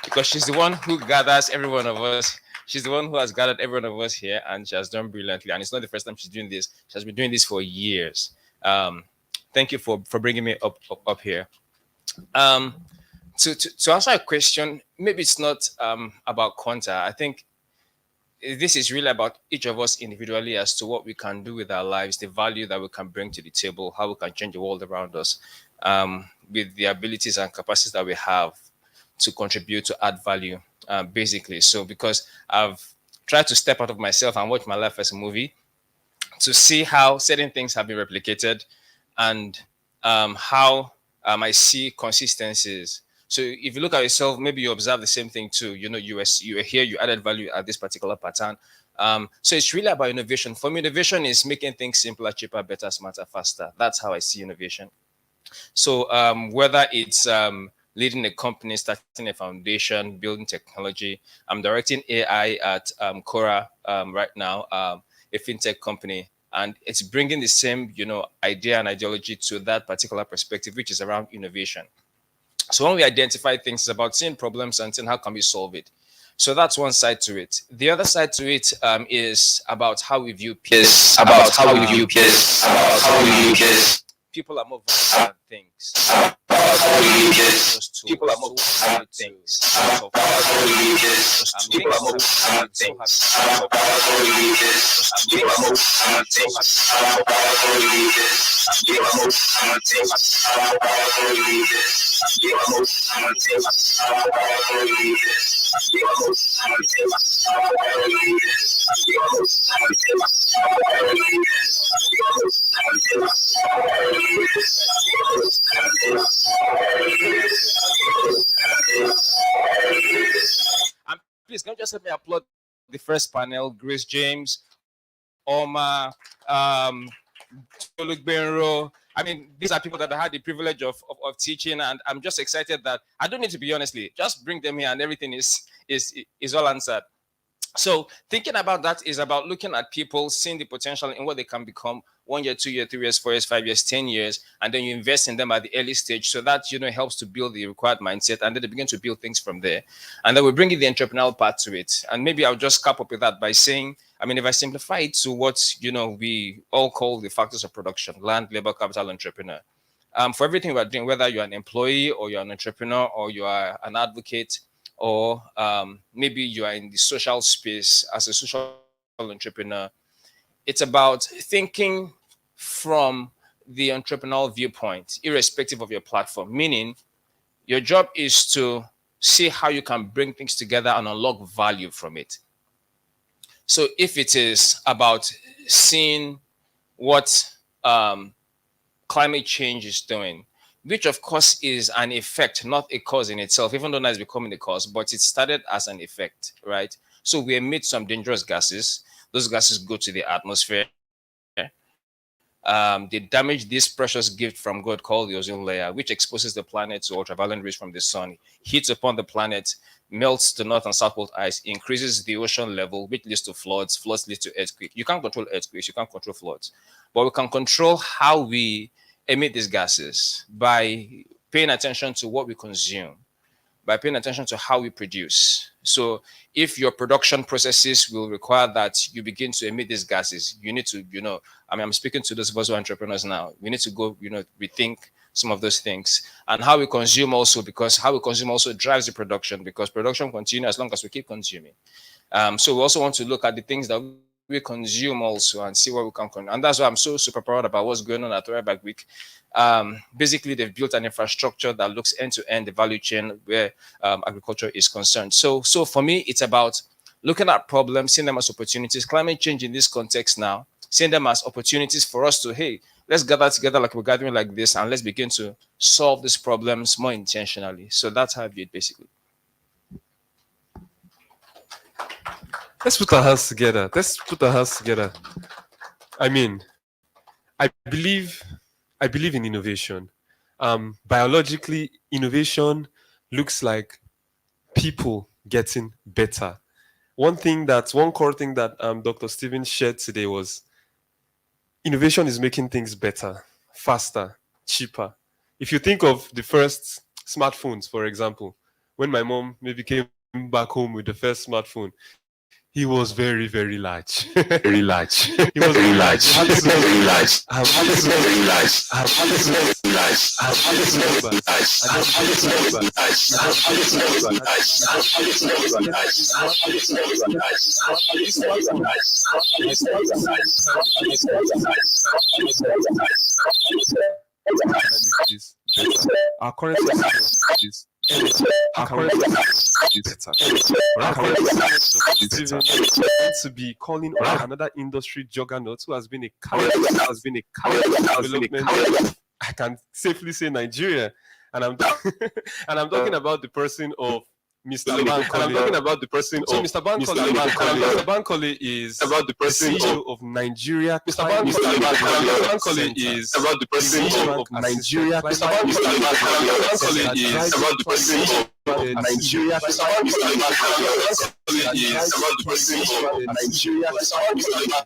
Because she's the one who gathers every one of us. She's the one who has gathered every one of us here, and she has done brilliantly. And it's not the first time she's doing this. She has been doing this for years. Thank you for bringing me up here. To answer a question, maybe it's not about Quanta. I think this is really about each of us individually as to what we can do with our lives, the value that we can bring to the table, how we can change the world around us with the abilities and capacities that we have to contribute to add value, basically. So because I've tried to step out of myself and watch my life as a movie to see how certain things have been replicated and how I see consistencies. So if you look at yourself, maybe you observe the same thing too. You were here, you added value at this particular pattern. So it's really about innovation. For me, innovation is making things simpler, cheaper, better, smarter, faster. That's how I see innovation. So whether it's leading a company, starting a foundation, building technology. I'm directing AI at Cora right now, a fintech company, and it's bringing the same, idea and ideology to that particular perspective, which is around innovation. So when we identify things, it's about seeing problems and seeing how can we solve it. So that's one side to it. The other side to it is about how we view peers. People are more vulnerable than things. People are more vulnerable than things. People are more vulnerable please, can you just let me applaud the first panel, Grace James, Oma, Toluk Benro. I mean, these are people that I had the privilege of teaching, and I'm just excited that I don't need to be honestly, just bring them here and everything is all answered. So thinking about that is about looking at people, seeing the potential in what they can become 1 year, 2 years, 3 years, 4 years, 5 years, 10 years, and then you invest in them at the early stage. So that, helps to build the required mindset, and then they begin to build things from there. And then we bring in the entrepreneurial part to it. And maybe I'll just cap up with that by saying, if I simplify it to what, we all call the factors of production: land, labor, capital, entrepreneur. for everything we're doing, whether you're an employee or you're an entrepreneur or you are an advocate, or maybe you are in the social space as a social entrepreneur, it's about thinking from the entrepreneurial viewpoint, irrespective of your platform. Meaning, your job is to see how you can bring things together and unlock value from it. So if it is about seeing what climate change is doing, which of course is an effect, not a cause in itself, even though now it's becoming a cause, but it started as an effect, right? So we emit some dangerous gases. Those gases go to the atmosphere. They damage this precious gift from God called the ozone layer, which exposes the planet to ultraviolet rays from the sun, heats upon the planet, melts the north and south pole ice, increases the ocean level, which leads to floods. Floods lead to earthquakes. You can't control earthquakes, you can't control floods, but we can control how we emit these gases by paying attention to what we consume, by paying attention to how we produce. So if your production processes will require that you begin to emit these gases, you need to, I'm speaking to those of us who are entrepreneurs now, we need to go, rethink some of those things. And how we consume also, because how we consume also drives the production, because production continues as long as we keep consuming. So we also want to look at the things that we consume also and see what we can consume. And that's why I'm so super proud about what's going on at Throwback Week. Basically, they've built an infrastructure that looks end-to-end the value chain where agriculture is concerned. So for me, it's about looking at problems, seeing them as opportunities. Climate change in this context now, seeing them as opportunities for us to, hey, let's gather together like we're gathering like this, and let's begin to solve these problems more intentionally. So that's how I view it, basically. Let's put our hands together. Let's put our hands together. I mean, I believe in innovation. Biologically, innovation looks like people getting better. One core thing that Dr. Stevens shared today was innovation is making things better, faster, cheaper. If you think of the first smartphones, for example, when my mom maybe came back home with the first smartphone, he was very, very large. Very large. He was very large. Very large. Very large. Our current is our current is to be calling on another industry juggernaut who has been a development. I can safely say Nigeria, and I'm talking about the person of Mr. Bankole. I'm talking about the person of Mr. Bankole. Mr. Bankole is about the CEO of Nigeria. Mr. Bankole is about the person of Nigeria. Mr. Bankole is about the person of Nigeria.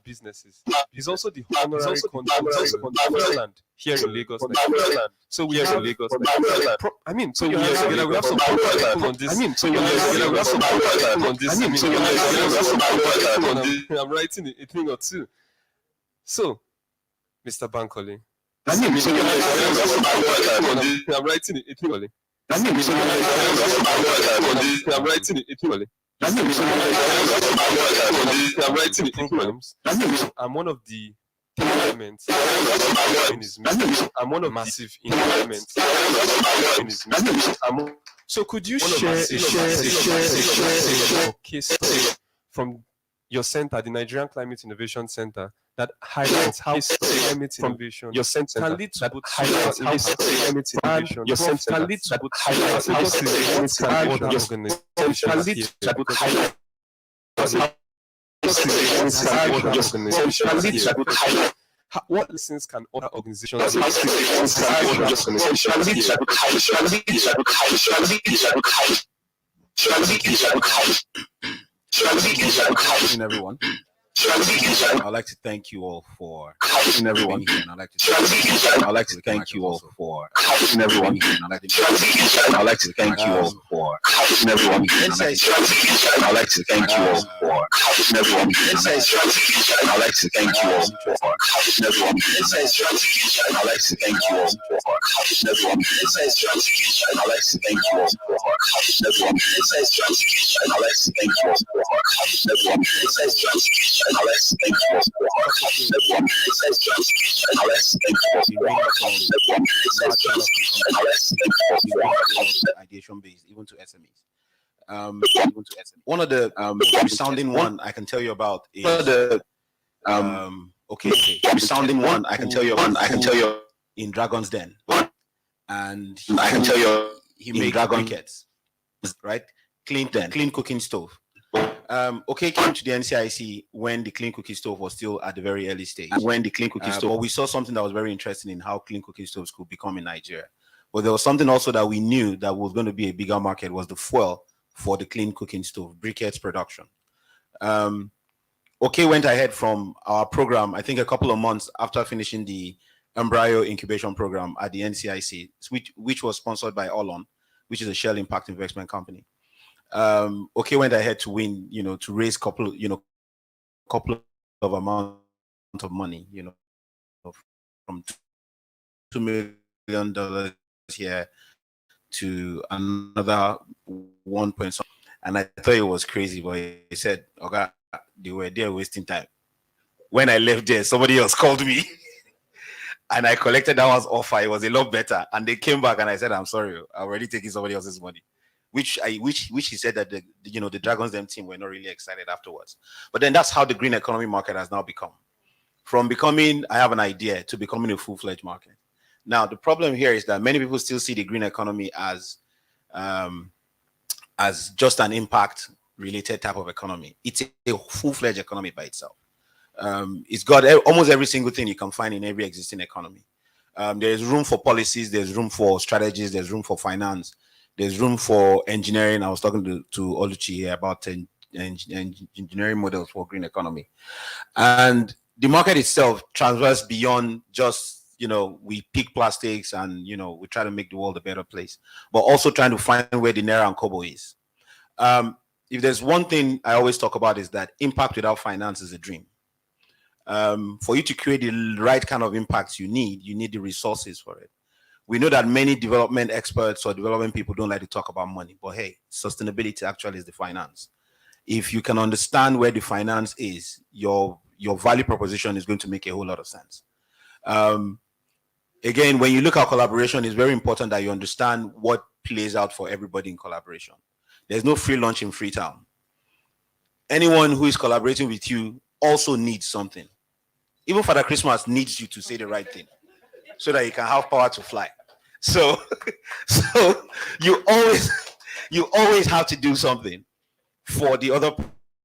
Businesses. He's also the honorary consultant here in Lagos, Nigeria. So we are in Lagos, Nigeria. I mean, so we have some people on this. I mean, so we have some people on this. I'm writing a thing or two. So, Mr. Bankole. I'm writing a thing. I'm writing programs. I'm one of the elements in his mission. I'm one of massive elements in his mission. So could you share a case story from your center, the Nigerian Climate Innovation Center, that highlights how climate innovation can lead to both climate innovation can lead to both what lessons can other organizations everyone. I'd like to thank you all for everyone here, and I'd like to thank you all for everyone here, and I'd like to thank you all for everyone here, and I'd like to thank you all for everyone here, and I'd like to thank you all for everyone here, and I'd like to thank you all for everyone here, and I'd like to thank you all for everyone here, and I'd like to thank you all for everyone here, and I'd like to thank you all for everyone here, and I'd like to thank you all for everyone here, and I'd like to thank you all for ideation based, even to SMEs. One of the sounding one I can tell you about is sounding one I can tell you in Dragon's Den, and I can tell you he made briquettes, right? Clean cooking stove. Came to the NCIC when the clean cooking stove was still at the very early stage. But we saw something that was very interesting in how clean cooking stoves could become in Nigeria. But there was something also that we knew that was going to be a bigger market, was the fuel for the clean cooking stove, briquettes production. Went ahead from our program, I think a couple of months after finishing the embryo incubation program at the NCIC, which was sponsored by Olon, which is a Shell Impact Investment company. Went ahead to win, to raise couple of amount of money, from $2 million here to another 1 point something. And I thought it was crazy, but he said, okay, they were there wasting time. When I left there, somebody else called me and I collected that one's offer. It was a lot better. And they came back and I said, I'm sorry, I'm already taking somebody else's money. Which he said that the Dragons Den team were not really excited afterwards. But then that's how the green economy market has now become. From becoming, I have an idea, to becoming a full-fledged market. Now, the problem here is that many people still see the green economy as just an impact-related type of economy. It's a full-fledged economy by itself. It's got almost every single thing you can find in every existing economy. There's room for policies, there's room for strategies, there's room for finance, there's room for engineering. I was talking to Oluchi here about engineering models for green economy. And the market itself transfers beyond just, we pick plastics and, we try to make the world a better place, but also trying to find where the Naira and Kobo is. If there's one thing I always talk about, is that impact without finance is a dream. For you to create the right kind of impacts you need the resources for it. We know that many development experts or development people don't like to talk about money, but hey, sustainability actually is the finance. If you can understand where the finance is, your value proposition is going to make a whole lot of sense. Again, when you look at collaboration, it's very important that you understand what plays out for everybody in collaboration. There's no free lunch in Freetown. Anyone who is collaborating with you also needs something. Even Father Christmas needs you to say the right thing so that you can have power to fly. So you always have to do something for the other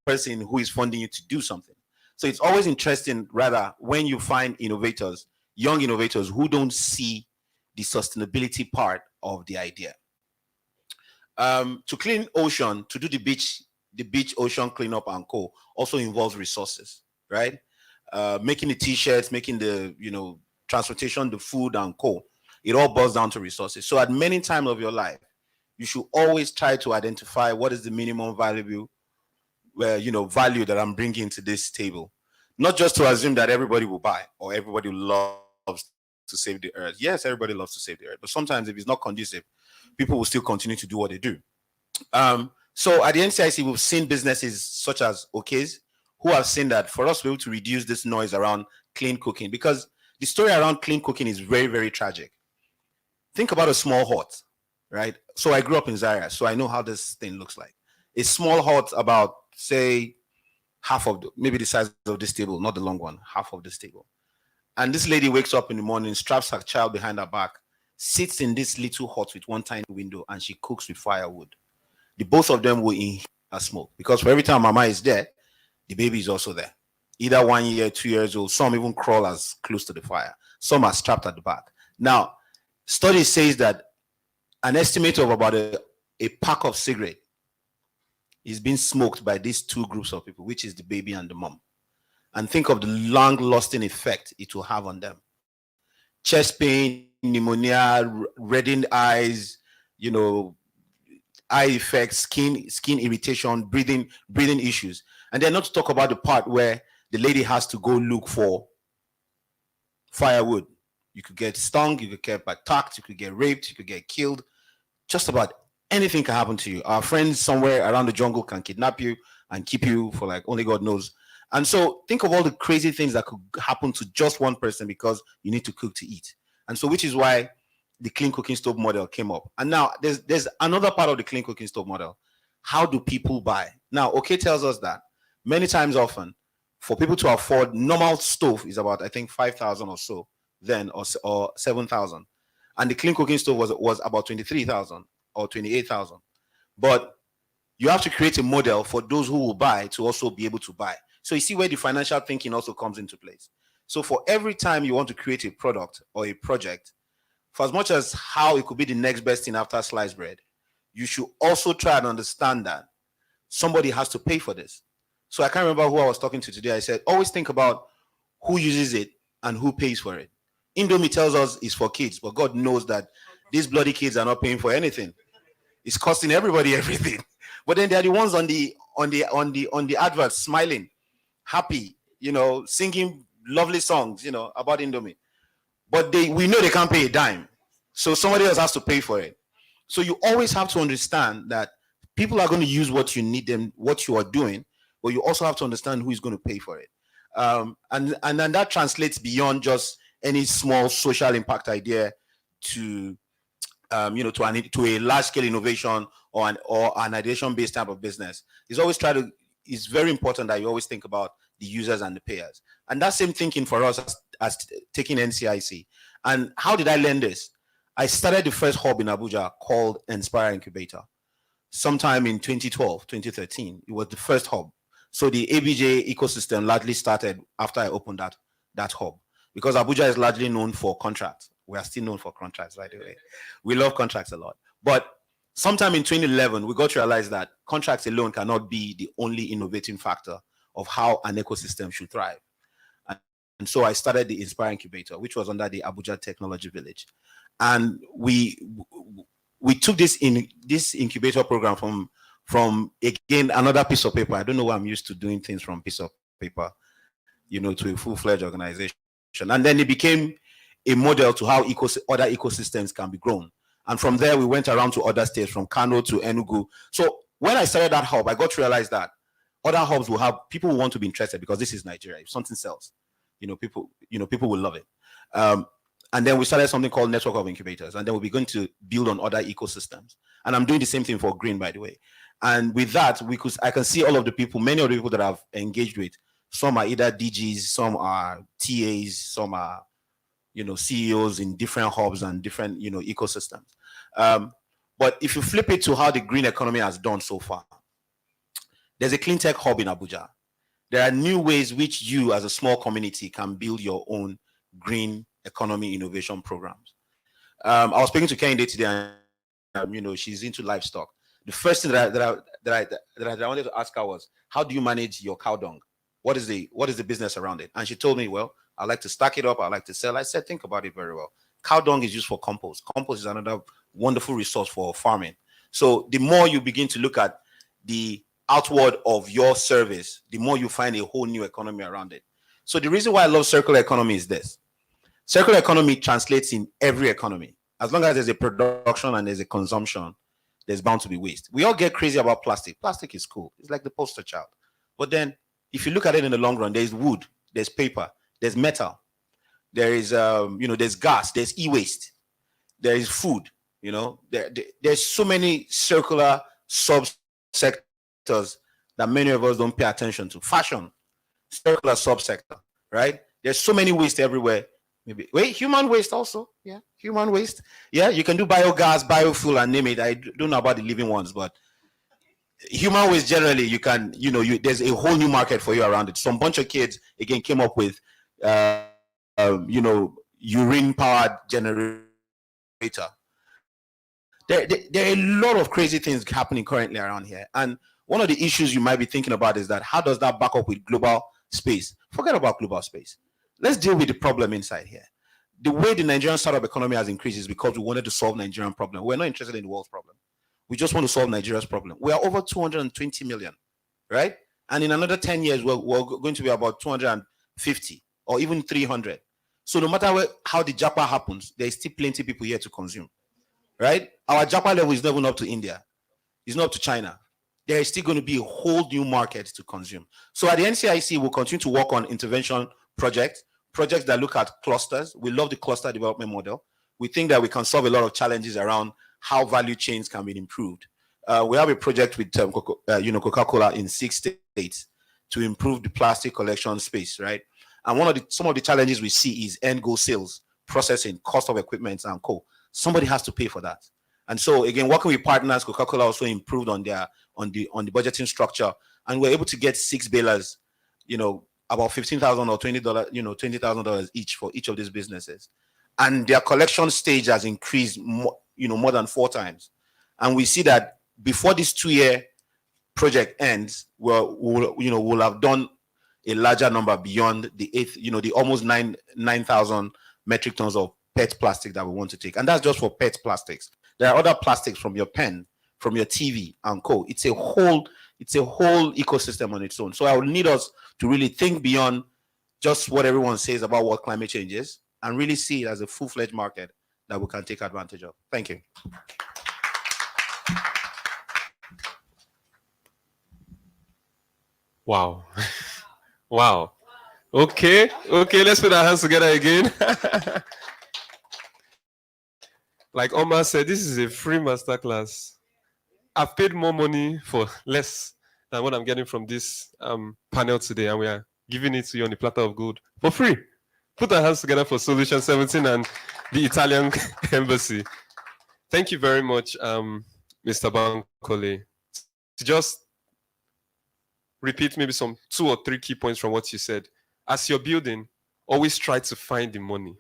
person who is funding you to do something. So it's always interesting, rather, when you find innovators, young innovators who don't see the sustainability part of the idea. To clean ocean, to do the beach ocean cleanup and co also involves resources, right? Making the t-shirts, making the transportation, the food and co. It all boils down to resources. So at many times of your life, you should always try to identify what is the minimum value that I'm bringing to this table. Not just to assume that everybody will buy or everybody loves to save the earth. Yes, everybody loves to save the earth, but sometimes if it's not conducive, people will still continue to do what they do. So at the NCIC, we've seen businesses such as Ok's who have seen that for us to be able to reduce this noise around clean cooking, because the story around clean cooking is very, very tragic. Think about a small hut, right? So I grew up in Zaria, so I know how this thing looks like. A small hut about, say, maybe the size of this table, not the long one, half of this table. And this lady wakes up in the morning, straps her child behind her back, sits in this little hut with one tiny window, and she cooks with firewood. The both of them will inhale smoke, because for every time mama is there, the baby is also there. Either 1 year, 2 years old, some even crawl as close to the fire. Some are strapped at the back. Now, study says that an estimate of about a pack of cigarette is being smoked by these two groups of people, which is the baby and the mom. and think of the long-lasting effect it will have on them. Chest pain, pneumonia, reddened eyes, eye effects, skin irritation, breathing issues. And then not to talk about the part where the lady has to go look for firewood. You could get stung, you could get attacked, you could get raped, you could get killed. Just about anything can happen to you. Our friends somewhere around the jungle can kidnap you and keep you for like only God knows. And so think of all the crazy things that could happen to just one person because you need to cook to eat. And so which is why the clean cooking stove model came up. And now there's another part of the clean cooking stove model. How do people buy? Now, OK tells us that many times often for people to afford normal stove is about, I think, 5,000 or so then, or 7,000. And the clean cooking stove was about 23,000 or 28,000. But you have to create a model for those who will buy to also be able to buy. So you see where the financial thinking also comes into place. So for every time you want to create a product or a project, for as much as how it could be the next best thing after sliced bread, you should also try and understand that somebody has to pay for this. So I can't remember who I was talking to today. I said, always think about who uses it and who pays for it. Indomie tells us it's for kids, but God knows that these bloody kids are not paying for anything. It's costing everybody everything. But then there are the ones on the adverts smiling, happy, singing lovely songs, about Indomie. But we know they can't pay a dime. So somebody else has to pay for it. So you always have to understand that people are going to use what you need them, what you are doing, but you also have to understand who is going to pay for it. And then that translates beyond just any small social impact idea to a large scale innovation or an ideation based type of business. It's very important that you always think about the users and the payers. And that same thinking for us as taking NCIC. And how did I learn this? I started the first hub in Abuja called Inspire Incubator. Sometime in 2012, 2013, it was the first hub. So the ABJ ecosystem largely started after I opened that hub, because Abuja is largely known for contracts. We are still known for contracts, by the way. We love contracts a lot. But sometime in 2011, we got to realize that contracts alone cannot be the only innovating factor of how an ecosystem should thrive. And so I started the Inspire Incubator, which was under the Abuja Technology Village. And we took this incubator program from again another piece of paper. I don't know why I'm used to doing things from piece of paper, to a full-fledged organization. And then it became a model to how other ecosystems can be grown. And from there, we went around to other states, from Kano to Enugu. So when I started that hub, I got to realize that other hubs will have people who want to be interested, because this is Nigeria. If something sells, people will love it. And then we started something called Network of Incubators, and then we'll be going to build on other ecosystems. And I'm doing the same thing for Green, by the way. And with that, I can see all of the people, many of the people that I've engaged with. Some are either DGs, some are TAs, some are CEOs in different hubs and different ecosystems. But if you flip it to how the green economy has done so far, there's a clean tech hub in Abuja. There are new ways which you as a small community can build your own green economy innovation programs. I was speaking to Kehinde today, and she's into livestock. The first thing that I wanted to ask her was, how do you manage your cow dung? What is the business around it? And she told me, well, I like to stack it up, I like to sell. I said, think about it very well. Cow dung is used for compost. Compost is another wonderful resource for farming. So the more you begin to look at the outward of your service, the more you find a whole new economy around it. So the reason why I love circular economy is this. Circular economy translates in every economy. As long as there's a production and there's a consumption, there's bound to be waste. We all get crazy about plastic. Plastic is cool. It's like the poster child. But then if you look at it in the long run, there's wood, there's paper, there's metal, there is, there's gas, there's e-waste, there is food, there's so many circular subsectors that many of us don't pay attention to. Fashion, circular subsector, right? There's so many waste everywhere. Human waste also. Yeah, human waste. Yeah, you can do biogas, biofuel, and name it. I don't know about the living ones, but human waste generally, you can, there's a whole new market for you around it. Some bunch of kids, again, came up with, urine-powered generator. There are a lot of crazy things happening currently around here. And one of the issues you might be thinking about is that how does that back up with global space. Forget about global space. Let's deal with the problem inside here. The way the Nigerian startup economy has increased is because we wanted to solve Nigerian problem. We're not interested in the world's problem. We just want to solve Nigeria's problem. We are over 220 million, right? And in another 10 years, we're going to be about 250 or even 300. So no matter how the japa happens, there's still plenty of people here to consume, right? Our japa level is not even up to India. It's not up to China. There is still going to be a whole new market to consume. So at the NCIC, we'll continue to work on intervention projects that look at clusters. We love the cluster development model. We think that we can solve a lot of challenges around how value chains can be improved. We have a project with Coca-Cola in 6 states to improve the plastic collection space, right? And some of the challenges we see is end goal sales, processing, cost of equipment, and co. Somebody has to pay for that. And so again, working with partners, Coca-Cola also improved on the budgeting structure, and we're able to get 6 balers, about $15,000 or $20, $20,000 each for each of these businesses. And their collection stage has increased more than 4 times. And we see that before this 2-year project ends, we'll have done a larger number beyond the almost 9,000 metric tons of PET plastic that we want to take. And that's just for PET plastics. There are other plastics from your pen, from your TV and co. It's a whole ecosystem on its own. So I would need us to really think beyond just what everyone says about what climate change is and really see it as a full-fledged market that we can take advantage of. Thank you. Wow. Wow. Okay, let's put our hands together again. Like Omar said, this is a free masterclass. I've paid more money for less than what I'm getting from this panel today, and we are giving it to you on the platter of gold for free. Put our hands together for Solution 17 and the Italian Embassy. Thank you very much, Mr. Bankole. To just repeat maybe some 2 or 3 key points from what you said. As you're building, always try to find the money.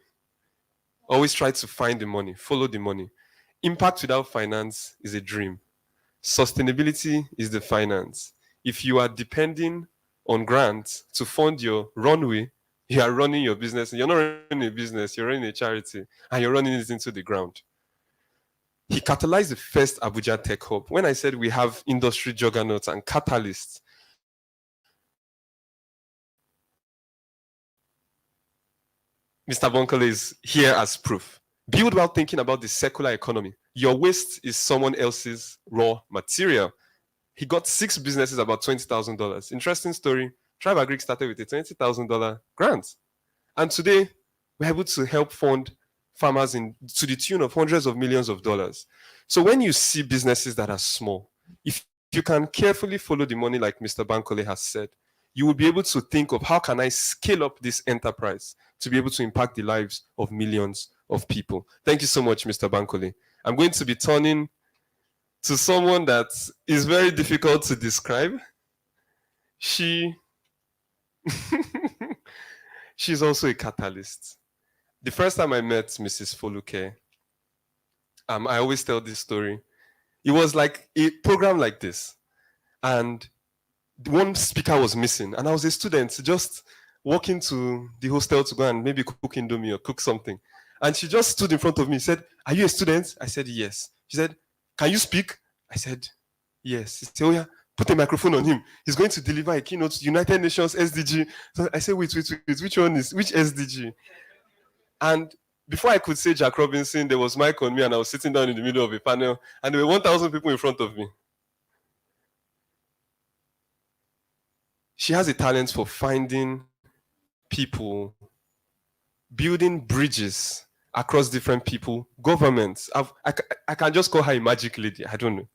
Always try to find the money, follow the money. Impact without finance is a dream. Sustainability is the finance. If you are depending on grants to fund your runway, you are running your business. You're not running a business, you're running a charity, and you're running it into the ground. He catalyzed the first Abuja Tech Hub. When I said we have industry juggernauts and catalysts, Mr. Bankole is here as proof. Build while thinking about the circular economy. Your waste is someone else's raw material. He got 6 businesses about $20,000. Interesting story. Tribe Agric started with a $20,000 grant. And today, we're able to help fund farmers to the tune of hundreds of millions of dollars. So when you see businesses that are small, if you can carefully follow the money like Mr. Bankole has said, you will be able to think of how can I scale up this enterprise to be able to impact the lives of millions of people. Thank you so much, Mr. Bankole. I'm going to be turning to someone that is very difficult to describe. She's also a catalyst. The first time I met Mrs. Foluke, I always tell this story. It was like a program like this, and one speaker was missing, and I was a student just walking to the hostel to go and maybe cook Indomie or cook something. And she just stood in front of me, said, "Are you a student?" I said, "Yes." She said, "Can you speak?" I said, "Yes." She said, "Oh yeah, put a microphone on him. He's going to deliver a keynote to United Nations SDG." So I said, wait, which SDG? And before I could say Jack Robinson, there was Mike on me, and I was sitting down in the middle of a panel, and there were 1,000 people in front of me. She has a talent for finding people, building bridges across different people, governments. I can just call her a magic lady. I don't know.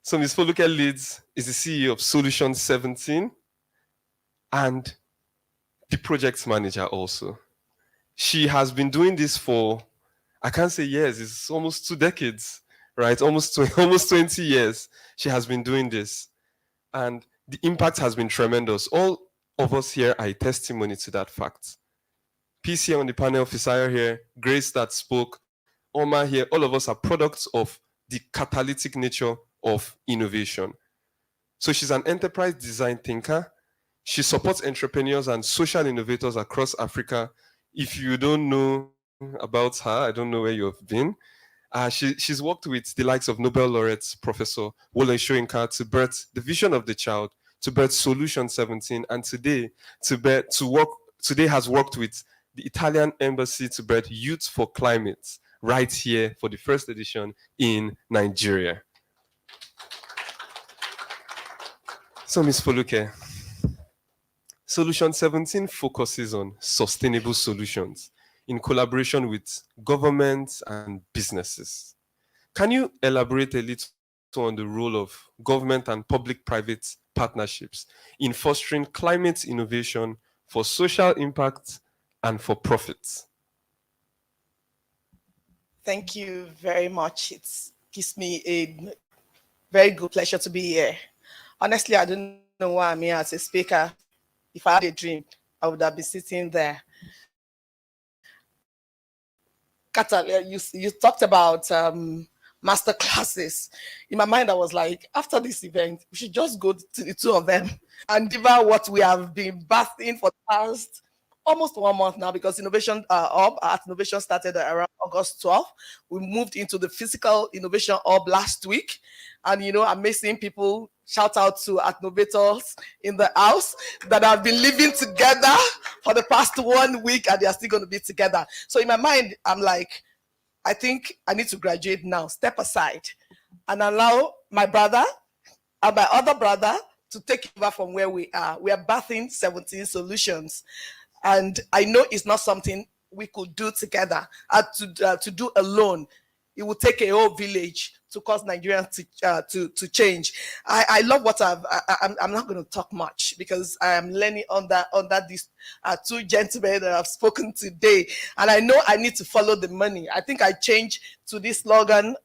So Ms. Foluke leads is the CEO of Solution 17 and the project manager also. She has been doing this for, I can't say years, it's almost 2 decades, right? Almost 20 years she has been doing this. And the impact has been tremendous. All of us here are a testimony to that fact. Peace here on the panel, Fisaya here, Grace that spoke, Oma here, all of us are products of the catalytic nature of innovation. So she's an enterprise design thinker. She supports entrepreneurs and social innovators across Africa. If you don't know about her, I don't know where you have been. She's worked with the likes of Nobel laureate Professor Wole Soyinka to birth the vision of the child, to birth Solution 17, and today has worked with the Italian embassy to birth Youth4Climate right here for the first edition in Nigeria. So, Ms. Foluke, Solution 17 focuses on sustainable solutions in collaboration with governments and businesses. Can you elaborate a little on the role of government and public-private partnerships in fostering climate innovation for social impact and for profit? Thank you very much. It gives me a very good pleasure to be here. Honestly, I don't know why I'm here as a speaker. If I had a dream, I would have been sitting there. Katal, you talked about master classes. In my mind, I was like, after this event, we should just go to the two of them and deliver what we have been bathing for the past almost 1 month now, because Innovation Hub at Innovation started around August 12th. We moved into the physical Innovation Hub last week. And, amazing people, shout out to innovators in the house that have been living together for the past 1 week, and they are still going to be together. So in my mind, I'm like, I think I need to graduate now, step aside, and allow my brother and my other brother to take over from where we are. We are bathing 17 solutions. And I know it's not something we could do together, to do alone. It would take a whole village to cause Nigerians to change. I love what I'm not going to talk much because I am learning under these two gentlemen that have spoken today. And I know I need to follow the money. I think I changed to this slogan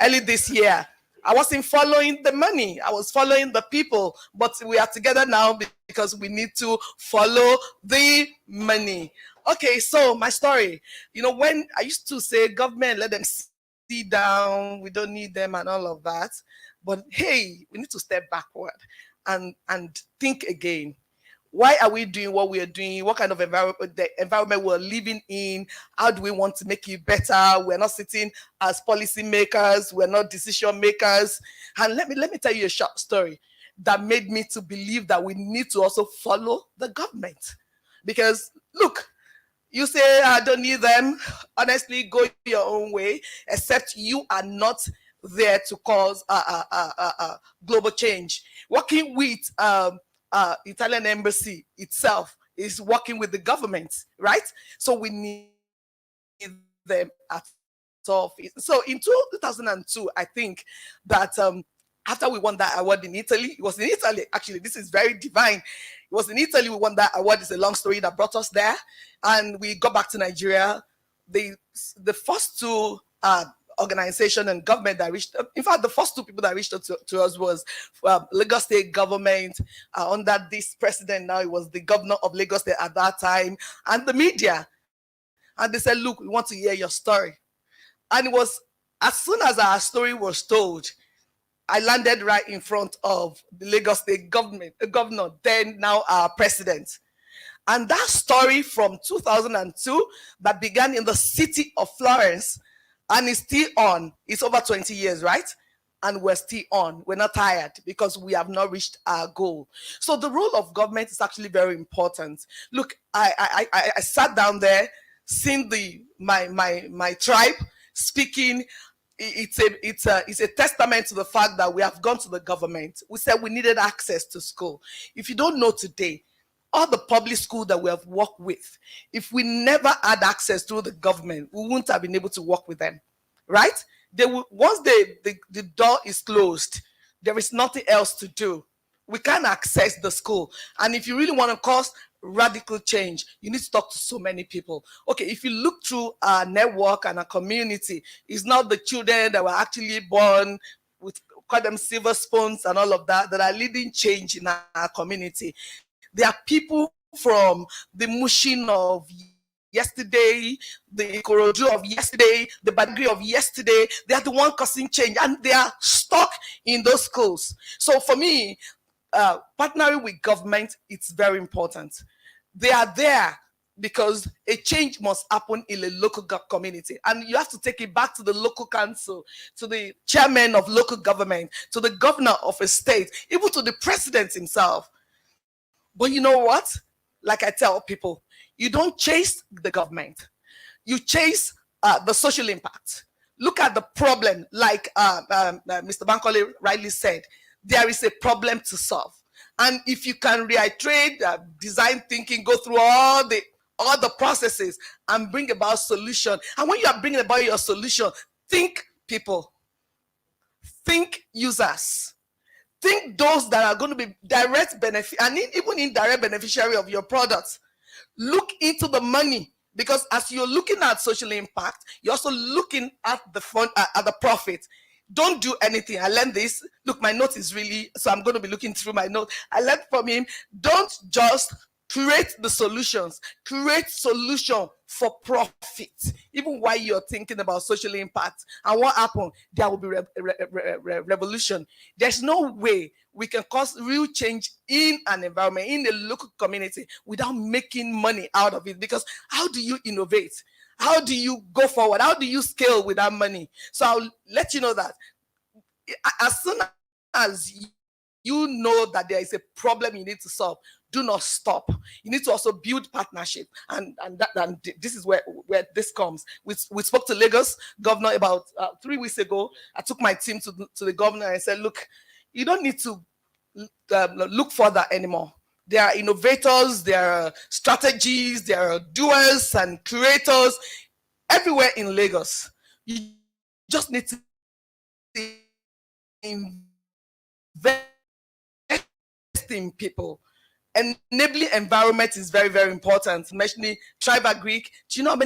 early this year. I wasn't following the money. I was following the people. But we are together now because we need to follow the money. Okay, so my story. When I used to say, government, let them sit down, we don't need them and all of that. But hey, we need to step backward and think again. Why are we doing what we are doing? What kind of environment we're living in? How do we want to make it better? We're not sitting as policy makers. We're not decision makers. And let me tell you a short story that made me to believe that we need to also follow the government. Because look, you say, I don't need them. Honestly, go your own way, except you are not there to cause global change. Working with Italian embassy itself is working with the government, right? So we need them at all. So in 2002, I think that after we won that award in Italy, it was in Italy, actually, this is very divine. It was in Italy we won that award. It's a long story that brought us there. And we got back to Nigeria. The first two organization and government that reached, in fact, the first two people that reached out to us was Lagos State government under this president. Now it was the governor of Lagos State at that time, and the media. And they said, look, we want to hear your story. And it was as soon as our story was told, I landed right in front of the Lagos State government, governor, then now our president. And that story from 2002 that began in the city of Florence and is still on, it's over 20 years, right? And we're still on. We're not tired because we have not reached our goal. So the role of government is actually very important. Look, I sat down there, seeing my tribe speaking. It's a testament to the fact that we have gone to the government. We said we needed access to school. If you don't know today, all the public schools that we have worked with, if we never had access to the government, we wouldn't have been able to work with them, right? They will, once the door is closed, there is nothing else to do. We can't access the school. And if you really want to cause radical change, you need to talk to so many people. Okay, if you look through our network and our community, it's not the children that were actually born with, call them silver spoons and all of that, that are leading change in our community. There are people from the Mushin of yesterday, the Ikorodu of yesterday, the Badagry of yesterday. They are the one causing change, and they are stuck in those schools. So for me, partnering with government, it's very important. They are there because a change must happen in a local community, and you have to take it back to the local council, to the chairman of local government, to the governor of a state, even to the president himself. But you know what? Like I tell people, you don't chase the government, you chase the social impact. Look at the problem, like Mr. Bankole rightly said, there is a problem to solve. And if you can reiterate design thinking, go through all the processes and bring about solution. And when you are bringing about your solution, think people, think users, think those that are going to be direct benefit and even indirect beneficiary of your products. Look into the money, because as you're looking at social impact, you're also looking at the fund, at the profit. Don't do anything. I learned this. Look, my note is really, so I'm going to be looking through my note. I learned from him, don't just create the solutions, create solution for profit, even while you're thinking about social impact. And what happened? There will be revolution. There's no way we can cause real change in an environment, in the local community, without making money out of it. Because how do you innovate? How do you go forward? How do you scale without money? So I'll let you know that as soon as you know that there is a problem you need to solve, do not stop. You need to also build partnership, and this is where this comes. We spoke to Lagos governor about 3 weeks ago. I took my team to the governor and said, look, you don't need to look further anymore. There are innovators, there are strategies, there are doers and creators everywhere in Lagos. You just need to invest in people. Enabling environment is very, very important. Mentioning Tribe Greek. Do you know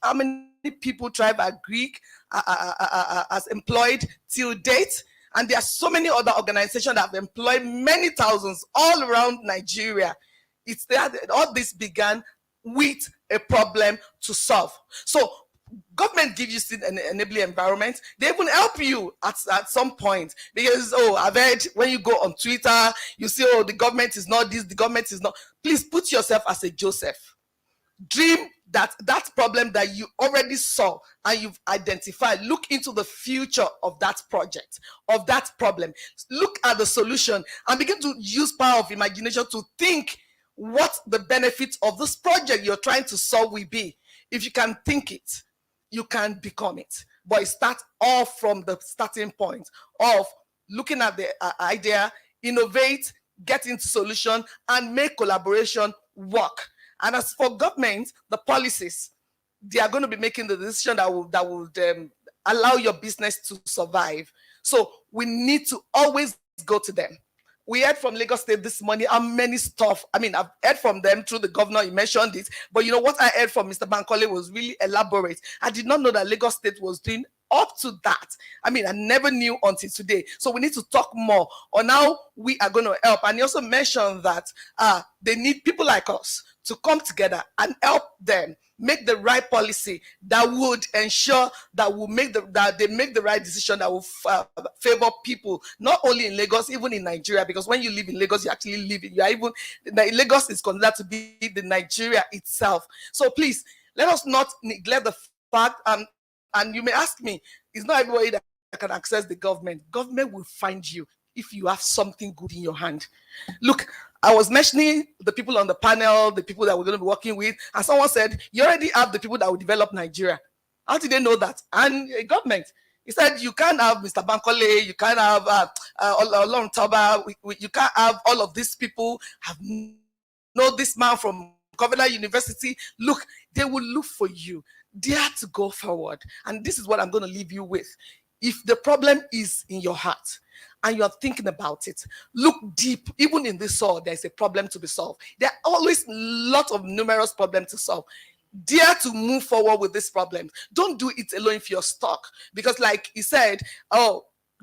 how many people Tribe Greek has employed till date? And there are so many other organizations that have employed many thousands all around Nigeria. It's that all this began with a problem to solve. So government gives you an enabling environment. They even help you at some point, because I've heard when you go on Twitter, you see, the government is not this, the government is not. Please put yourself as a Joseph. Dream that problem that you already saw and you've identified. Look into the future of that project, of that problem. Look at the solution and begin to use power of imagination to think what the benefits of this project you're trying to solve will be. If you can think it, you can become it. But it starts off from the starting point of looking at the idea, innovate, get into solution, and make collaboration work. And as for government, the policies, they are going to be making the decision that would allow your business to survive. So we need to always go to them. We heard from Lagos State this morning how many stuff. I mean, I've heard from them through the governor, he mentioned it. But you know what I heard from Mr. Bankole was really elaborate. I did not know that Lagos State was doing up to that. I mean, I never knew until today. So we need to talk more on how we are going to help. And he also mentioned that they need people like us to come together and help them make the right policy that would ensure that they make the right decision that will favor people, not only in Lagos, even in Nigeria. Because when you live in Lagos, you actually live in, Lagos is considered to be the Nigeria itself. So please, let us not neglect the fact, and you may ask me, it's not everybody that can access the government. Government will find you if you have something good in your hand. Look, I was mentioning the people on the panel, the people that we're going to be working with, and someone said, you already have the people that will develop Nigeria. How did they know that? And government, he said, you can't have Mr. Bankole, you can't have Olorun Toba, you can't have all of these people, know this man from Covenant University. Look, they will look for you. Dare to go forward. And this is what I'm going to leave you with. If the problem is in your heart and you're thinking about it, look deep. Even in this soul, there's a problem to be solved. There are always lots of numerous problems to solve. Dare to move forward with this problem. Don't do it alone if you're stuck. Because like he said,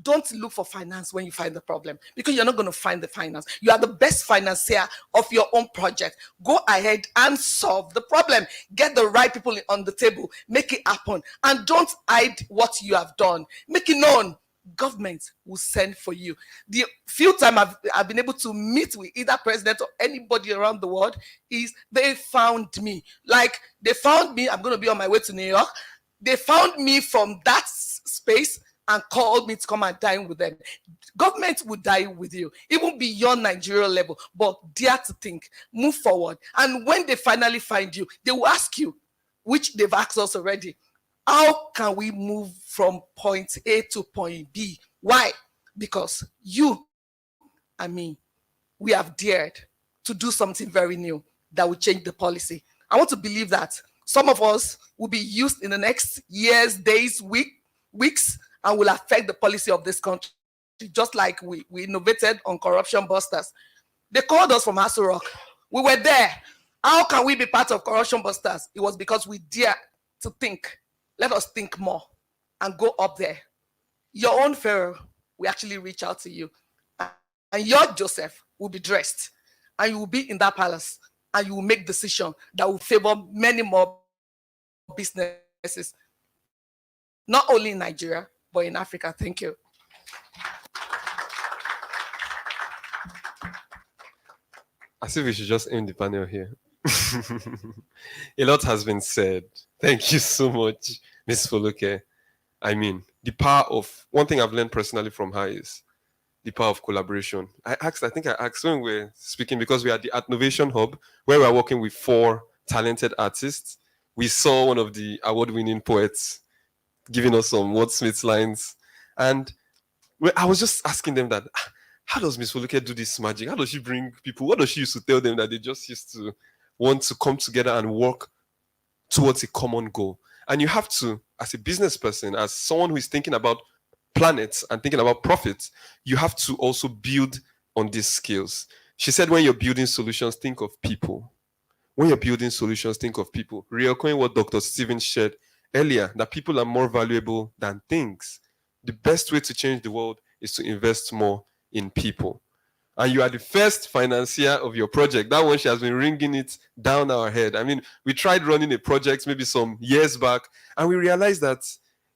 don't look for finance when you find the problem, because you're not going to find the finance. You are the best financier of your own project. Go ahead and solve the problem. Get the right people on the table. Make it happen. And don't hide what you have done. Make it known. government will send for you. The few times I've been able to meet with either president or anybody around the world is they found me. Like they found me, I'm going to be on my way to New York. They found me from that space and called me to come and dine with them. Government will die with you, even beyond Nigeria level, but dare to think, move forward. And when they finally find you, they will ask you, which they've asked us already, how can we move from point A to point B? Why? Because you and me, we have dared to do something very new that will change the policy. I want to believe that some of us will be used in the next years, days, weeks, and will affect the policy of this country, just like we innovated on corruption busters. They called us from Aso Rock. We were there. How can we be part of corruption busters? It was because we dare to think. Let us think more and go up there. Your own Pharaoh will actually reach out to you. And your Joseph will be dressed. And you will be in that palace. And you will make decisions that will favor many more businesses. Not only in Nigeria, but in Africa. Thank you. I think we should just end the panel here. A lot has been said. Thank you so much, Ms. Foluke. I mean, the power of, one thing I've learned personally from her is the power of collaboration. I think I asked when we were speaking, because we are the Innovation Hub, where we are working with 4 talented artists. We saw one of the award-winning poets giving us some wordsmith lines. And I was just asking them that, how does Ms. Foluke do this magic? How does she bring people? What does she used to tell them that they just used to want to come together and work towards a common goal? And you have to, as a business person, as someone who is thinking about planets and thinking about profits, you have to also build on these skills. She said, when you're building solutions, think of people. When you're building solutions, think of people. Re-echoing what Dr. Stevens shared earlier, that people are more valuable than things. The best way to change the world is to invest more in people. And you are the first financier of your project. That one, she has been ringing it down our head. I mean, we tried running a project maybe some years back, and we realized that,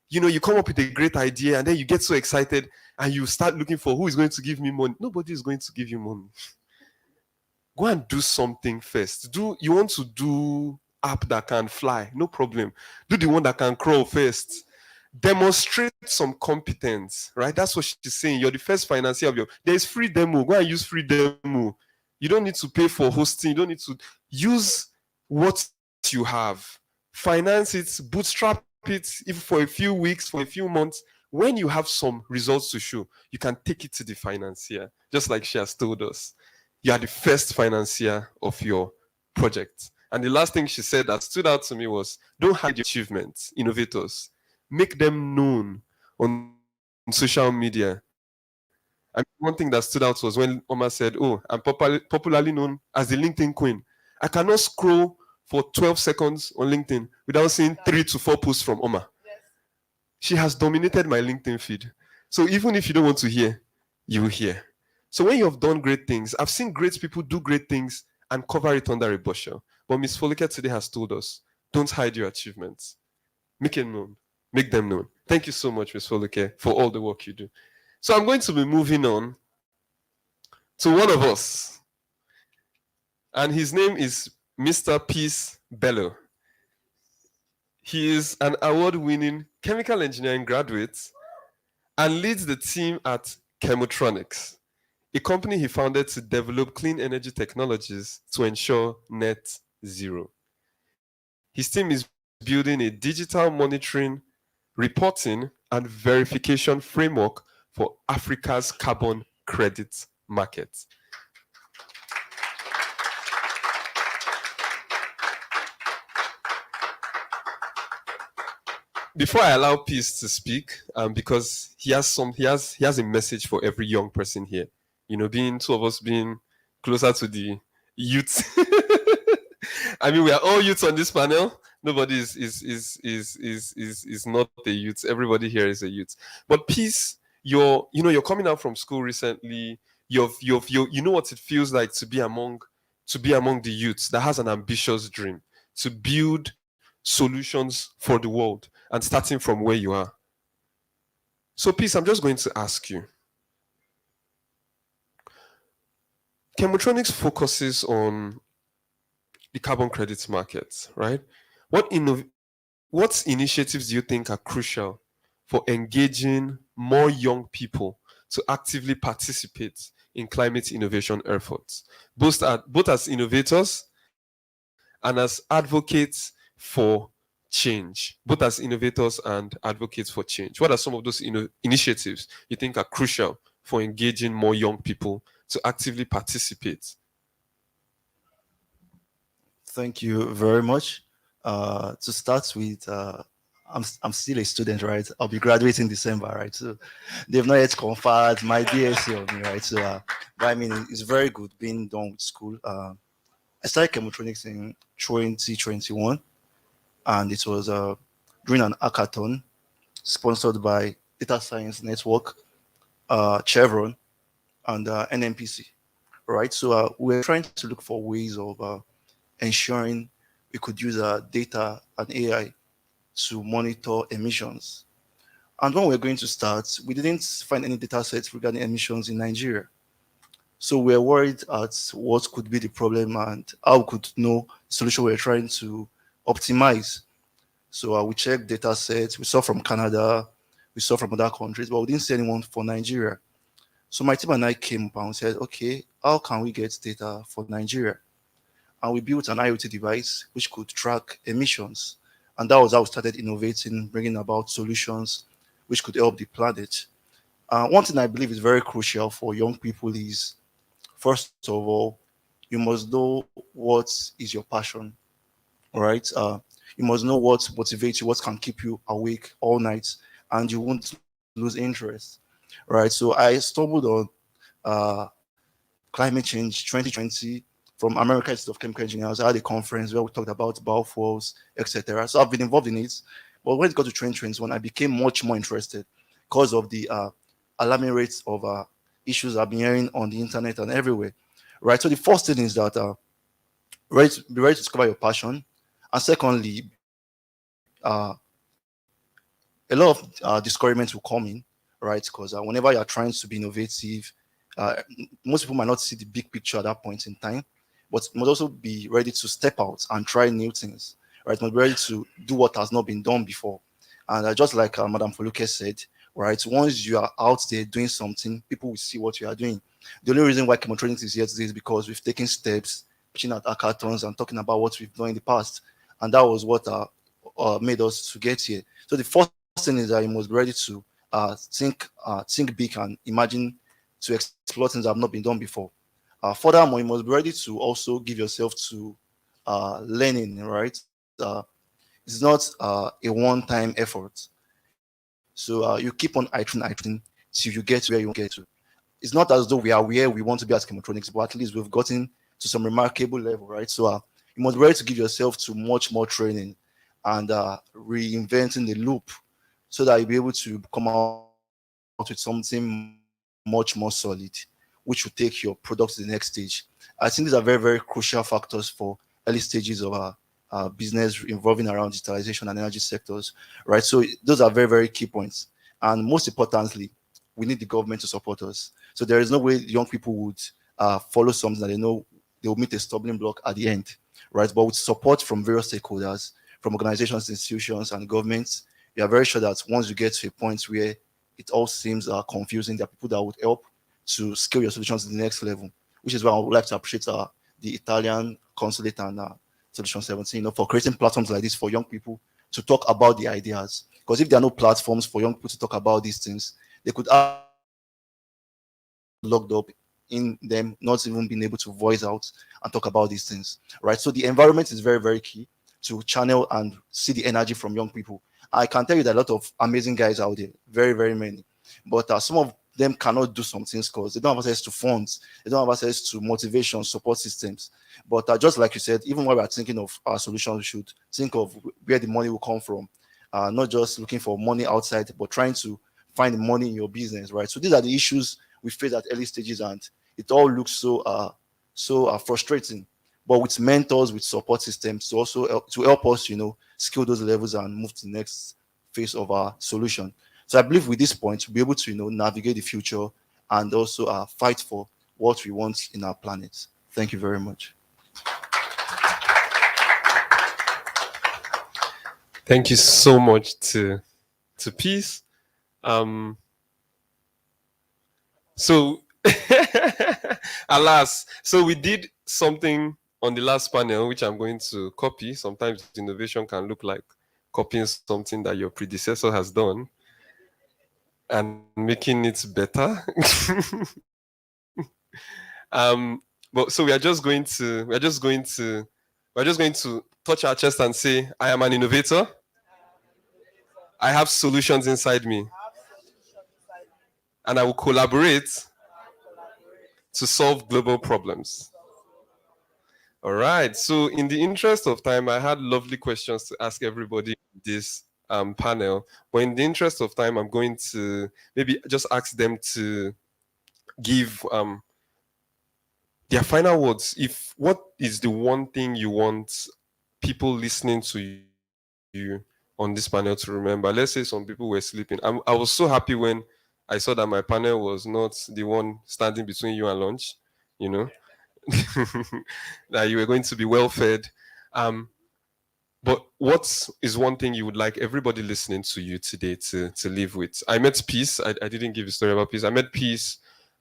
you know, you come up with a great idea and then you get so excited and you start looking for who is going to give me money. Nobody is going to give you money. Go and do something first. You want to do app that can fly, no problem. Do the one that can crawl first. Demonstrate some competence, right? That's what she's saying. You're the first financier of there's free demo. Go and use free demo. You don't need to pay for hosting. You don't need to use what you have. Finance it, bootstrap it, if for a few weeks, for a few months. When you have some results to show, you can take it to the financier, just like she has told us. You are the first financier of your project. And the last thing she said that stood out to me was, don't hide your achievements, innovators. Make them known on social media. And one thing that stood out was when Oma said, oh, I'm popularly known as the LinkedIn queen. I cannot scroll for 12 seconds on LinkedIn without seeing 3 to 4 posts from Oma. Yes. She has dominated my LinkedIn feed. So even if you don't want to hear, you will hear. So when you have done great things, I've seen great people do great things and cover it under a bushel. But Ms. Foluke today has told us, don't hide your achievements. Make it known. Make them known. Thank you so much, Ms. Foluke, for all the work you do. So I'm going to be moving on to one of us. And his name is Mr. Peace Bello. He is an award-winning chemical engineering graduate and leads the team at Chemotronics, a company he founded to develop clean energy technologies to ensure net zero. His team is building a digital monitoring, reporting, and verification framework for Africa's carbon credit market. Before I allow Peace to speak, because he has a message for every young person here. You know, two of us being closer to the youth. I mean, we are all youths on this panel. Nobody is not a youth. Everybody here is a youth. But Peace, you're coming out from school recently. You know what it feels like to be among the youths that has an ambitious dream to build solutions for the world and starting from where you are. So, Peace, I'm just going to ask you. Chemotronics focuses on the carbon credits market, right? What initiatives do you think are crucial for engaging more young people to actively participate in climate innovation efforts, both as innovators and as advocates for change, both as innovators and advocates for change? What are some of those initiatives you think are crucial for engaging more young people to actively participate? Thank you very much. To start with, I'm still a student, right? I'll be graduating December, right? So they've not yet conferred my DSC on me, right? So, but I mean, it's very good being done with school. I started chemotronics in 2021, and it was during an hackathon sponsored by Data Science Network, Chevron, and NMPC, right? So we're trying to look for ways of ensuring we could use data and AI to monitor emissions. And when we're going to start, we didn't find any data sets regarding emissions in Nigeria. So we're worried at what could be the problem and how we could know the solution we're trying to optimize. So we checked data sets, we saw from Canada, we saw from other countries, but we didn't see anyone for Nigeria. So my team and I came up and said, okay, how can we get data for Nigeria? And we built an IoT device which could track emissions. And that was how we started innovating, bringing about solutions which could help the planet. One thing I believe is very crucial for young people is, first of all, you must know what is your passion, all right? You must know what motivates you, what can keep you awake all night, and you won't lose interest, right? So I stumbled on climate change 2020 from American Institute of Chemical Engineers. I had a conference where we talked about biofuels, etc. So I've been involved in it. But when it got to 2021, I became much more interested because of the alarming rates of issues I've been hearing on the internet and everywhere, right? So the first thing is that be ready to discover your passion. And secondly, a lot of discouragement will come in, right? Because whenever you're trying to be innovative, most people might not see the big picture at that point in time, but must also be ready to step out and try new things, right? Must be ready to do what has not been done before. And just like Madam Foluke said, right, once you are out there doing something, people will see what you are doing. The only reason why Chemotronics is here today is because we've taken steps, pitching at hackathons and talking about what we've done in the past. And that was what made us to get here. So the first thing is that you must be ready to think big and imagine to explore things that have not been done before. Furthermore, you must be ready to also give yourself to learning, right? It's not a one-time effort. So you keep on iterating till you get where you get to. It's not as though we are where we want to be as Chemotronics, but at least we've gotten to some remarkable level, right? So you must be ready to give yourself to much more training and reinventing the loop so that you'll be able to come out with something much more solid, which will take your product to the next stage. I think these are very, very crucial factors for early stages of our business involving around digitalization and energy sectors, right? So those are very, very key points. And most importantly, we need the government to support us. So there is no way young people would follow something that they know they will meet a stumbling block at the end, right? But with support from various stakeholders, from organizations, institutions, and governments, we are very sure that once you get to a point where it all seems confusing, there are people that would help to scale your solutions to the next level, which is why I would like to appreciate the Italian consulate and Solution 17, for creating platforms like this for young people to talk about the ideas. Because if there are no platforms for young people to talk about these things, they could have locked up in them, not even being able to voice out and talk about these things, right? So the environment is very, very key to channel and see the energy from young people. I can tell you that a lot of amazing guys out there, very, very many, but some of them cannot do some things because they don't have access to funds, they don't have access to motivation, support systems. But just like you said, even when we are thinking of our solutions, we should think of where the money will come from, not just looking for money outside, but trying to find the money in your business, right? So these are the issues we face at early stages, and it all looks so frustrating. But with mentors, with support systems, to also help us, scale those levels and move to the next phase of our solution. So I believe with this point, we'll be able to, navigate the future and also fight for what we want in our planet. Thank you very much. Thank you so much to Peace. So alas, so we did something on the last panel, which I'm going to copy. Sometimes innovation can look like copying something that your predecessor has done and making it better. But so we're just going to touch our chest and say, I am an innovator. I have solutions inside me. And I will collaborate to solve global problems. All right. So in the interest of time, I had lovely questions to ask everybody in this panel. But in the interest of time, I'm going to maybe just ask them to give their final words. What is the one thing you want people listening to you on this panel to remember? Let's say some people were sleeping. I was so happy when I saw that my panel was not the one standing between you and lunch, that you were going to be well fed. But what is one thing you would like everybody listening to you today to live with? I met Peace. I didn't give a story about Peace. I met Peace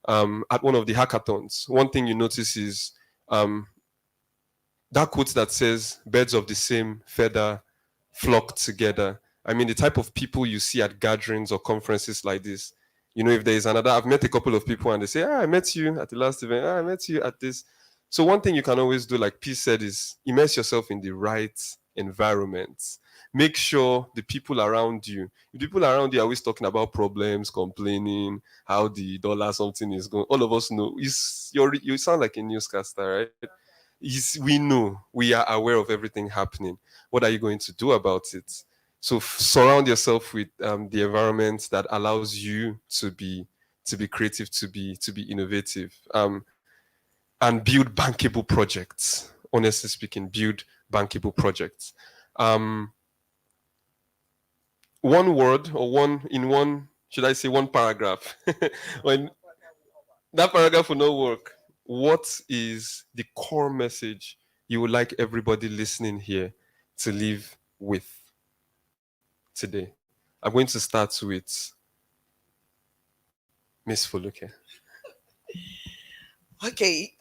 at one of the hackathons. One thing you notice is that quote that says, birds of the same feather flock together. I mean, the type of people you see at gatherings or conferences like this, if there is another, I've met a couple of people and they say, I met you at the last event. I met you at this. So one thing you can always do, like Peace said, is immerse yourself in the right environment. Make sure the people around you are always talking about problems, complaining, how the dollar something is going. All of us know. You sound like a newscaster, right? We know, we are aware of everything happening. What are you going to do about it? So surround yourself with the environment that allows you to be creative, to be innovative, and build bankable projects. Honestly speaking, build bankable projects. One word or one paragraph. When that paragraph will not work. What is the core message you would like everybody listening here to leave with today? I'm going to start with Miss Fuluke. Okay,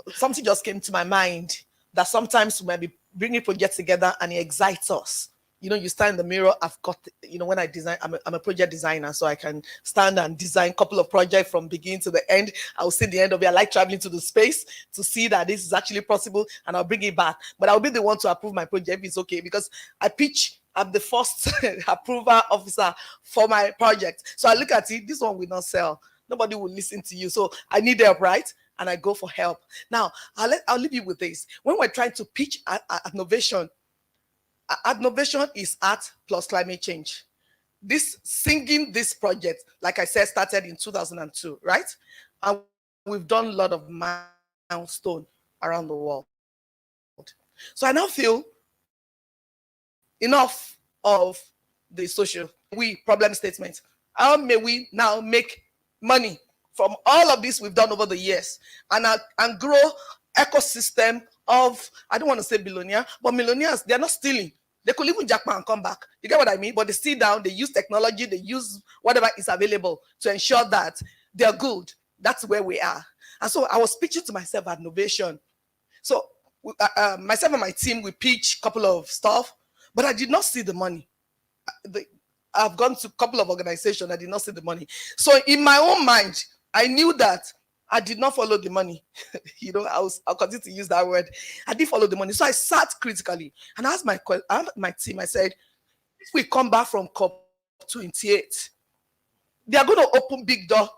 something just came to my mind that sometimes we might be bringing projects together and it excites us. You stand in the mirror. I've got, when I design, I'm a project designer, so I can stand and design a couple of projects from beginning to the end. I'll see the end of it. I like traveling to the space to see that this is actually possible, and I'll bring it back. But I'll be the one to approve my project if it's okay, because I pitch. I'm the first approval officer for my project. So I look at it. This one will not sell. Nobody will listen to you. So I need help, right? And I go for help. Now, I'll leave you with this. When we're trying to pitch innovation is art plus climate change. Singing this project, like I said, started in 2002, right? And we've done a lot of milestones around the world. So I now feel enough of the social problem statement. How may we now make money from all of this we've done over the years and grow ecosystem of, I don't want to say billionaire, but millionaires, they're not stealing. They could live in Japan and come back. You get what I mean? But they sit down, they use technology, they use whatever is available to ensure that they're good. That's where we are. And so I was pitching to myself at innovation. So myself and my team, we pitched a couple of stuff, but I did not see the money. I've gone to a couple of organizations, I did not see the money. So in my own mind, I knew that I did not follow the money. I'll continue to use that word. I didn't follow the money. So I sat critically and asked my team, I said, if we come back from COP28, they are going to open big doors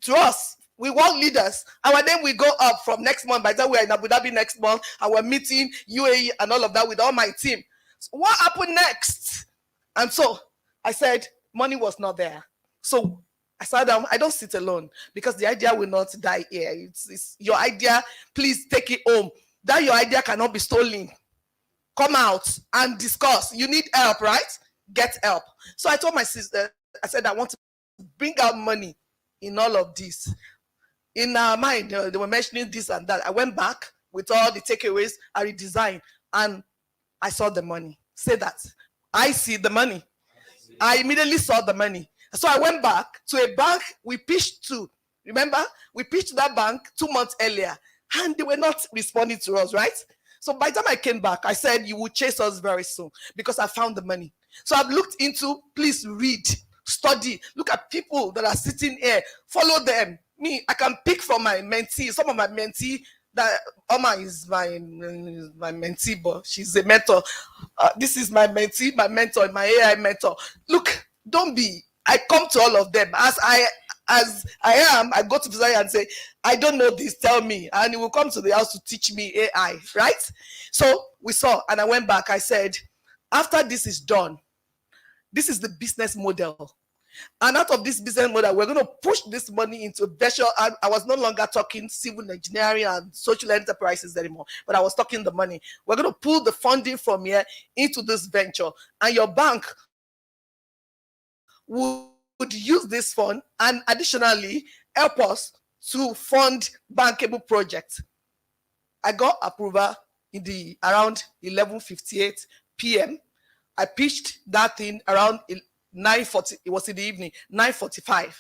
to us. We want leaders. And then we go up from next month. By the time we're in Abu Dhabi next month, and we're meeting UAE and all of that with all my team. So what happened next? And so I said, money was not there. So I sat down. I don't sit alone because the idea will not die here. It's your idea. Please take it home. That your idea cannot be stolen. Come out and discuss. You need help, right? Get help. So I told my sister, I said I want to bring out money in all of this. In our mind, they were mentioning this and that. I went back with all the takeaways, I redesigned, and I saw the money. Say that. I see the money. I immediately saw the money. So I went back to a bank we pitched to. Remember, we pitched that bank 2 months earlier, and they were not responding to us, right? So by the time I came back, I said, you will chase us very soon because I found the money. So I've looked into, please read, study, look at people that are sitting here, follow them. Me, I can pick from my mentee, some of my mentee, that Oma is my mentee, but she's a mentor. This is my mentee, my mentor, my AI mentor. Look, don't be, I come to all of them as I am. I go to Desire and say, I don't know this, tell me. And he will come to the house to teach me AI, right? So we saw, and I went back. I said, after this is done, this is the business model. And out of this business model, we're going to push this money into virtual. I was no longer talking civil engineering and social enterprises anymore, but I was talking the money. We're going to pull the funding from here into this venture. And your bank would use this fund and additionally help us to fund bankable projects. I got approval in the around 11:58 p.m. I pitched that thing around 9:40. It was in the evening, 9:45.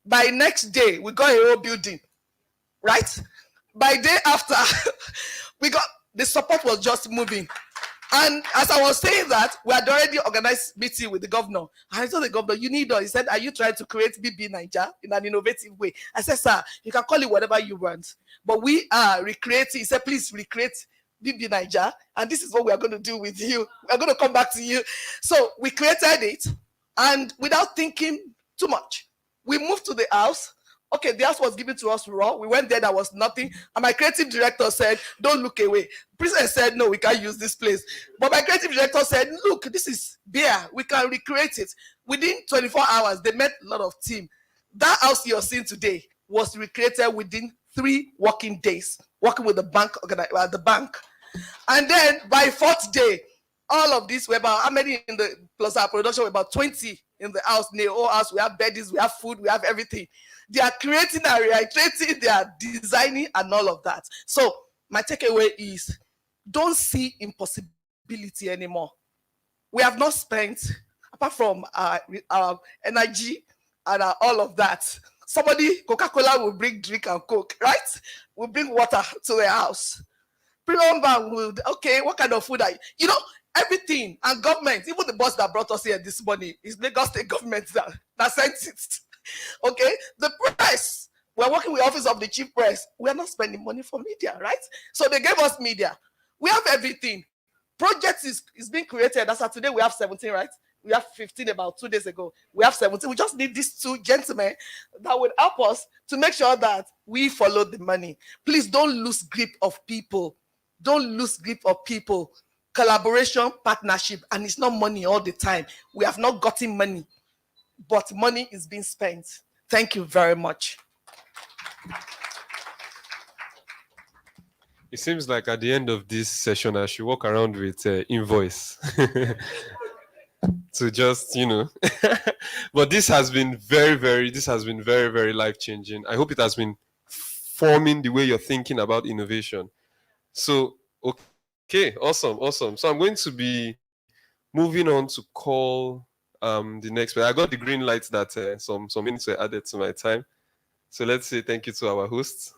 By next day, we got a whole building, right? By day after, we got the support was just moving. And as I was saying that, we had already organized meeting with the governor. I told the governor, you need us. He said, are you trying to create BB Niger in an innovative way? I said, sir, you can call it whatever you want. But we are recreating. He said, please recreate BB Niger. And this is what we are going to do with you. We're going to come back to you. So we created it. And without thinking too much, we moved to the house. Okay, the house was given to us raw. We went there, there was nothing. And my creative director said, don't look away. President said, no, we can't use this place. But my creative director said, look, this is beer. We can recreate it. Within 24 hours, they met a lot of team. That house you're seeing today was recreated within 3 working days, working with the bank, the bank. And then by 4th day, all of this, we're about how many in the plus our production, we're about 20 in the house, in the whole house. We have beds, we have food, we have everything. They are creating and recreating, they are designing and all of that. So my takeaway is don't see impossibility anymore. We have not spent, apart from our energy and all of that. Somebody, Coca-Cola will bring drink and Coke, right? Will bring water to the house. Premium bank will, okay, what kind of food are you know, everything. And government, even the boss that brought us here this morning is Lagos State government that sent it. Okay, the press, we're working with the office of the chief press. We're not spending money for media, right? So they gave us media. We have everything. Projects is being created. As of today, we have 17, right? We have 15 about 2 days ago. We have 17. We just need these 2 gentlemen that will help us to make sure that we follow the money. Please don't lose grip of people. Don't lose grip of people. Collaboration, partnership, and it's not money all the time. We have not gotten money, but money is being spent. Thank you very much. It seems like at the end of this session, I should walk around with invoice to just, you know. But this has been very, very life-changing. I hope it has been forming the way you're thinking about innovation. So, okay, awesome. So I'm going to be moving on to call the next one. I got the green light that some minutes were added to my time. So let's say thank you to our hosts.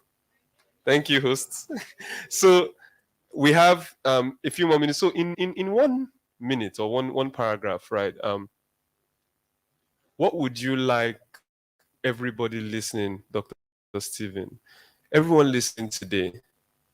Thank you, hosts. So we have a few more minutes. So in 1 minute or one paragraph, right? What would you like everybody listening, Dr. Stephen, everyone listening today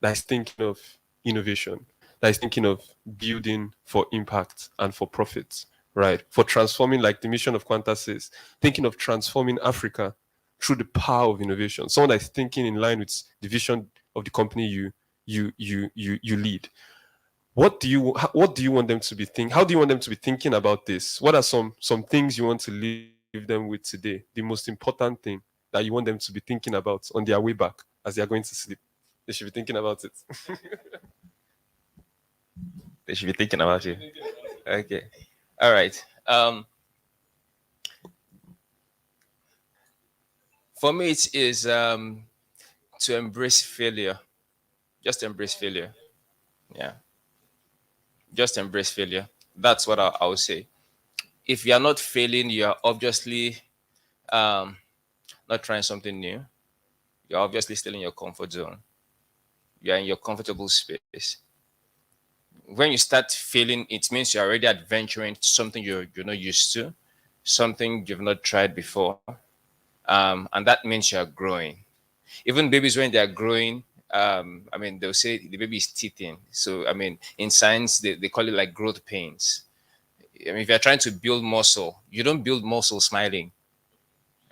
that's thinking of innovation, that is thinking of building for impact and for profit, right? For transforming, like the mission of Quanta says, thinking of transforming Africa through the power of innovation. Someone that's thinking in line with the vision of the company you lead. What do you want them to be thinking? How do you want them to be thinking about this? What are some things you want to leave them with today? The most important thing that you want them to be thinking about on their way back as they are going to sleep. They should be thinking about it. They should be thinking about it. Okay. All right. For me, it is to embrace failure. Just embrace failure. Yeah. Just embrace failure. That's what I would say. If you are not failing, you are obviously not trying something new. You're obviously still in your comfort zone. You're in your comfortable space. When you start failing, it means you're already adventuring to something you're not used to, something you've not tried before. And that means you're growing. Even babies, when they're growing, I mean, they'll say the baby is teething. So, I mean, in science, they call it like growth pains. I mean, if you're trying to build muscle, you don't build muscle smiling,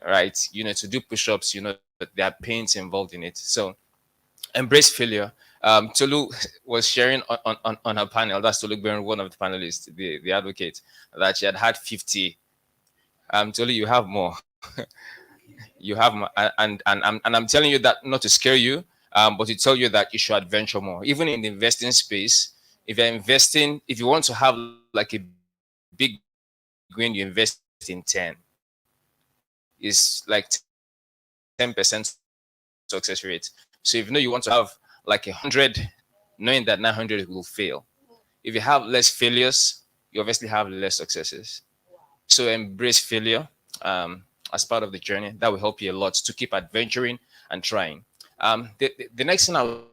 right? You know, to do push-ups, you know, there are pains involved in it. So embrace failure. Tolu was sharing on her panel. That's Tolu Berin, one of the panelists, the advocate, that she had had 50. Tolu, you have more. You have more, and I'm telling you that not to scare you, but to tell you that you should adventure more. Even in the investing space, if you're investing, if you want to have like a big win, you invest in 10. It's like 10% success rate. So if you know you want to have like 100, knowing that 900 will fail. If you have less failures, you obviously have less successes. So embrace failure as part of the journey. That will help you a lot to keep adventuring and trying. The next thing I would